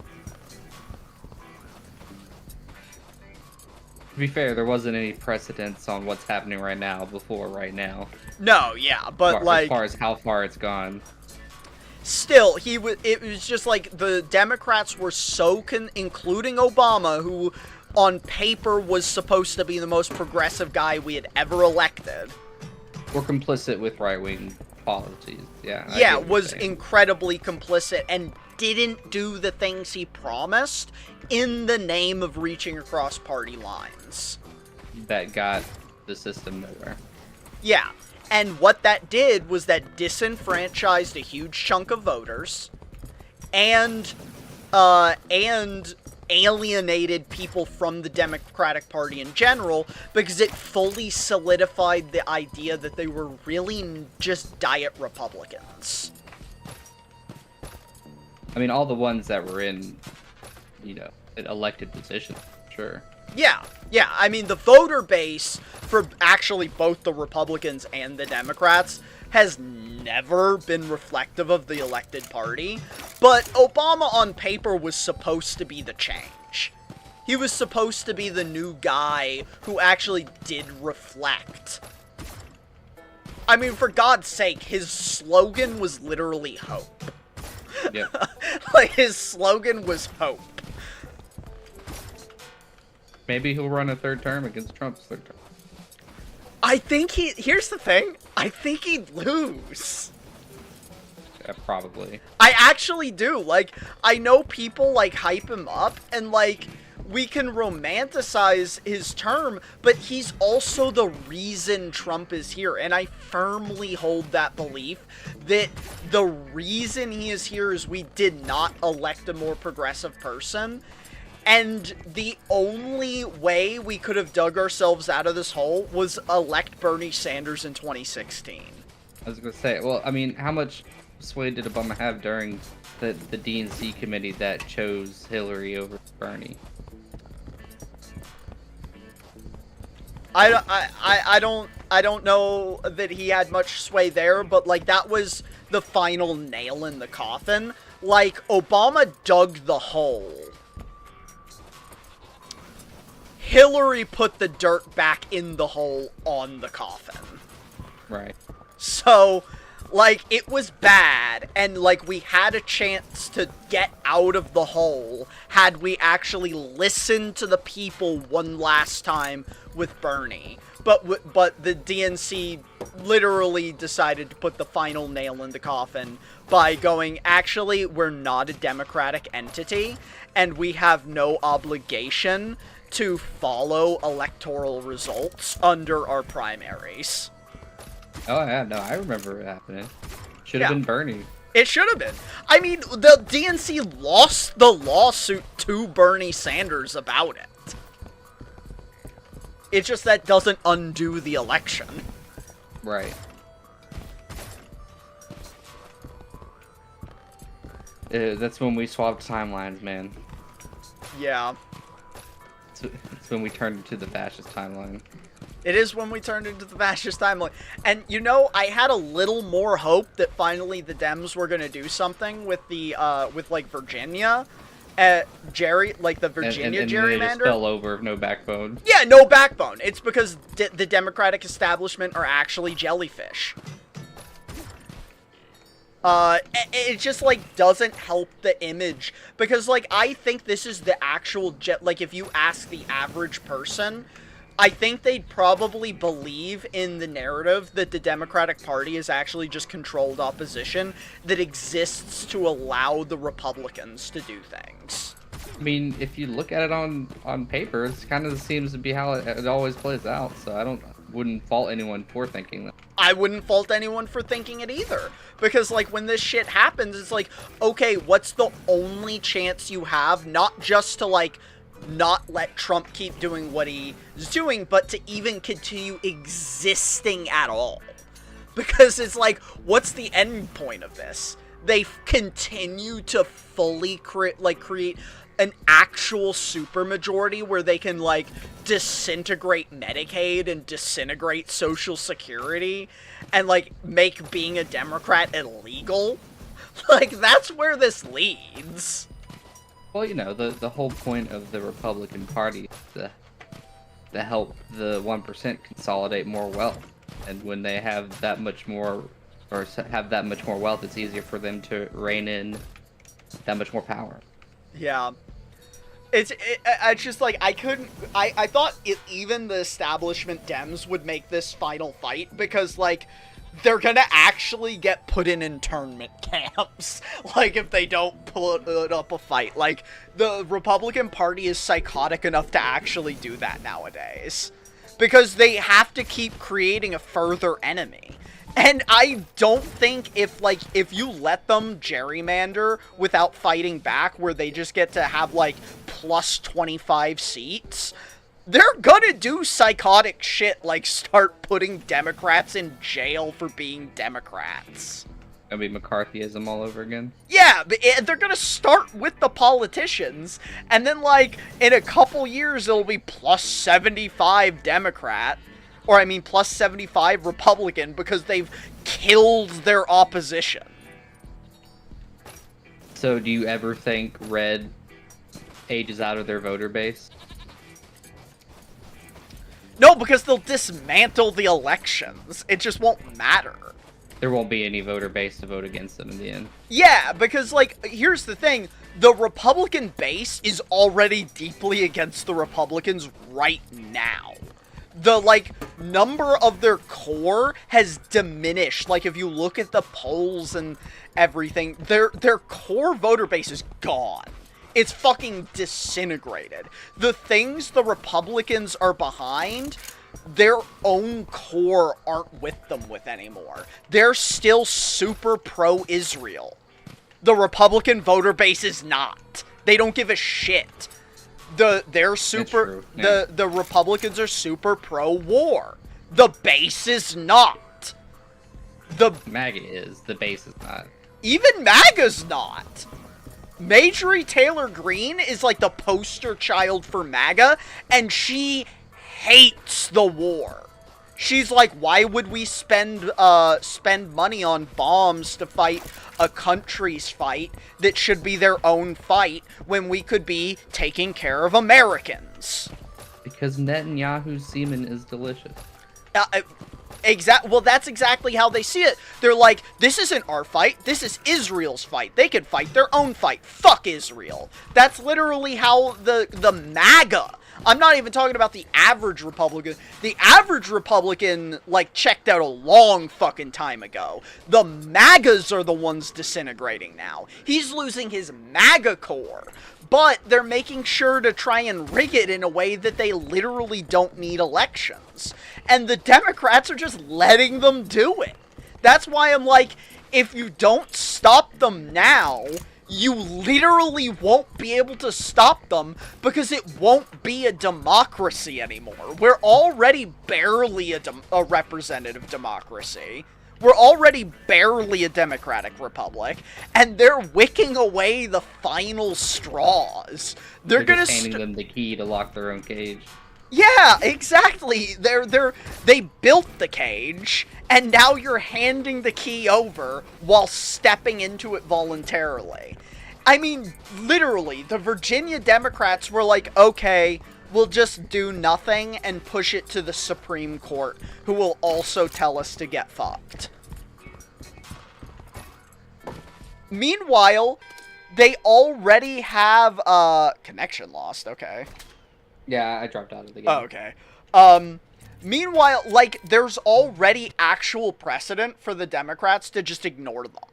To be fair, there wasn't any precedence on what's happening right now before right now. No, yeah, but like... As far as how far it's gone. Still, it was just like the Democrats were so including Obama, who on paper was supposed to be the most progressive guy we had ever elected. We're complicit with right-wing policies, yeah. Yeah, was incredibly complicit and didn't do the things he promised in the name of reaching across party lines. That got the system nowhere. Yeah, and what that did was that disenfranchised a huge chunk of voters and alienated people from the Democratic Party in general because it fully solidified the idea that they were really just diet Republicans. I mean, all the ones that were in, elected positions, sure. Yeah, I mean, the voter base for actually both the Republicans and the Democrats has never been reflective of the elected party, but Obama on paper was supposed to be the change. He was supposed to be the new guy who actually did reflect. I mean, for God's sake, his slogan was literally hope. Yep. Like, his slogan was hope. Maybe he'll run a third term against Trump's third term. I think here's the thing. I think he'd lose. Yeah, probably. I actually do. Like, I know people, like, hype him up, and, like, we can romanticize his term, but he's also the reason Trump is here, and I firmly hold that belief that the reason he is here is we did not elect a more progressive person, and the only way we could have dug ourselves out of this hole was elect Bernie Sanders in 2016. I was going to say, well, I mean, how much sway did Obama have during the DNC committee that chose Hillary over Bernie? I don't know that he had much sway there, but, like, that was the final nail in the coffin. Like, Obama dug the hole. Hillary put the dirt back in the hole on the coffin. Right. So, like, it was bad, and, like, we had a chance to get out of the hole had we actually listened to the people one last time with Bernie. But the DNC literally decided to put the final nail in the coffin by going, actually, we're not a democratic entity, and we have no obligation to follow electoral results under our primaries. Oh, yeah, no, I remember it happening. Should have been Bernie. It should have been. I mean, the DNC lost the lawsuit to Bernie Sanders about it. It's just that doesn't undo the election. Right. That's when we swapped timelines, man. Yeah. It's when we turned into the fascist timeline. It is when we turned into the fascist timeline. And, you know, I had a little more hope that finally the Dems were going to do something with the, like, Virginia. The Virginia and gerrymander. They just fell over, no backbone. Yeah, no backbone. It's because the Democratic establishment are actually jellyfish. It just, like, doesn't help the image. Because, like, I think this is the actual like, if you ask the average person, I think they'd probably believe in the narrative that the Democratic Party is actually just controlled opposition that exists to allow the Republicans to do things. I mean, if you look at it on paper, it kind of seems to be how it always plays out. So wouldn't fault anyone for thinking that. I wouldn't fault anyone for thinking it either. Because, like, when this shit happens, it's like, okay, what's the only chance you have, not just to, like, not let Trump keep doing what he's doing, but to even continue existing at all. Because it's like, what's the end point of this? They continue to fully create an actual supermajority where they can, like, disintegrate Medicaid and disintegrate Social Security and, like, make being a Democrat illegal. Like, that's where this leads. Well, you know, the whole point of the Republican Party is to help the 1% consolidate more wealth. And when they have that much more, or have that much more wealth, it's easier for them to rein in that much more power. Yeah. It's just like, I thought even the establishment Dems would make this final fight because, like, they're gonna actually get put in internment camps, like, if they don't put up a fight. Like, the Republican Party is psychotic enough to actually do that nowadays. Because they have to keep creating a further enemy. And I don't think if you let them gerrymander without fighting back, where they just get to have, like, plus 25 seats, they're gonna do psychotic shit, like start putting Democrats in jail for being Democrats. Gonna be McCarthyism all over again? Yeah, but they're gonna start with the politicians, and then, like, in a couple years, it'll be plus 75 Democrat, or, I mean, plus 75 Republican, because they've killed their opposition. So, do you ever think Red ages out of their voter base? No, because they'll dismantle the elections. It just won't matter. There won't be any voter base to vote against them in the end. Yeah, because, like, here's the thing. The Republican base is already deeply against the Republicans right now. The, like, number of their core has diminished. Like, if you look at the polls and everything, their core voter base is gone. It's fucking disintegrated. The things the Republicans are behind, their own core aren't with them with anymore. They're still super pro-Israel. The Republican voter base is not. They don't give a shit. The Republicans are super pro-war. The base is not. The MAGA is. The base is not. Even MAGA's not. Marjorie Taylor Greene is, like, the poster child for MAGA, and she hates the war. She's like, why would we spend money on bombs to fight a country's fight that should be their own fight when we could be taking care of Americans? Because Netanyahu's semen is delicious. Well, that's exactly how they see it. They're like, this isn't our fight, this is Israel's fight. They can fight their own fight. Fuck Israel. That's literally how the MAGA, I'm not even talking about the average Republican. The average Republican, like, checked out a long fucking time ago. The MAGAs are the ones disintegrating now. He's losing his MAGA core. But they're making sure to try and rig it in a way that they literally don't need elections. And the Democrats are just letting them do it. That's why I'm like, if you don't stop them now, you literally won't be able to stop them because it won't be a democracy anymore. We're already barely a representative democracy. We're already barely a democratic republic, and they're wicking away the final straws. They're gonna just handing them the key to lock their own cage. Yeah, exactly. They built the cage, and now you're handing the key over while stepping into it voluntarily. I mean, literally, the Virginia Democrats were like, okay, we'll just do nothing and push it to the Supreme Court, who will also tell us to get fucked. Meanwhile, they already have, connection lost, okay. Yeah, I dropped out of the game. Oh, okay. Meanwhile, like, there's already actual precedent for the Democrats to just ignore them.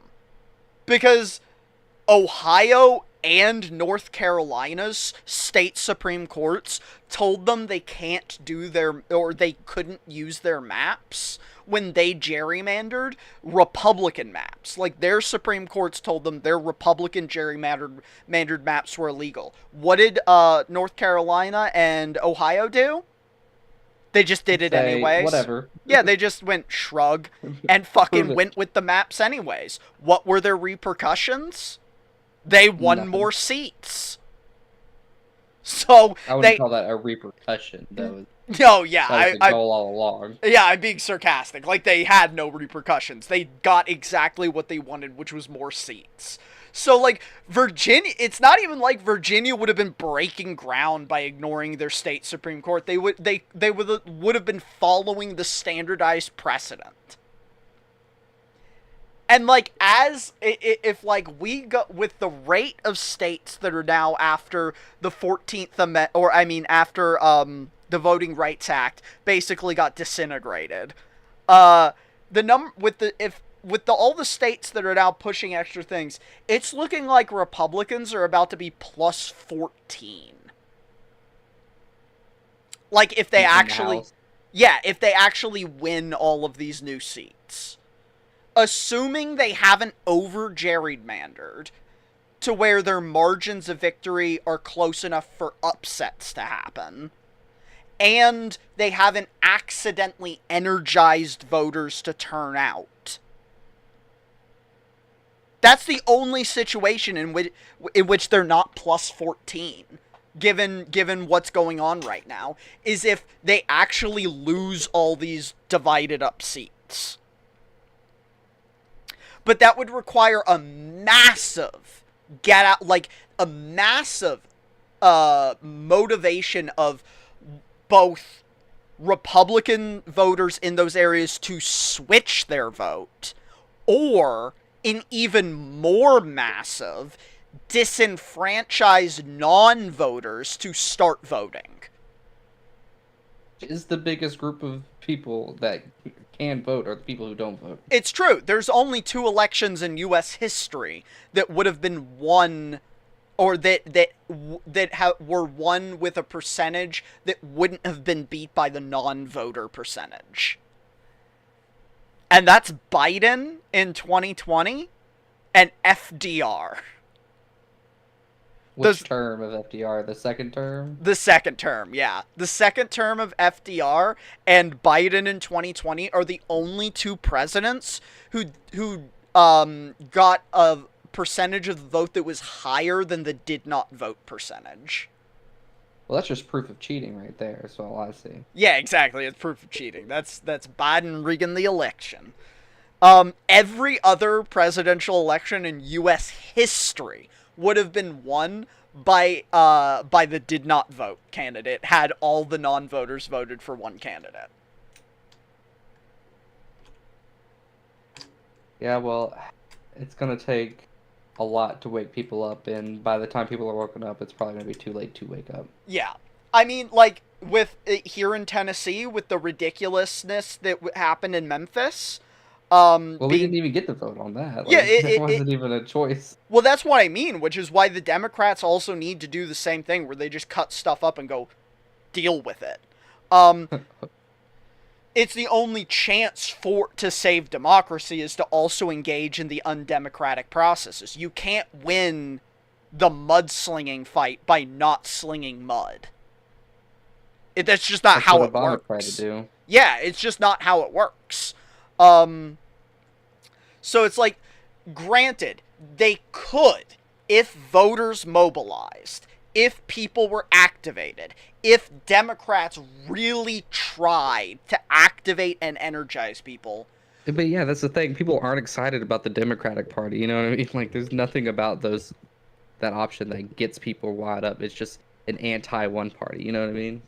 Because Ohio and North Carolina's state Supreme Courts told them they can't do or they couldn't use their maps when they gerrymandered Republican maps. Like, their Supreme Courts told them their Republican gerrymandered maps were illegal. What did North Carolina and Ohio do? They just did it anyways. Whatever. Yeah, they just went shrug and fucking went with the maps anyways. What were their repercussions? They won Nothing. more seats. So I wouldn't call that a repercussion, though. No, yeah, That was the goal all along. Yeah, I'm being sarcastic. Like, they had no repercussions. They got exactly what they wanted, which was more seats. So, like, Virginia, it's not even like Virginia would have been breaking ground by ignoring their state Supreme Court. They would have been following the standardized precedent. And, like, if like, we go with the rate of states that are now after the 14th Amendment, or, I mean, after, the Voting Rights Act basically got disintegrated. All the states that are now pushing extra things, it's looking like Republicans are about to be plus 14. Like, if they if they actually win all of these new seats. Assuming they haven't over-gerrymandered to where their margins of victory are close enough for upsets to happen. And they haven't accidentally energized voters to turn out. That's the only situation in which they're not plus 14, given what's going on right now, is if they actually lose all these divided up seats. But that would require a massive motivation of both Republican voters in those areas to switch their vote, or an even more massive disenfranchised non-voters to start voting. Is the biggest group of people that can vote are the people who don't vote. It's true. There's only 2 elections in U.S. history that would have been won, or that were won with a percentage that wouldn't have been beat by the non-voter percentage. And that's Biden in 2020 and FDR. Which term of FDR? The second term? The second term, yeah. The second term of FDR and Biden in 2020 are the only 2 presidents who got a percentage of the vote that was higher than the did not vote percentage. Well, that's just proof of cheating right there. That's all I see. Yeah, exactly. It's proof of cheating. That's Biden rigging the election. Every other presidential election in U.S. history would have been won by the did not vote candidate had all the non-voters voted for one candidate. Yeah, well, it's gonna take a lot to wake people up, and by the time people are woken up, it's probably gonna be too late to wake up. Yeah. I mean, like, with here in Tennessee, with the ridiculousness that happened in Memphis, well, we didn't even get to vote on that. Like, yeah, it wasn't even a choice. Well, that's what I mean, which is why the Democrats also need to do the same thing, where they just cut stuff up and go, deal with it. It's the only chance to save democracy is to also engage in the undemocratic processes. You can't win the mudslinging fight by not slinging mud. That's just not how it works. Tried to do. Yeah, it's just not how it works. So it's like, granted, they could, if voters mobilized, if people were activated, if Democrats really tried to activate and energize people. But yeah, that's the thing. People aren't excited about the Democratic Party. You know what I mean? Like, there's nothing about that option that gets people wired up. It's just an anti-one party. You know what I mean?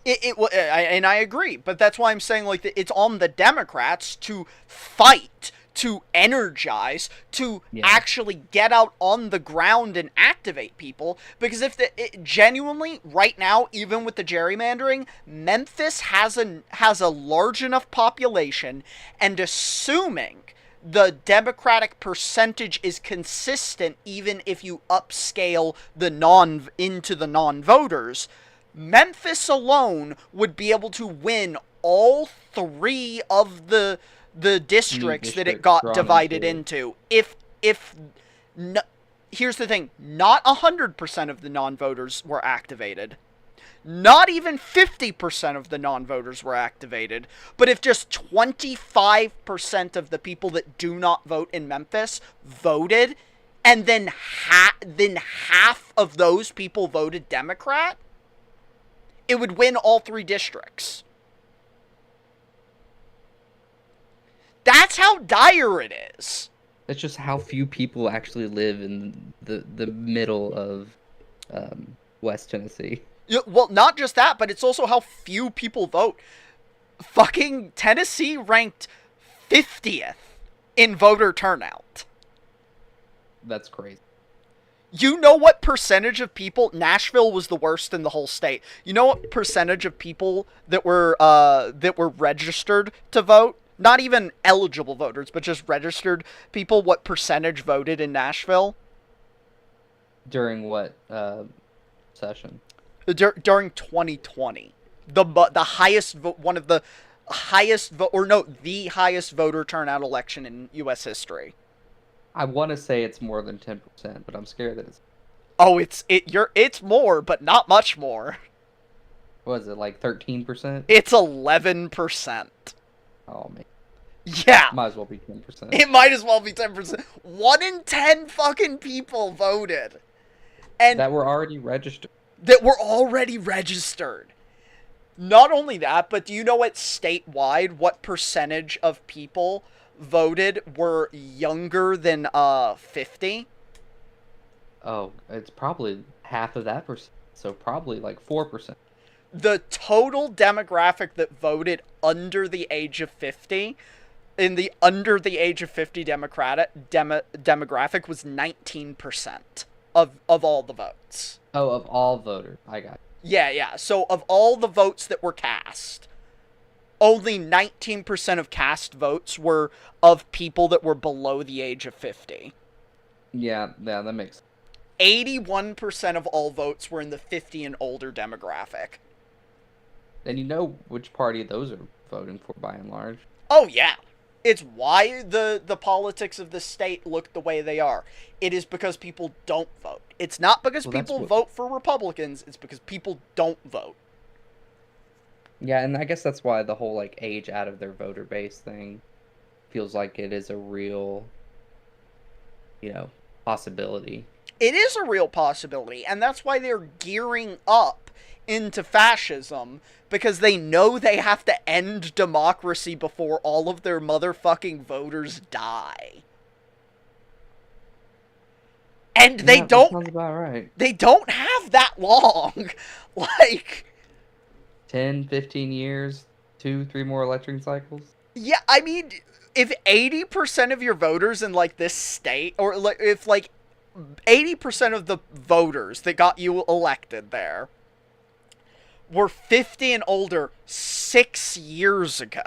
And I agree, but that's why I'm saying, like, it's on the Democrats to fight, to energize, to actually get out on the ground and activate people. Because if genuinely, right now, even with the gerrymandering, Memphis has a large enough population, and assuming the Democratic percentage is consistent, even if you upscale into the non-voters, Memphis alone would be able to win all 3 of the districts that it got divided into. Here's the thing, not 100% of the non-voters were activated. Not even 50% of the non-voters were activated. But if just 25% of the people that do not vote in Memphis voted, and then half of those people voted Democrat, it would win all 3 districts. That's how dire it is. That's just how few people actually live in the middle of West Tennessee. Well, not just that, but it's also how few people vote. Fucking Tennessee ranked 50th in voter turnout. That's crazy. You know what percentage of people... Nashville was the worst in the whole state. You know what percentage of people that were registered to vote? Not even eligible voters, but just registered people. What percentage voted in Nashville? During what session? During 2020. The highest... one of the highest... the highest voter turnout election in U.S. history. I want to say it's more than 10%, but I'm scared that it's... Oh, it's more, but not much more. What is it, like 13%? It's 11%. Oh, man. Yeah. Might as well be 10%. It might as well be 10%. 1 in 10 fucking people voted. And that were already registered. Not only that, but do you know what percentage of people voted were younger than 50? Oh, it's probably half of that percent. So probably like 4%. The total demographic that voted under the age of 50, in the under the age of 50 demographic was 19% of all the votes. Oh, of all voters. I got it. Yeah. So of all the votes that were cast, only 19% of cast votes were of people that were below the age of 50. Yeah, that makes sense. 81% of all votes were in the 50 and older demographic. And you know which party those are voting for by and large. Oh, yeah. It's why the politics of the state look the way they are. It is because people don't vote. It's not because people vote for Republicans. It's because people don't vote. Yeah, and I guess that's why the whole, like, age out of their voter base thing feels like it is a real, possibility. It is a real possibility, and that's why they're gearing up into fascism, because they know they have to end democracy before all of their motherfucking voters die. And they don't... That sounds about right. They don't have that long. Like... 10, 15 years, 2-3 more election cycles? Yeah, I mean, if 80% of your voters in, like, this state, or if, like, 80% of the voters that got you elected there were 50 and older 6 years ago.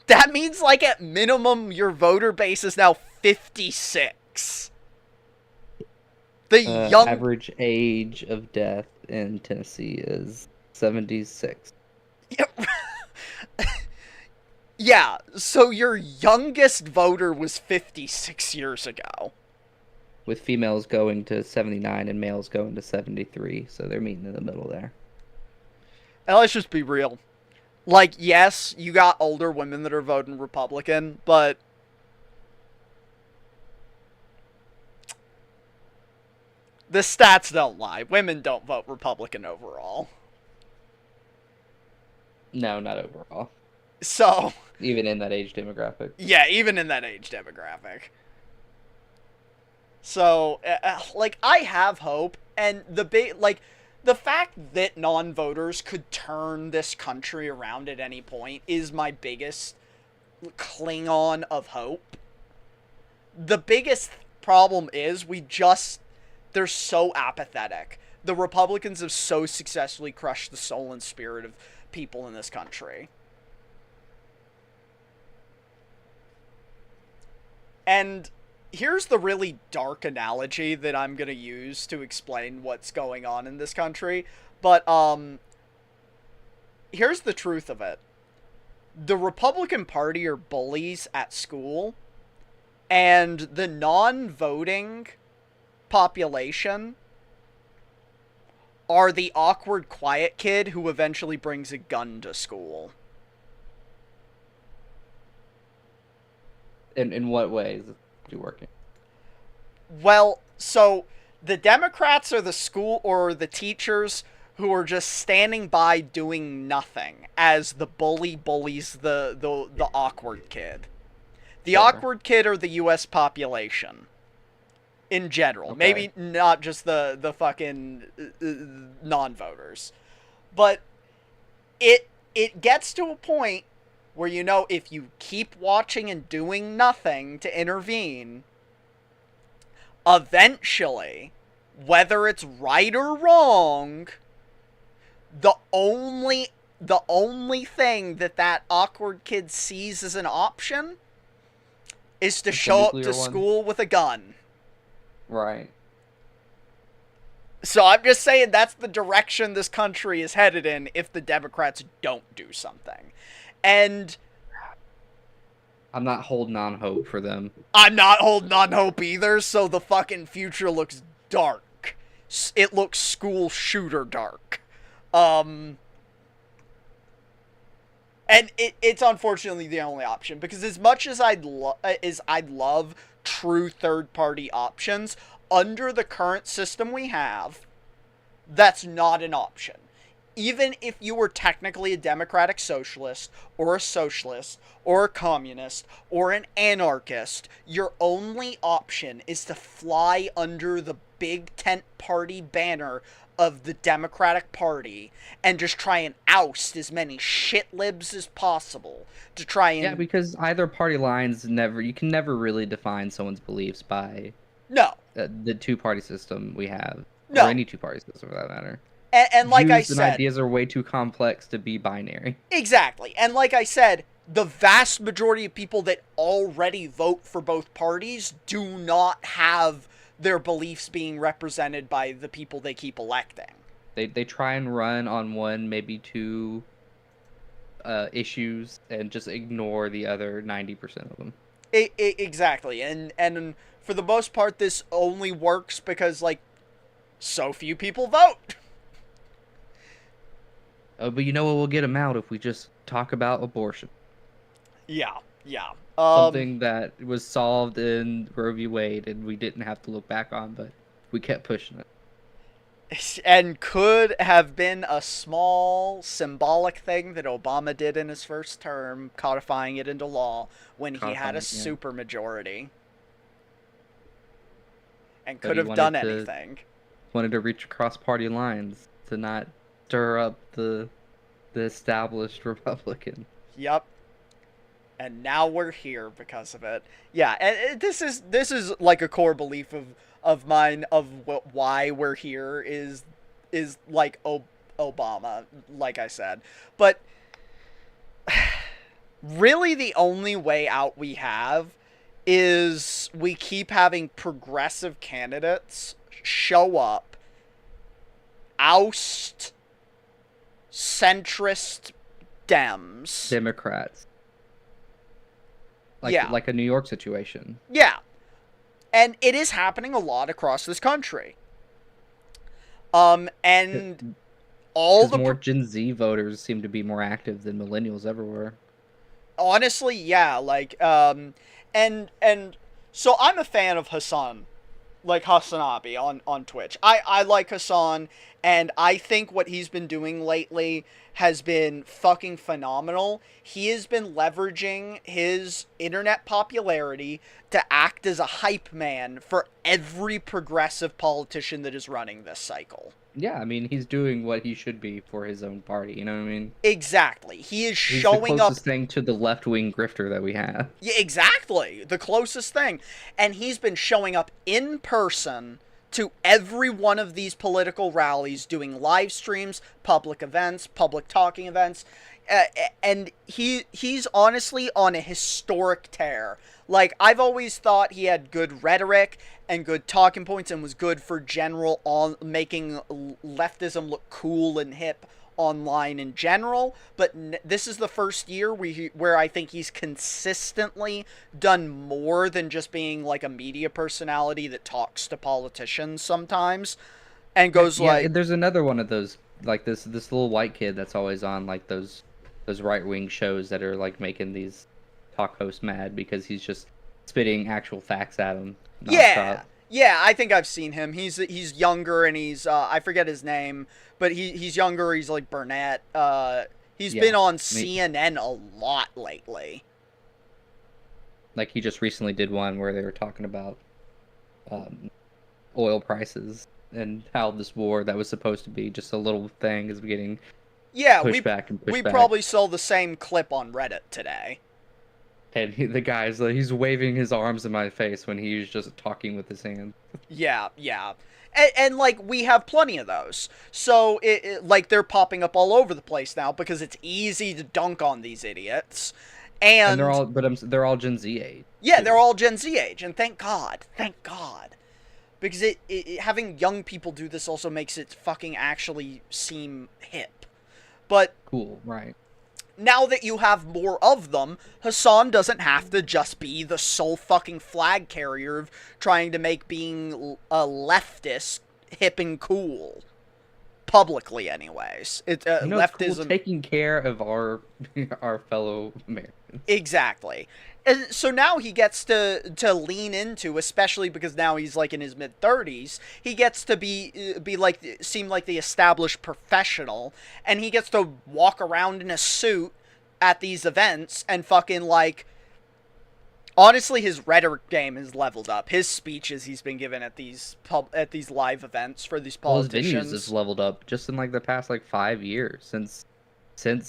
That means, like, at minimum, your voter base is now 56. The average age of death in Tennessee is 76. Yeah, so your youngest voter was 56 years ago. With females going to 79 and males going to 73, so they're meeting in the middle there. And let's just be real. Like, yes, you got older women that are voting Republican, but The stats don't lie. Women don't vote Republican overall. No, not overall. So... Even in that age demographic. Yeah, even in that age demographic. So, like, I have hope, and the fact that non-voters could turn this country around at any point is my biggest Klingon of hope. The biggest problem is they're so apathetic. The Republicans have so successfully crushed the soul and spirit of people in this country. And here's the really dark analogy that I'm going to use to explain what's going on in this country. But, here's the truth of it. The Republican Party are bullies at school, and the non-voting population are the awkward, quiet kid who eventually brings a gun to school. In what ways is it working? Well, so the Democrats are the school or the teachers who are just standing by doing nothing as the bullies the awkward kid. The Sure. awkward kid are the U.S. population in general. Okay. Maybe not just the fucking non-voters. But it gets to a point where, you know, if you keep watching and doing nothing to intervene, eventually, whether it's right or wrong, the only thing that awkward kid sees as an option is to show up to school with a gun. Right. So I'm just saying that's the direction this country is headed in if the Democrats don't do something. And I'm not holding on hope for them. I'm not holding on hope either, so the fucking future looks dark. It looks school shooter dark. And it's unfortunately the only option, because as much as I'd love true third-party options, under the current system we have, that's not an option. Even if you were technically a democratic socialist, or a communist, or an anarchist, your only option is to fly under the big tent party banner of the Democratic Party and just try and oust as many shit libs as possible to try and... Yeah, because either party lines you can never really define someone's beliefs by No. The two-party system we have. No. Or any two-party system for that matter. And like I Views said... and ideas are way too complex to be binary. Exactly. And like I said, the vast majority of people that already vote for both parties do not have their beliefs being represented by the people they keep electing. They try and run on one, maybe two issues and just ignore the other 90% of them. Exactly. And for the most part, this only works because, like, so few people vote. But you know what? We'll get them out if we just talk about abortion. Yeah. Something that was solved in Roe v. Wade and we didn't have to look back on, but we kept pushing it. And could have been a small symbolic thing that Obama did in his first term, codifying it into law when he had a supermajority. And could have done anything. Wanted to reach across party lines to not stir up the established Republican. Yep. And now we're here because of it. Yeah, and this is like a core belief of mine of why we're here is like Obama, like I said. But really the only way out we have is we keep having progressive candidates show up, oust centrist Democrats. Like a New York situation. Yeah. And it is happening a lot across this country. And all the more Gen Z voters seem to be more active than millennials ever were. Honestly, yeah, like and so I'm a fan of Hassan like Hasanabi on Twitch. I like Hassan, and I think what he's been doing lately has been fucking phenomenal. He has been leveraging his internet popularity to act as a hype man for every progressive politician that is running this cycle. Yeah, I mean, he's doing what he should be for his own party, you know what I mean? Exactly. He is He's showing the up. closest thing to the left-wing grifter that we have. Yeah, exactly. The closest thing. And he's been showing up in person to every one of these political rallies, doing live streams, public events, public talking events. And he's honestly on a historic tear. Like, I've always thought he had good rhetoric and good talking points and was good for general on making leftism look cool and hip online in general, but this is the first year where I think he's consistently done more than just being like a media personality that talks to politicians sometimes and goes like, there's another one of those, like this little white kid that's always on like those right-wing shows that are like making these talk hosts mad because he's just spitting actual facts at them. Yeah, I think I've seen him. He's younger and he's I forget his name, but he's younger. He's like Burnett. He's been on CNN a lot lately. Like he just recently did one where they were talking about oil prices and how this war that was supposed to be just a little thing is getting pushed back. We probably saw the same clip on Reddit today. And the guy's like, he's waving his arms in my face when he's just talking with his hands. Yeah. And like, we have plenty of those. So, like, they're popping up all over the place now because it's easy to dunk on these idiots. And they're all, they're all Gen Z age. Yeah, they're all Gen Z age, and thank God. Because having young people do this also makes it fucking actually seem hip. But cool, right. Now that you have more of them, Hassan doesn't have to just be the sole fucking flag carrier of trying to make being a leftist hip and cool. Publicly, anyways. Leftism... Cool, taking care of our fellow Americans. Exactly. And so now he gets to lean into, especially because now he's like in his mid-30s, he gets to seem like the established professional, and he gets to walk around in a suit at these events and fucking like, honestly, his rhetoric game has leveled up. His speeches he's been given at these live events for these politicians. Well, his venues has leveled up just in like the past 5 years since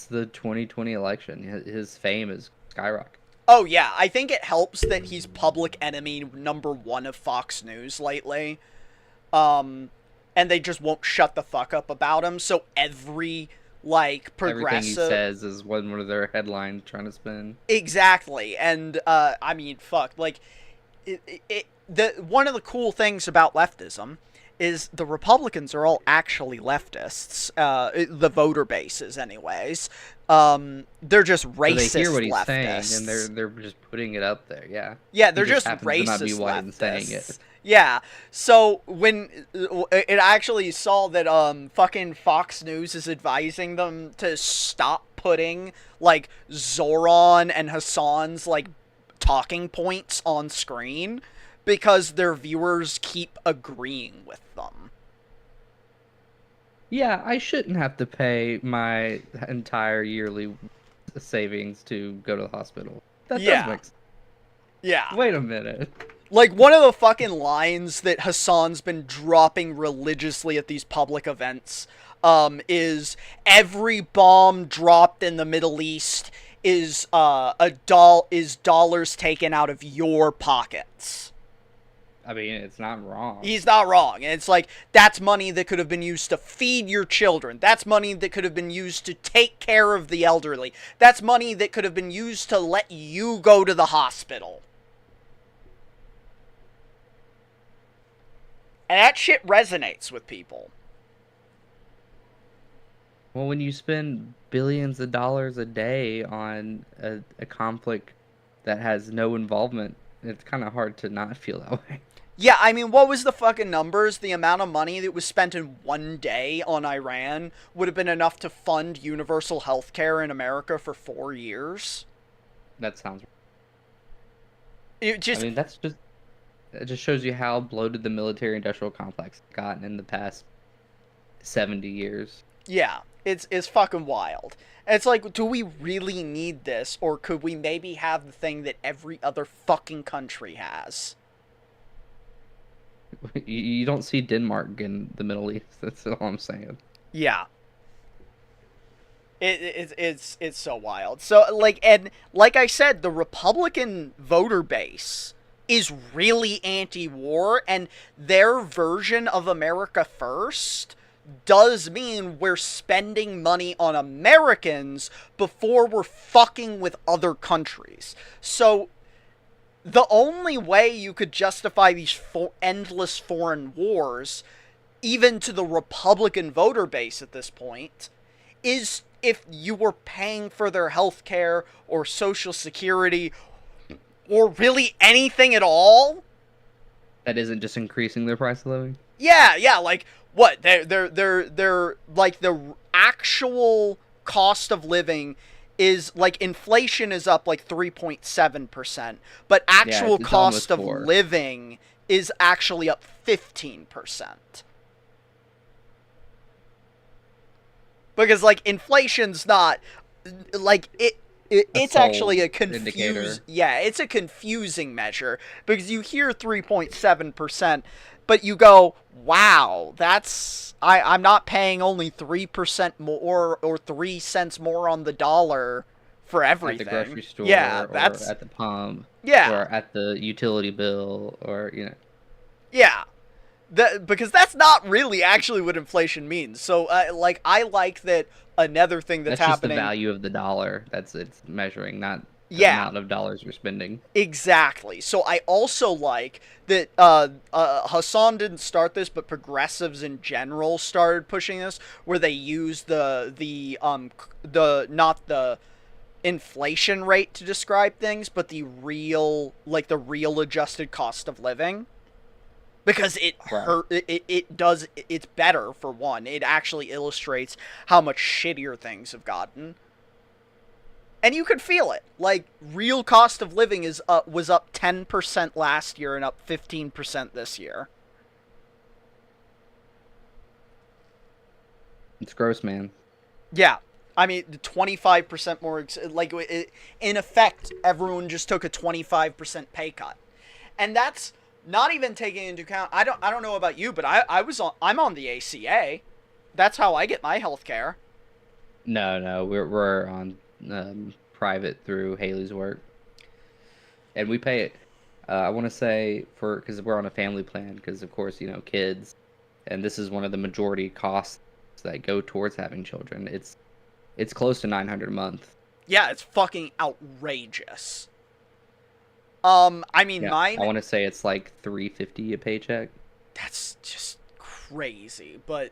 the 2020 election. His fame is skyrocketed. Oh, yeah. I think it helps that he's public enemy #1 of Fox News lately. And they just won't shut the fuck up about him. So every, progressive... Everything he says is one of their headlines trying to spin. Exactly. And, I mean, fuck. One of the cool things about leftism is the Republicans are all actually leftists. The voter bases, anyways. They're just racist. So they hear what he's leftists. saying, and they're just putting it up there. Yeah. Yeah, they're just racist leftists. Yeah. So when it actually saw that fucking Fox News is advising them to stop putting Zoran and Hassan's talking points on screen because their viewers keep agreeing with them. Yeah, I shouldn't have to pay my entire yearly savings to go to the hospital. That does make sense. Yeah. Wait a minute. One of the fucking lines that Hassan's been dropping religiously at these public events is every bomb dropped in the Middle East is dollars taken out of your pockets. I mean, it's not wrong. He's not wrong. And it's that's money that could have been used to feed your children. That's money that could have been used to take care of the elderly. That's money that could have been used to let you go to the hospital. And that shit resonates with people. Well, when you spend billions of dollars a day on a conflict that has no involvement, it's kind of hard to not feel that way. Yeah, I mean, what was the fucking numbers? The amount of money that was spent in one day on Iran would have been enough to fund universal health care in America for 4 years. That sounds... I mean, that's just... it just shows you how bloated the military-industrial complex has gotten in the past 70 years. Yeah, it's fucking wild. It's like, do we really need this, or could we maybe have the thing that every other fucking country has? You don't see Denmark in the Middle East. That's all I'm saying. Yeah. It's so wild. So, like, and like I said, the Republican voter base is really anti-war, and their version of America First does mean we're spending money on Americans before we're fucking with other countries. So the only way you could justify these endless foreign wars, even to the Republican voter base at this point, is if you were paying for their health care or Social Security or really anything at all. That isn't just increasing the price of living? Yeah, like, what? They're like, the actual cost of living is, like, inflation is up, like, 3.7%, but actual cost of living is actually up 15%. Because, like, inflation's not, like, it's actually a it's a confusing measure, because you hear 3.7%, but you go, wow, I'm not paying only 3% more or 3 cents more on the dollar for everything. At the grocery store, or at the pump, or at the utility bill, or, Yeah. Because that's not really actually what inflation means. So, like, I like that another thing that's happening... That's just the value of the dollar. It's measuring, not the amount of dollars you're spending. Exactly. So I also like that Hassan didn't start this, but progressives in general started pushing this, where they use the not the inflation rate to describe things, but the real adjusted cost of living. Because it's better, for one. It actually illustrates how much shittier things have gotten. And you could feel it. Like, real cost of living was up 10% last year and up 15% this year. It's gross, man. Yeah. I mean, 25% more... in effect, everyone just took a 25% pay cut. And that's... not even taking into account, I don't know about you, but I'm on the ACA. That's how I get my health care. No, we're on private through Haley's work, and we pay it. I want to say because we're on a family plan, because of course kids, and this is one of the majority costs that go towards having children. It's close to $900 a month. Yeah, it's fucking outrageous. I mean, mine... I want to say it's like $350 a paycheck. That's just crazy, but,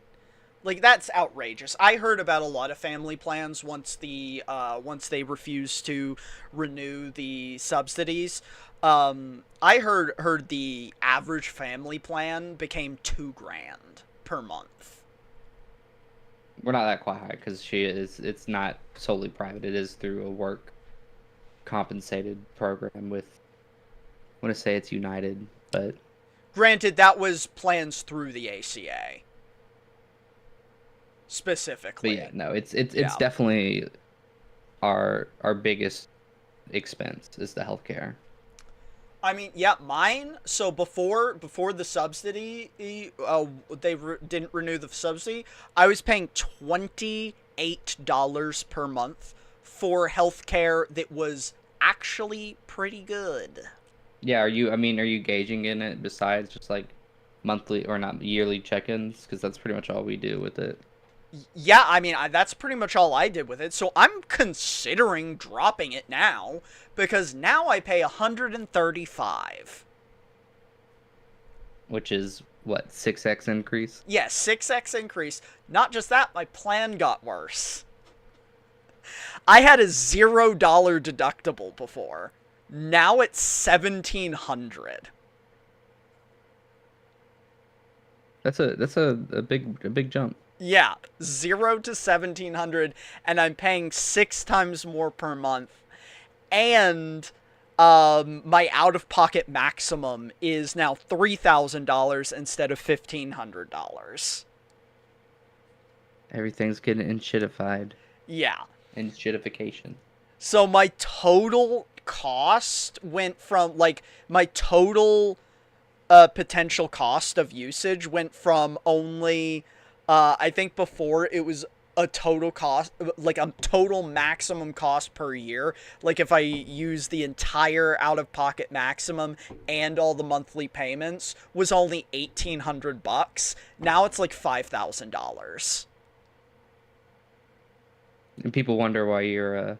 like, that's outrageous. I heard about a lot of family plans once they refused to renew the subsidies. I heard the average family plan became $2,000 per month. We're not that quite high, because it's not solely private. It is through a work compensated program with... I want to say it's United, but... Granted, that was plans through the ACA. Specifically. But yeah, no, it's definitely our biggest expense is the healthcare. I mean, yeah, mine, so before the subsidy, didn't renew the subsidy, I was paying $28 per month for healthcare that was actually pretty good. Yeah, are you gauging in it besides just like monthly or not yearly check-ins? Because that's pretty much all we do with it. Yeah, I mean, that's pretty much all I did with it. So I'm considering dropping it now, because now I pay $135. Which is what, 6x increase? Yeah, 6x increase. Not just that, my plan got worse. I had a $0 deductible before. Now it's $1,700. That's a big jump. Yeah, 0 to $1,700, and I'm paying 6 times more per month. And my out-of-pocket maximum is now $3,000 instead of $1,500. Everything's getting enshittified. Yeah. Enshittification. So my total cost went from, like, my total potential cost of usage went from only, I think before it was a total cost, like a total maximum cost per year. Like if I use the entire out-of-pocket maximum and all the monthly payments was only $1,800. Now it's like $5,000. And people wonder why you're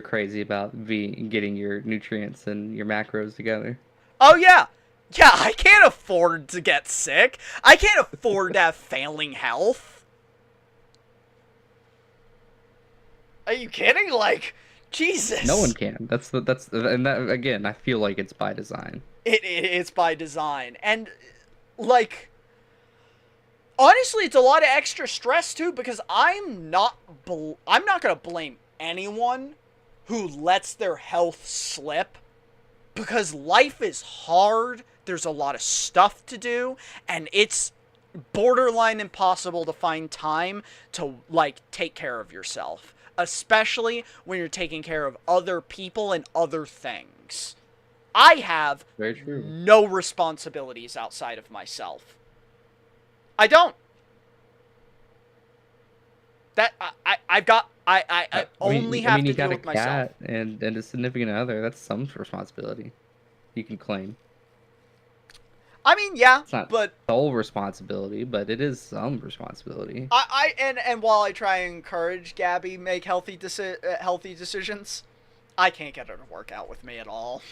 crazy about getting your nutrients and your macros together. Oh yeah. Yeah, I can't afford to get sick. I can't afford to have failing health. Are you kidding? Like, Jesus. No one can. And that again, I feel like it's by design. It's by design. And like, honestly, it's a lot of extra stress too, because I'm not going to blame anyone who lets their health slip, because life is hard. There's a lot of stuff to do, and it's borderline impossible to find time to, like, take care of yourself, especially when you're taking care of other people and other things. I have Very true. no responsibilities outside of myself. I don't. That I only have to deal with myself. You got a cat and a significant other. That's some responsibility you can claim. I mean, yeah, It's not but sole responsibility, but it is some responsibility. and while I try and encourage Gabby make healthy decisions, I can't get her to work out with me at all.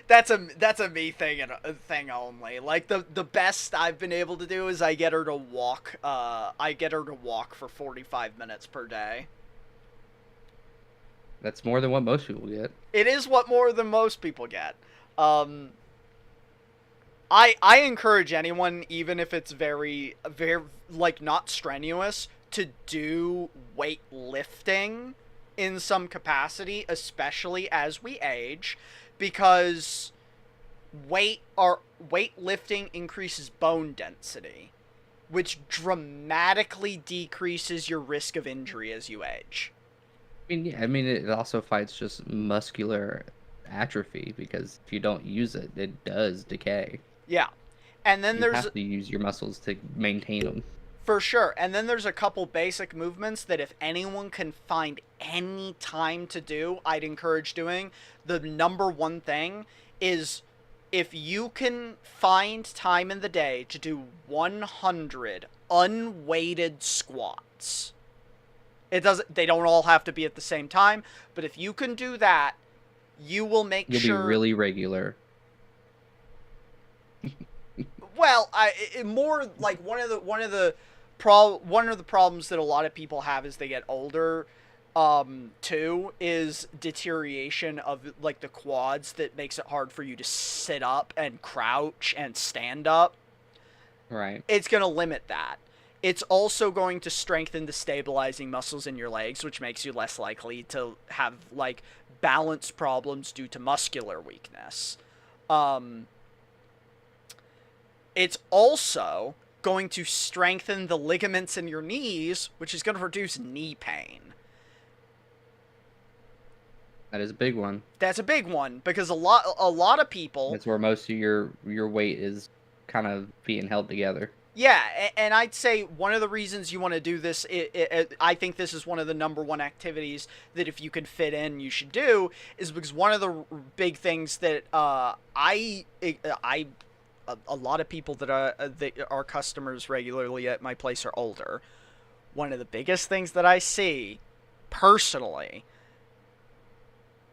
That's a me thing and a thing only. Like the best I've been able to do is I get her to walk. I get her to walk for 45 minutes per day. That's more than what most people get. It is what more than most people get. I encourage anyone, even if it's very, very, like, not strenuous, to do weightlifting in some capacity, especially as we age, because weightlifting increases bone density, which dramatically decreases your risk of injury as you age. I mean, it also fights just muscular atrophy, because if you don't use it, it does decay. Yeah. And then You there's have to use your muscles to maintain them. For sure. And then there's a couple basic movements that if anyone can find any time to do, I'd encourage doing. The number one thing is if you can find time in the day to do 100 unweighted squats. They don't all have to be at the same time, but if you can do that, you will make You'll sure be really regular. Well, more like one of the problems that a lot of people have as they get older, too, is deterioration of, like, the quads that makes it hard for you to sit up and crouch and stand up. Right. It's going to limit that. It's also going to strengthen the stabilizing muscles in your legs, which makes you less likely to have, like, balance problems due to muscular weakness. It's also going to strengthen the ligaments in your knees, which is going to reduce knee pain. That is a big one. That's a big one, because a lot of people... That's where most of your weight is kind of being held together. Yeah, and I'd say one of the reasons you want to do this, I think this is one of the number one activities that if you can fit in, you should do, is because one of the big things that a lot of people that are customers regularly at my place are older. One of the biggest things that I see, personally,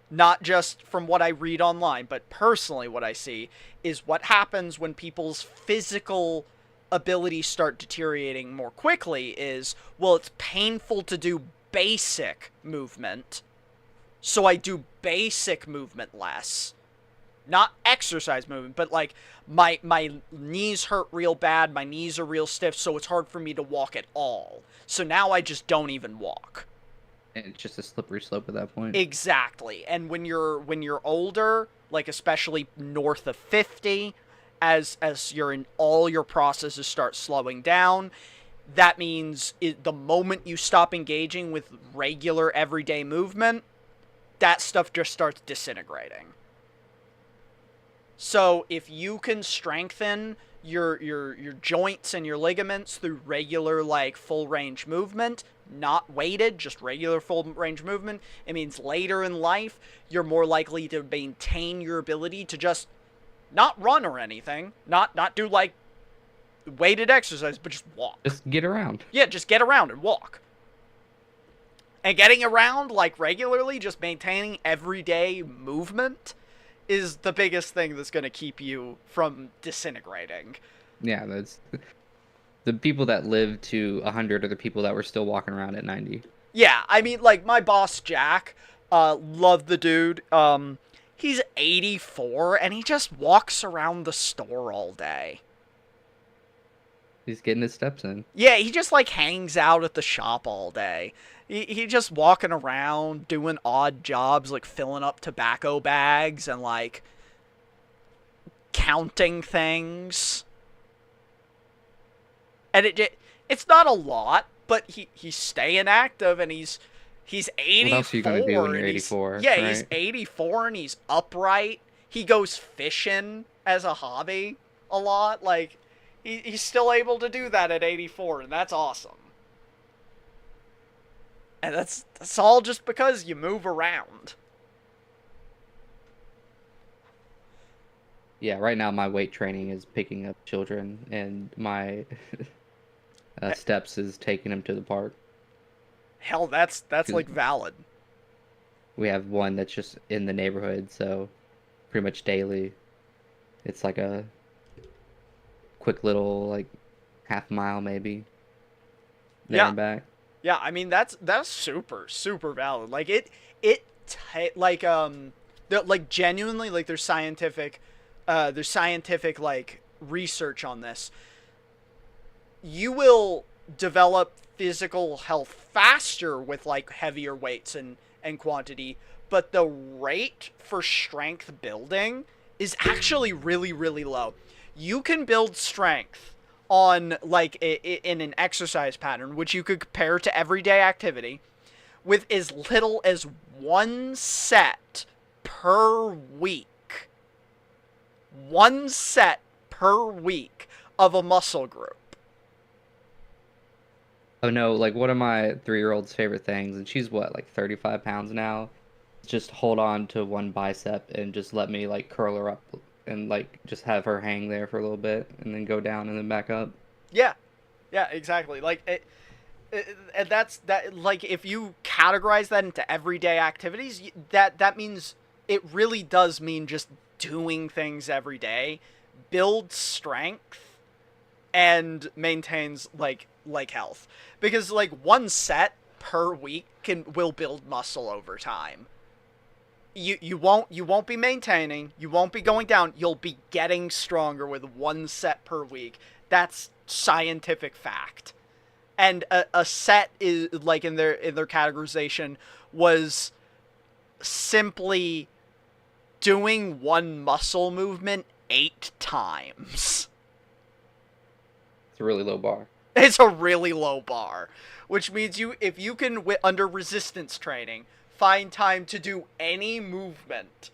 not just from what I read online, but personally what I see, is what happens when people's physical abilities start deteriorating more quickly is, well, it's painful to do basic movement, so I do basic movement less. Not exercise movement, but, like, my knees hurt real bad, my knees are real stiff, so it's hard for me to walk at all. So now I just don't even walk. It's just a slippery slope at that point. Exactly. And when you're older, like especially north of 50, as all your processes start slowing down, that means the moment you stop engaging with regular everyday movement, that stuff just starts disintegrating. So if you can strengthen your joints and your ligaments through regular, like, full range movement, not weighted, just regular full range movement, it means later in life you're more likely to maintain your ability to just not run or anything, not do like weighted exercise, but just walk. Just get around. Yeah, just get around and walk. And getting around, like, regularly, just maintaining everyday movement is the biggest thing that's going to keep you from disintegrating. Yeah, that's the people that live to 100 are the people that were still walking around at 90. Yeah, I mean, like, my boss, Jack, love the dude. He's 84, and he just walks around the store all day. He's getting his steps in. Yeah, he just, like, hangs out at the shop all day. He just walking around, doing odd jobs, like filling up tobacco bags and, like, counting things. And it's not a lot, but he's staying active, and he's 84. What else are you gonna do when you're 84? Yeah, right? He's 84, and he's upright. He goes fishing as a hobby a lot. Like, he's still able to do that at 84, and that's awesome. And that's all just because you move around. Yeah, right now my weight training is picking up children, and my steps is taking them to the park. Hell, that's like valid. We have one that's just in the neighborhood, so pretty much daily. It's like a quick little, like, half mile maybe. There and back. Yeah, I mean, that's super valid. Like, like, genuinely, like, there's scientific like research on this. You will develop physical health faster with, like, heavier weights and quantity, but the rate for strength building is actually really, really low. You can build strength on, like, in an exercise pattern, which you could compare to everyday activity, with as little as 1 set per week. 1 set per week of a muscle group. Oh no, like, one of my 3-year-old's favorite things, and she's what, like 35 pounds now, just hold on to one bicep and just let me, like, curl her up and, like, just have her hang there for a little bit and then go down and then back up. Yeah, exactly. Like, and that's like, if you categorize that into everyday activities, that means it really does mean just doing things every day, builds strength, and maintains like health. Because, like, 1 set per week will build muscle over time. You won't be maintaining, you won't be going down, you'll be getting stronger with 1 set per week. That's scientific fact. And a set is, like, in their categorization, was simply doing one muscle movement 8 times. It's a really low bar. It's a really low bar, which means if you can, under resistance training, find time to do any movement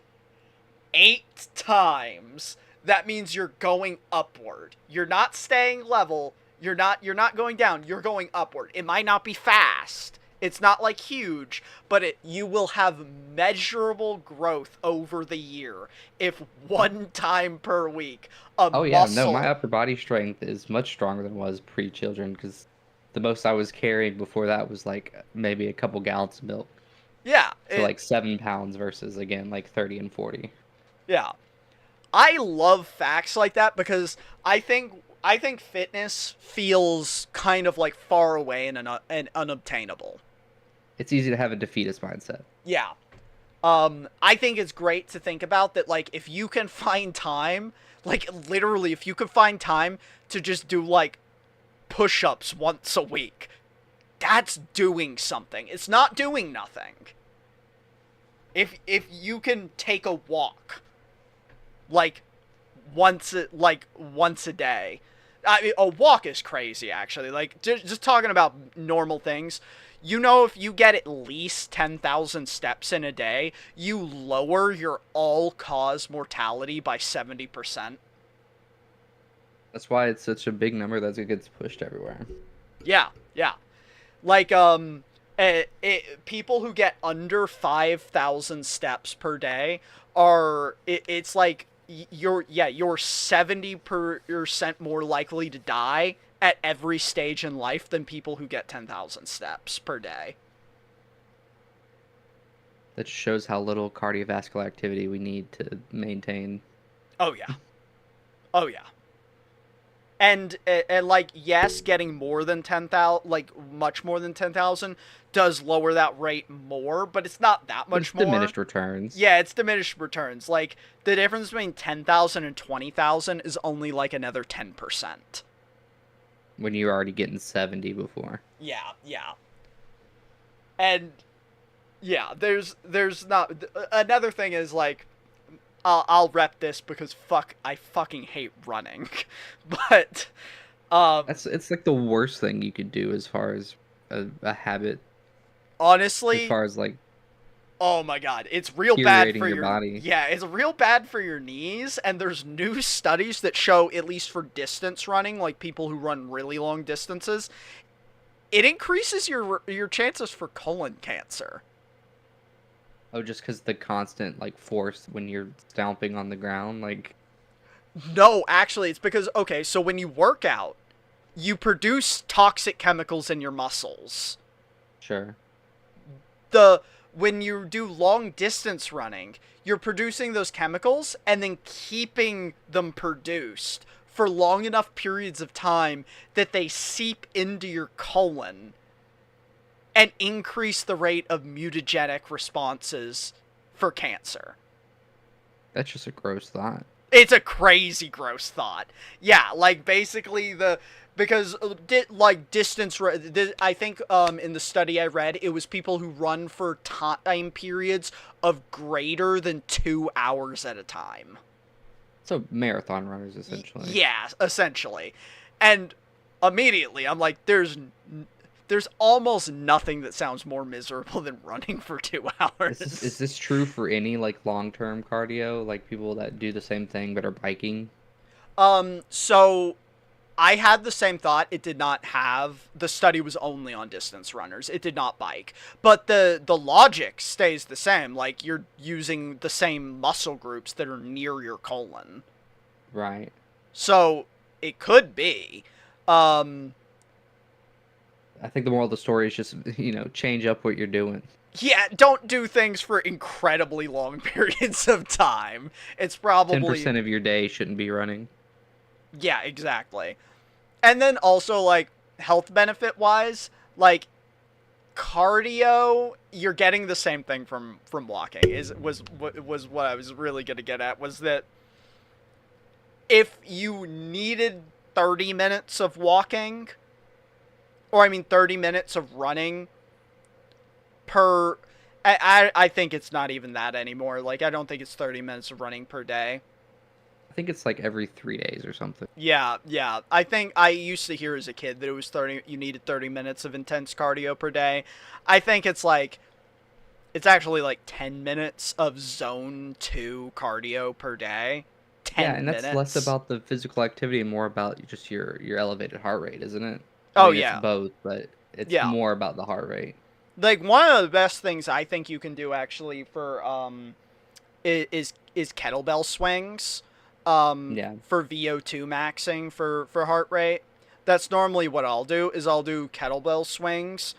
8 times, that means you're going upward. You're not staying level. You're not going down. You're going upward. It might not be fast. It's not, like, huge, but you will have measurable growth over the year if 1 time per week muscle... No, my upper body strength is much stronger than it was pre-children, because the most I was carrying before that was, like, maybe a couple gallons of milk. Yeah. So, like, 7 pounds versus, again, like, 30 and 40. Yeah. I love facts like that because I think fitness feels kind of, like, far away and unobtainable. It's easy to have a defeatist mindset. Yeah. I think it's great to think about that, like, if you can find time, like, literally, if you can find time to just do, like, push-ups once a week, that's doing something. It's not doing nothing. If you can take a walk, like once a day. I mean, a walk is crazy, actually. Like, just talking about normal things. You know, if you get at least 10,000 steps in a day, you lower your all-cause mortality by 70%. That's why it's such a big number that it gets pushed everywhere. Yeah. Like, people who get under 5,000 steps per day are, it's like, you're 70% more likely to die at every stage in life than people who get 10,000 steps per day. That just shows how little cardiovascular activity we need to maintain. Oh yeah. And like, yes, getting more than 10,000, like much more than 10,000 does lower that rate more, but it's not that much more. Diminished returns. Yeah, it's diminished returns. Like, the difference between 10,000 and 20,000 is only like another 10%. When you're already getting 70 before. Yeah. And yeah, there's not, another thing is like, I'll rep this because I fucking hate running. But it's like the worst thing you could do as far as a habit. Honestly, as far as like, oh my god, it's real bad for your body. Yeah, it's real bad for your knees, and there's new studies that show, at least for distance running, like people who run really long distances, it increases your chances for colon cancer. Oh, just because the constant, like, force when you're stomping on the ground, like... No, actually, it's because, okay, so when you work out, you produce toxic chemicals in your muscles. Sure. When you do long distance running, you're producing those chemicals and then keeping them produced for long enough periods of time that they seep into your colon and increase the rate of mutagenic responses for cancer. That's just a gross thought. It's a crazy gross thought. Yeah, like, basically because distance, I think in the study I read, it was people who run for time periods of greater than 2 hours at a time. So marathon runners, essentially. Yeah, essentially. And immediately I'm like, there's almost nothing that sounds more miserable than running for 2 hours. Is this true for any, like, long-term cardio? Like, people that do the same thing but are biking? So I had the same thought. It did not have... The study was only on distance runners. It did not bike. But the logic stays the same. Like, you're using the same muscle groups that are near your colon. Right. So, it could be. I think the moral of the story is just, change up what you're doing. Yeah, don't do things for incredibly long periods of time. It's probably... 10% of your day shouldn't be running. Yeah, exactly. And then also, like, health benefit-wise, like, cardio, you're getting the same thing from walking, was what I was really going to get at, was that if you needed 30 minutes of walking... 30 minutes of running per... I think it's not even that anymore. Like, I don't think it's 30 minutes of running per day. I think it's like every 3 days or something. Yeah. I think I used to hear as a kid that it was you needed 30 minutes of intense cardio per day. I think it's actually like 10 minutes of zone 2 cardio per day. 10 and that's minutes. less about the physical activity and more about just your elevated heart rate, isn't it? Yeah. It's both, but it's more about the heart rate. Like, one of the best things I think you can do, actually, for, is kettlebell swings, for VO2 maxing for heart rate. That's normally what I'll do, is I'll do kettlebell swings,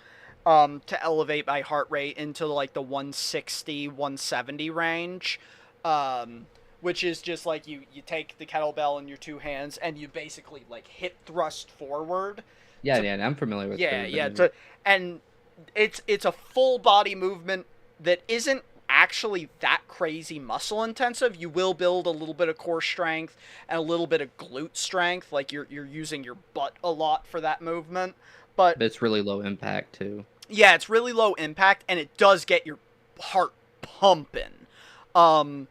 to elevate my heart rate into, like, the 160, 170 range, which is just, like, you take the kettlebell in your two hands, and you basically, like, hip thrust forward. Yeah, I'm familiar with that. Yeah. And it's a full body movement that isn't actually that crazy muscle intensive. You will build a little bit of core strength and a little bit of glute strength. Like, you're using your butt a lot for that movement. But it's really low impact too. yeah, it's really low impact, and it does get your heart pumping. And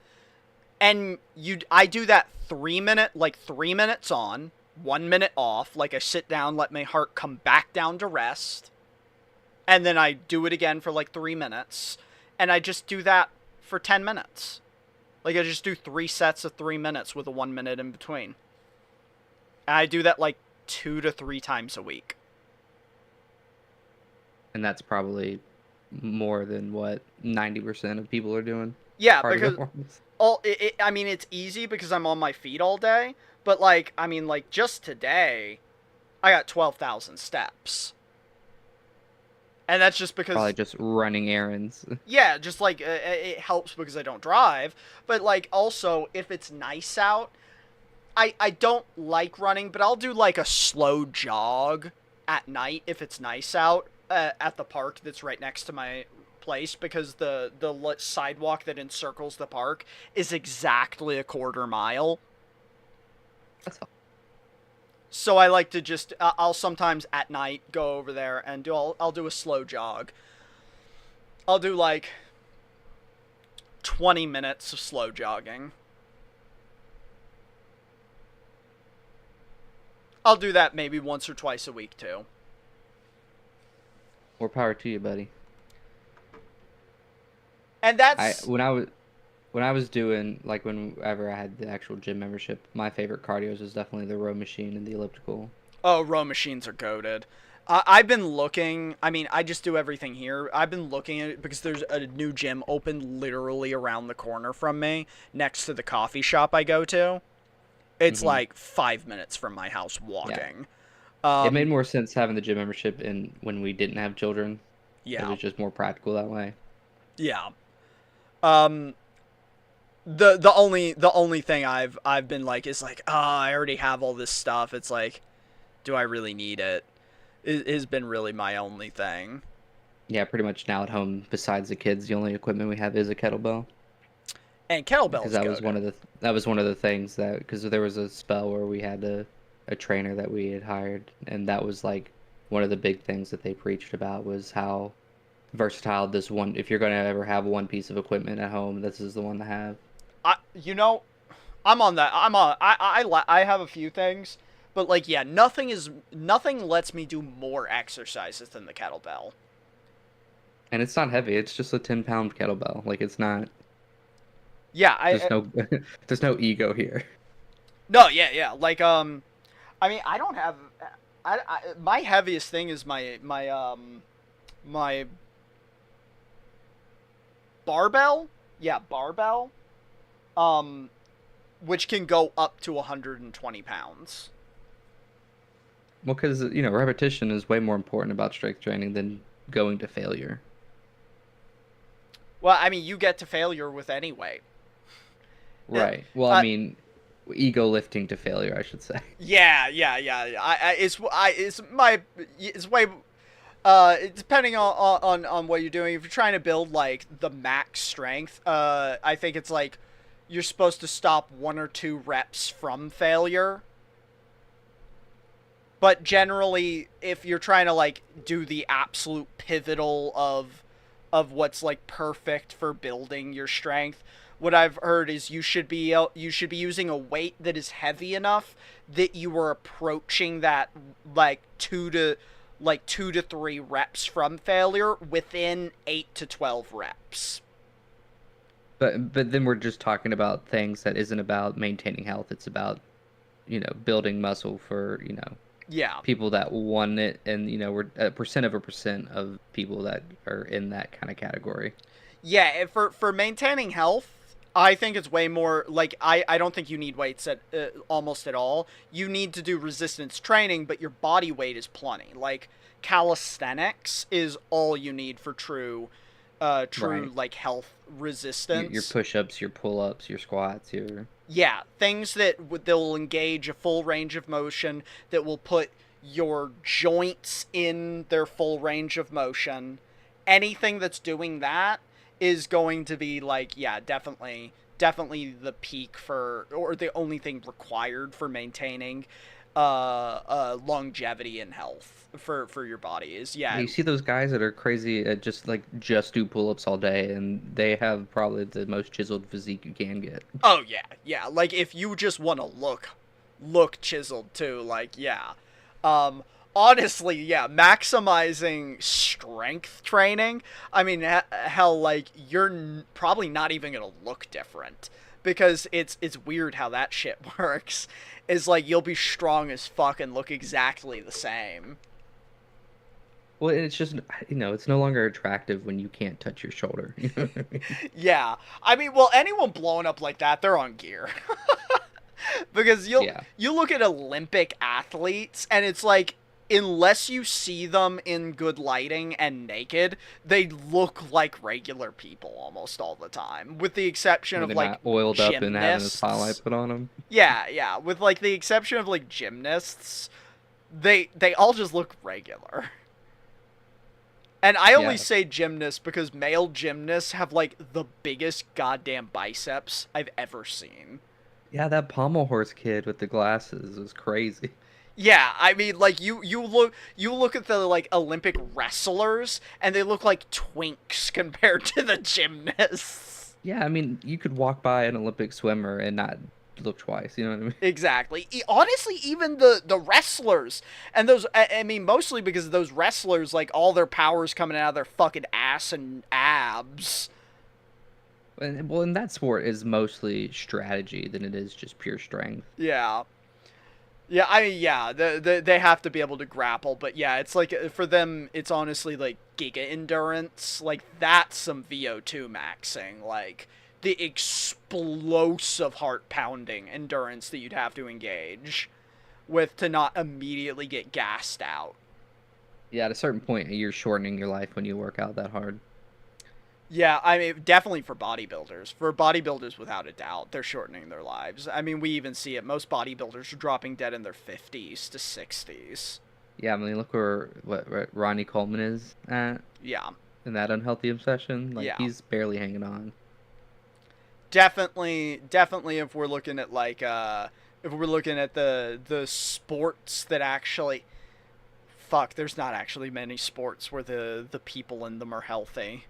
I do that 3 minutes on, 1 minute off. Like I sit down, let my heart come back down to rest, and then I do it again for like 3 minutes, and I just do that for 10 minutes. Like I just do 3 sets of 3 minutes with a 1 minute in between. And I do that like 2 to 3 times a week. And that's probably more than what 90% of people are doing. Yeah, because I mean, it's easy because I'm on my feet all day. But like, I mean, like just today, I got 12,000 steps. And that's just because... Probably just running errands. Yeah, just like, it helps because I don't drive. But like, also, if it's nice out, I don't like running, but I'll do like a slow jog at night if it's nice out at the park that's right next to my place, because the sidewalk that encircles the park is exactly a quarter mile. That's all. So I like to just, I'll sometimes at night go over there and I'll do a slow jog. I'll do like 20 minutes of slow jogging. I'll do that maybe once or twice a week too. More power to you, buddy. And that's... When I was doing, like, whenever I had the actual gym membership, my favorite cardios was definitely the row machine and the elliptical. Oh, row machines are goated. I've been looking, I mean, I just do everything here. I've been looking at it because there's a new gym open literally around the corner from me, next to the coffee shop I go to. It's like 5 minutes from my house walking. Yeah. It made more sense having the gym membership when we didn't have children. Yeah. It was just more practical that way. Yeah. The only thing I've been like is like, I already have all this stuff. It's like, do I really need it? It has been really my only thing. Yeah, pretty much now at home, besides the kids, the only equipment we have is a kettlebell. And kettlebells, because that was one of the things that, because there was a spell where we had a trainer that we had hired, and that was like one of the big things that they preached about was how versatile this one, if you're going to ever have one piece of equipment at home, this is the one to have. I'm on that. I have a few things, but like, yeah, nothing lets me do more exercises than the kettlebell. And it's not heavy. It's just a 10-pound kettlebell. Like, it's not. Yeah, there's no ego here. No, yeah. Like, I mean, I don't have. My heaviest thing is my barbell. Yeah, barbell. Which can go up to 120 pounds. Well, because, repetition is way more important about strength training than going to failure. Well, I mean, you get to failure with any weight. Right. Well, I mean, ego lifting to failure, I should say. Yeah. It's way. Depending on what you're doing. If you're trying to build like the max strength, I think it's like you're supposed to stop 1 or 2 reps from failure. But generally, if you're trying to like do the absolute pivotal of what's like perfect for building your strength, what I've heard is you should be using a weight that is heavy enough that you are approaching that like 2 to 3 reps from failure within 8 to 12 reps. But then we're just talking about things that isn't about maintaining health. It's about, building muscle for, people that want it, and we're a percent of people that are in that kind of category. Yeah, for maintaining health, I think it's way more like I don't think you need weights at almost at all. You need to do resistance training, but your body weight is plenty. Like calisthenics is all you need for true right. Like health resistance. Your push-ups, your pull-ups, your squats, yeah, things that will engage a full range of motion, that will put your joints in their full range of motion. Anything that's doing that is going to be like, yeah, definitely the peak for, or the only thing required for maintaining longevity and health for your body is yeah. You see those guys that are crazy at just do pull-ups all day, and they have probably the most chiseled physique you can get. Oh yeah. Like if you just want to look chiseled too, like yeah. Honestly, yeah, maximizing strength training. I mean, hell, like you're probably not even gonna look different because it's weird how that shit works. Is like you'll be strong as fuck and look exactly the same. Well, it's just, it's no longer attractive when you can't touch your shoulder. You know what I mean? Yeah, I mean, well, anyone blowing up like that, they're on gear. Because you look at Olympic athletes, and it's like, unless you see them in good lighting and naked, they look like regular people almost all the time, with the exception of like not oiled gymnasts. up and having a spotlight put on them. Yeah, with like the exception of like gymnasts, they all just look regular. And I only say gymnasts because male gymnasts have like the biggest goddamn biceps I've ever seen. Yeah, that pommel horse kid with the glasses was crazy. Yeah, I mean, like you look at the like Olympic wrestlers, and they look like twinks compared to the gymnasts. Yeah, I mean, you could walk by an Olympic swimmer and not look twice. You know what I mean? Exactly. Honestly, even the wrestlers and those. I mean, mostly because those wrestlers, like all their powers coming out of their fucking ass and abs. Well, in that sport is mostly strategy than it is just pure strength. Yeah. Yeah, I mean, yeah, they have to be able to grapple, but yeah, it's like, for them, it's honestly, like, giga endurance, like, that's some VO2 maxing, like, the explosive heart-pounding endurance that you'd have to engage with to not immediately get gassed out. Yeah, at a certain point, you're shortening your life when you work out that hard. Yeah, I mean, definitely for bodybuilders. For bodybuilders, without a doubt, they're shortening their lives. I mean, we even see it. Most bodybuilders are dropping dead in their 50s to 60s. Yeah, I mean, look where what Ronnie Coleman is at. Yeah. In that unhealthy obsession. Like, yeah. He's barely hanging on. Definitely, if we're looking at, like, if we're looking at the sports that actually... Fuck, there's not actually many sports where the people in them are healthy.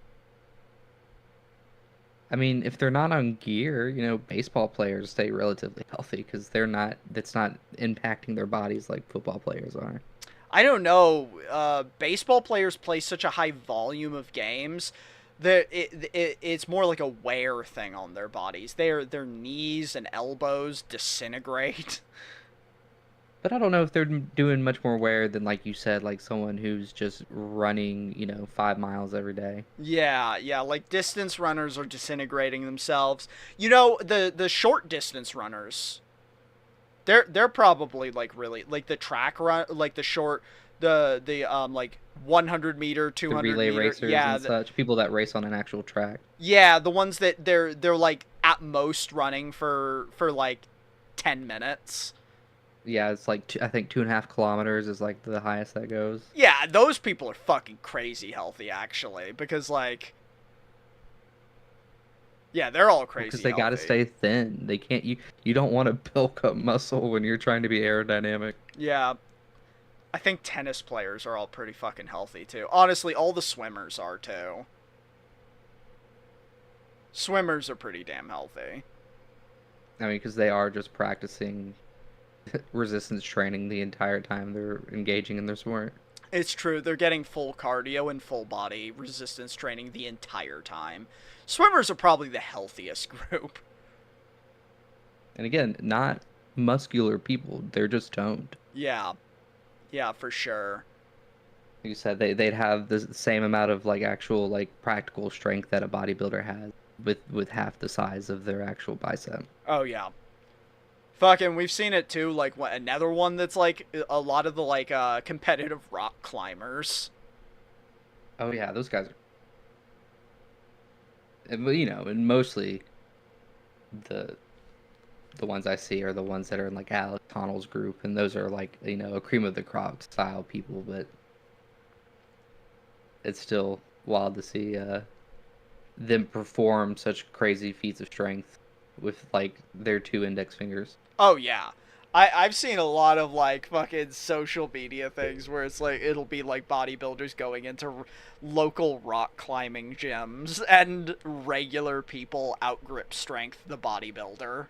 I mean, if they're not on gear, baseball players stay relatively healthy because that's not impacting their bodies like football players are. I don't know. Baseball players play such a high volume of games that it's more like a wear thing on their bodies. Their knees and elbows disintegrate. But I don't know if they're doing much more wear than, like you said, like someone who's just running, 5 miles every day. Yeah, like distance runners are disintegrating themselves. The short distance runners, they're probably like really like the track run, like the short, the like 100 meter, 200 the relay meter, racers and such, people that race on an actual track. Yeah, the ones that they're like at most running for like 10 minutes. Yeah, it's like, I think 2.5 kilometers is like the highest that goes. Yeah, those people are fucking crazy healthy, actually, because, like, yeah, they're all crazy because they got to stay thin. They can't, you don't want to bulk up muscle when you're trying to be aerodynamic. Yeah. I think tennis players are all pretty fucking healthy, too. Honestly, all the swimmers are, too. Swimmers are pretty damn healthy. I mean, because they are just practicing resistance training the entire time they're engaging in their sport. It's true. They're getting full cardio and full body resistance training the entire time. Swimmers are probably the healthiest group. And again, not muscular people. They're just toned. Yeah. Yeah, for sure. Like you said, they'd have the same amount of like actual like practical strength that a bodybuilder has with half the size of their actual bicep. Oh, yeah. Fucking, we've seen it too, like, another one that's, like, a lot of the, like, competitive rock climbers. Oh, yeah, those guys are... And mostly the ones I see are the ones that are in, like, Alex Honnold's group, and those are, like, a cream of the crop style people, but it's still wild to see them perform such crazy feats of strength with, like, their 2 index fingers. Oh, yeah. I've seen a lot of like fucking social media things where it's like it'll be like bodybuilders going into local rock climbing gyms and regular people outgrip strength the bodybuilder.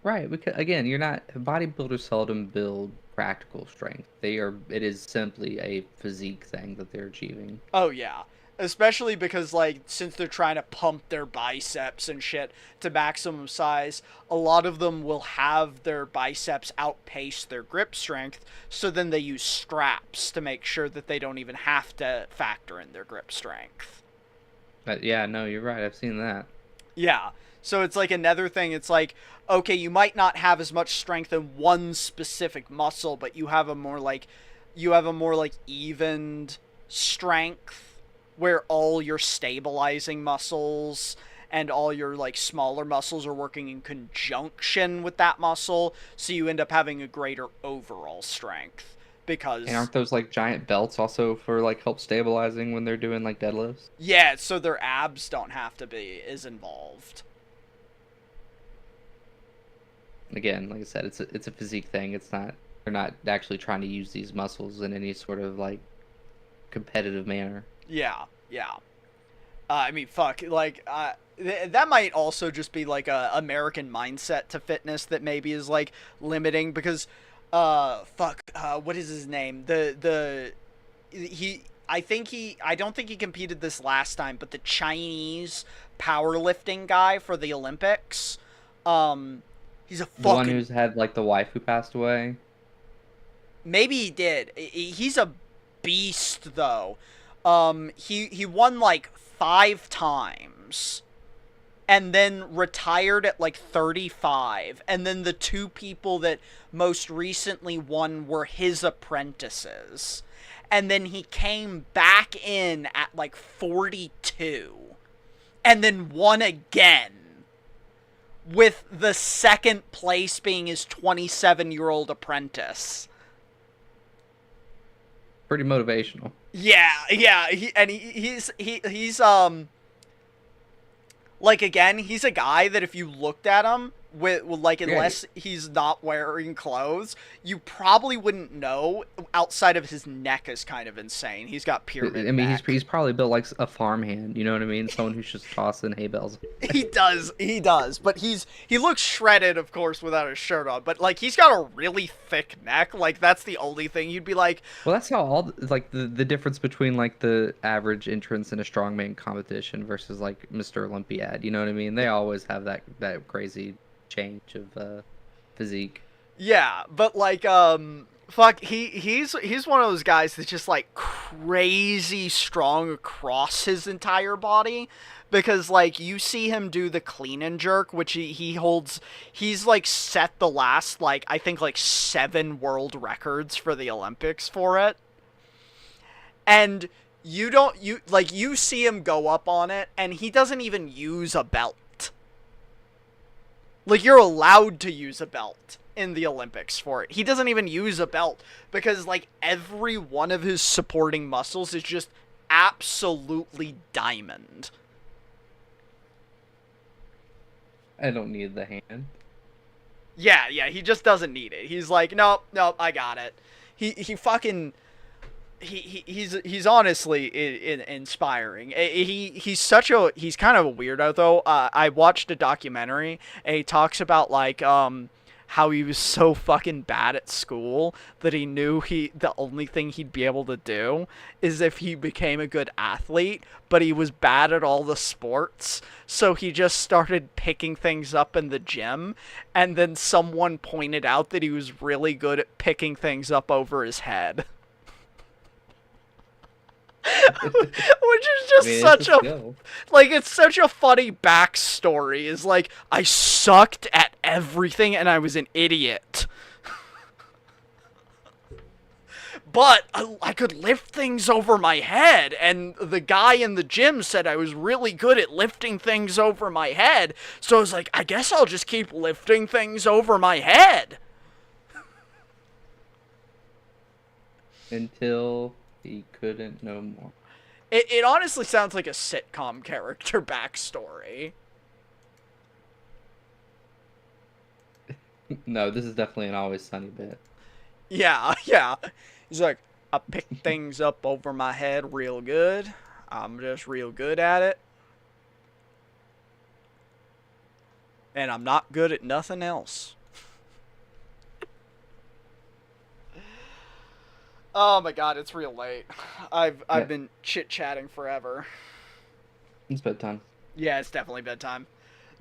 Right, because again, you're not bodybuilders seldom build practical strength. It is simply a physique thing that they're achieving. Oh yeah. Especially because like since they're trying to pump their biceps and shit to maximum size, a lot of them will have their biceps outpace their grip strength, so then they use straps to make sure that they don't even have to factor in their grip strength. But yeah, no, you're right. I've seen that. Yeah. So it's like another thing. It's like, okay, you might not have as much strength in one specific muscle, but you have a more like evened strength where all your stabilizing muscles and all your like smaller muscles are working in conjunction with that muscle, so you end up having a greater overall strength. Because And aren't those like giant belts also for like help stabilizing when they're doing like deadlifts? yeah, so their abs don't have to be as involved. Again, like I said, it's a physique thing. They're not actually trying to use these muscles in any sort of like competitive manner. Yeah, yeah. I mean, fuck, like, that might also just be, like, a American mindset to fitness that maybe is, like, limiting, because, what is his name? I don't think he competed this last time, but the Chinese powerlifting guy for the Olympics, he's a fucking... The one who's had, like, the wife who passed away? Maybe he did. He's a beast, though. He won like 5 times and then retired at like 35, and then the 2 people that most recently won were his apprentices, and then he came back in at like 42 and then won again, with the second place being his 27-year-old apprentice. Pretty motivational. Yeah, he's like, again, he's a guy that if you looked at him with like, unless he's not wearing clothes, you probably wouldn't know. Outside of his neck is kind of insane. He's got pyramid I mean, neck. he's probably built like a farmhand. You know what I mean? Someone who's just tossing hay bales. He does. But he looks shredded, of course, without his shirt on. But like, he's got a really thick neck. Like, that's the only thing you'd be like. Well, that's how all like the difference between like the average entrance in a strongman competition versus like Mr. Olympiad. You know what I mean? They always have that crazy change of physique. Yeah, but like, fuck, he's one of those guys that's just like crazy strong across his entire body, because like you see him do the clean and jerk, which he holds. He's like set the last like, I think like 7 world records for the Olympics for it, and you see him go up on it, and he doesn't even use a belt. Like, you're allowed to use a belt in the Olympics for it. He doesn't even use a belt because, like, every one of his supporting muscles is just absolutely diamond. I don't need the hand. Yeah, he just doesn't need it. He's like, nope, I got it. He fucking... He's honestly inspiring. He's kind of a weirdo though. I watched a documentary and he talks about like how he was so fucking bad at school that he knew the only thing he'd be able to do is if he became a good athlete, but he was bad at all the sports, so he just started picking things up in the gym, and then someone pointed out that he was really good at picking things up over his head. Which is just it's such a funny backstory. Is like, I sucked at everything and I was an idiot, but I could lift things over my head, and the guy in the gym said I was really good at lifting things over my head, so I was like, I guess I'll just keep lifting things over my head until he couldn't no more. It honestly sounds like a sitcom character backstory. No, this is definitely an Always Sunny bit. Yeah, yeah. He's like, I pick things up over my head real good. I'm just real good at it. And I'm not good at nothing else. Oh my god, it's real late. I've been chit-chatting forever. It's bedtime. Yeah, it's definitely bedtime.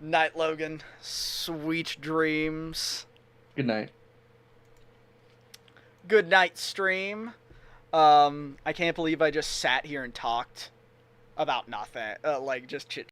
Night, Logan. Sweet dreams. Good night. Good night, stream. I can't believe I just sat here and talked about nothing. Like, just chit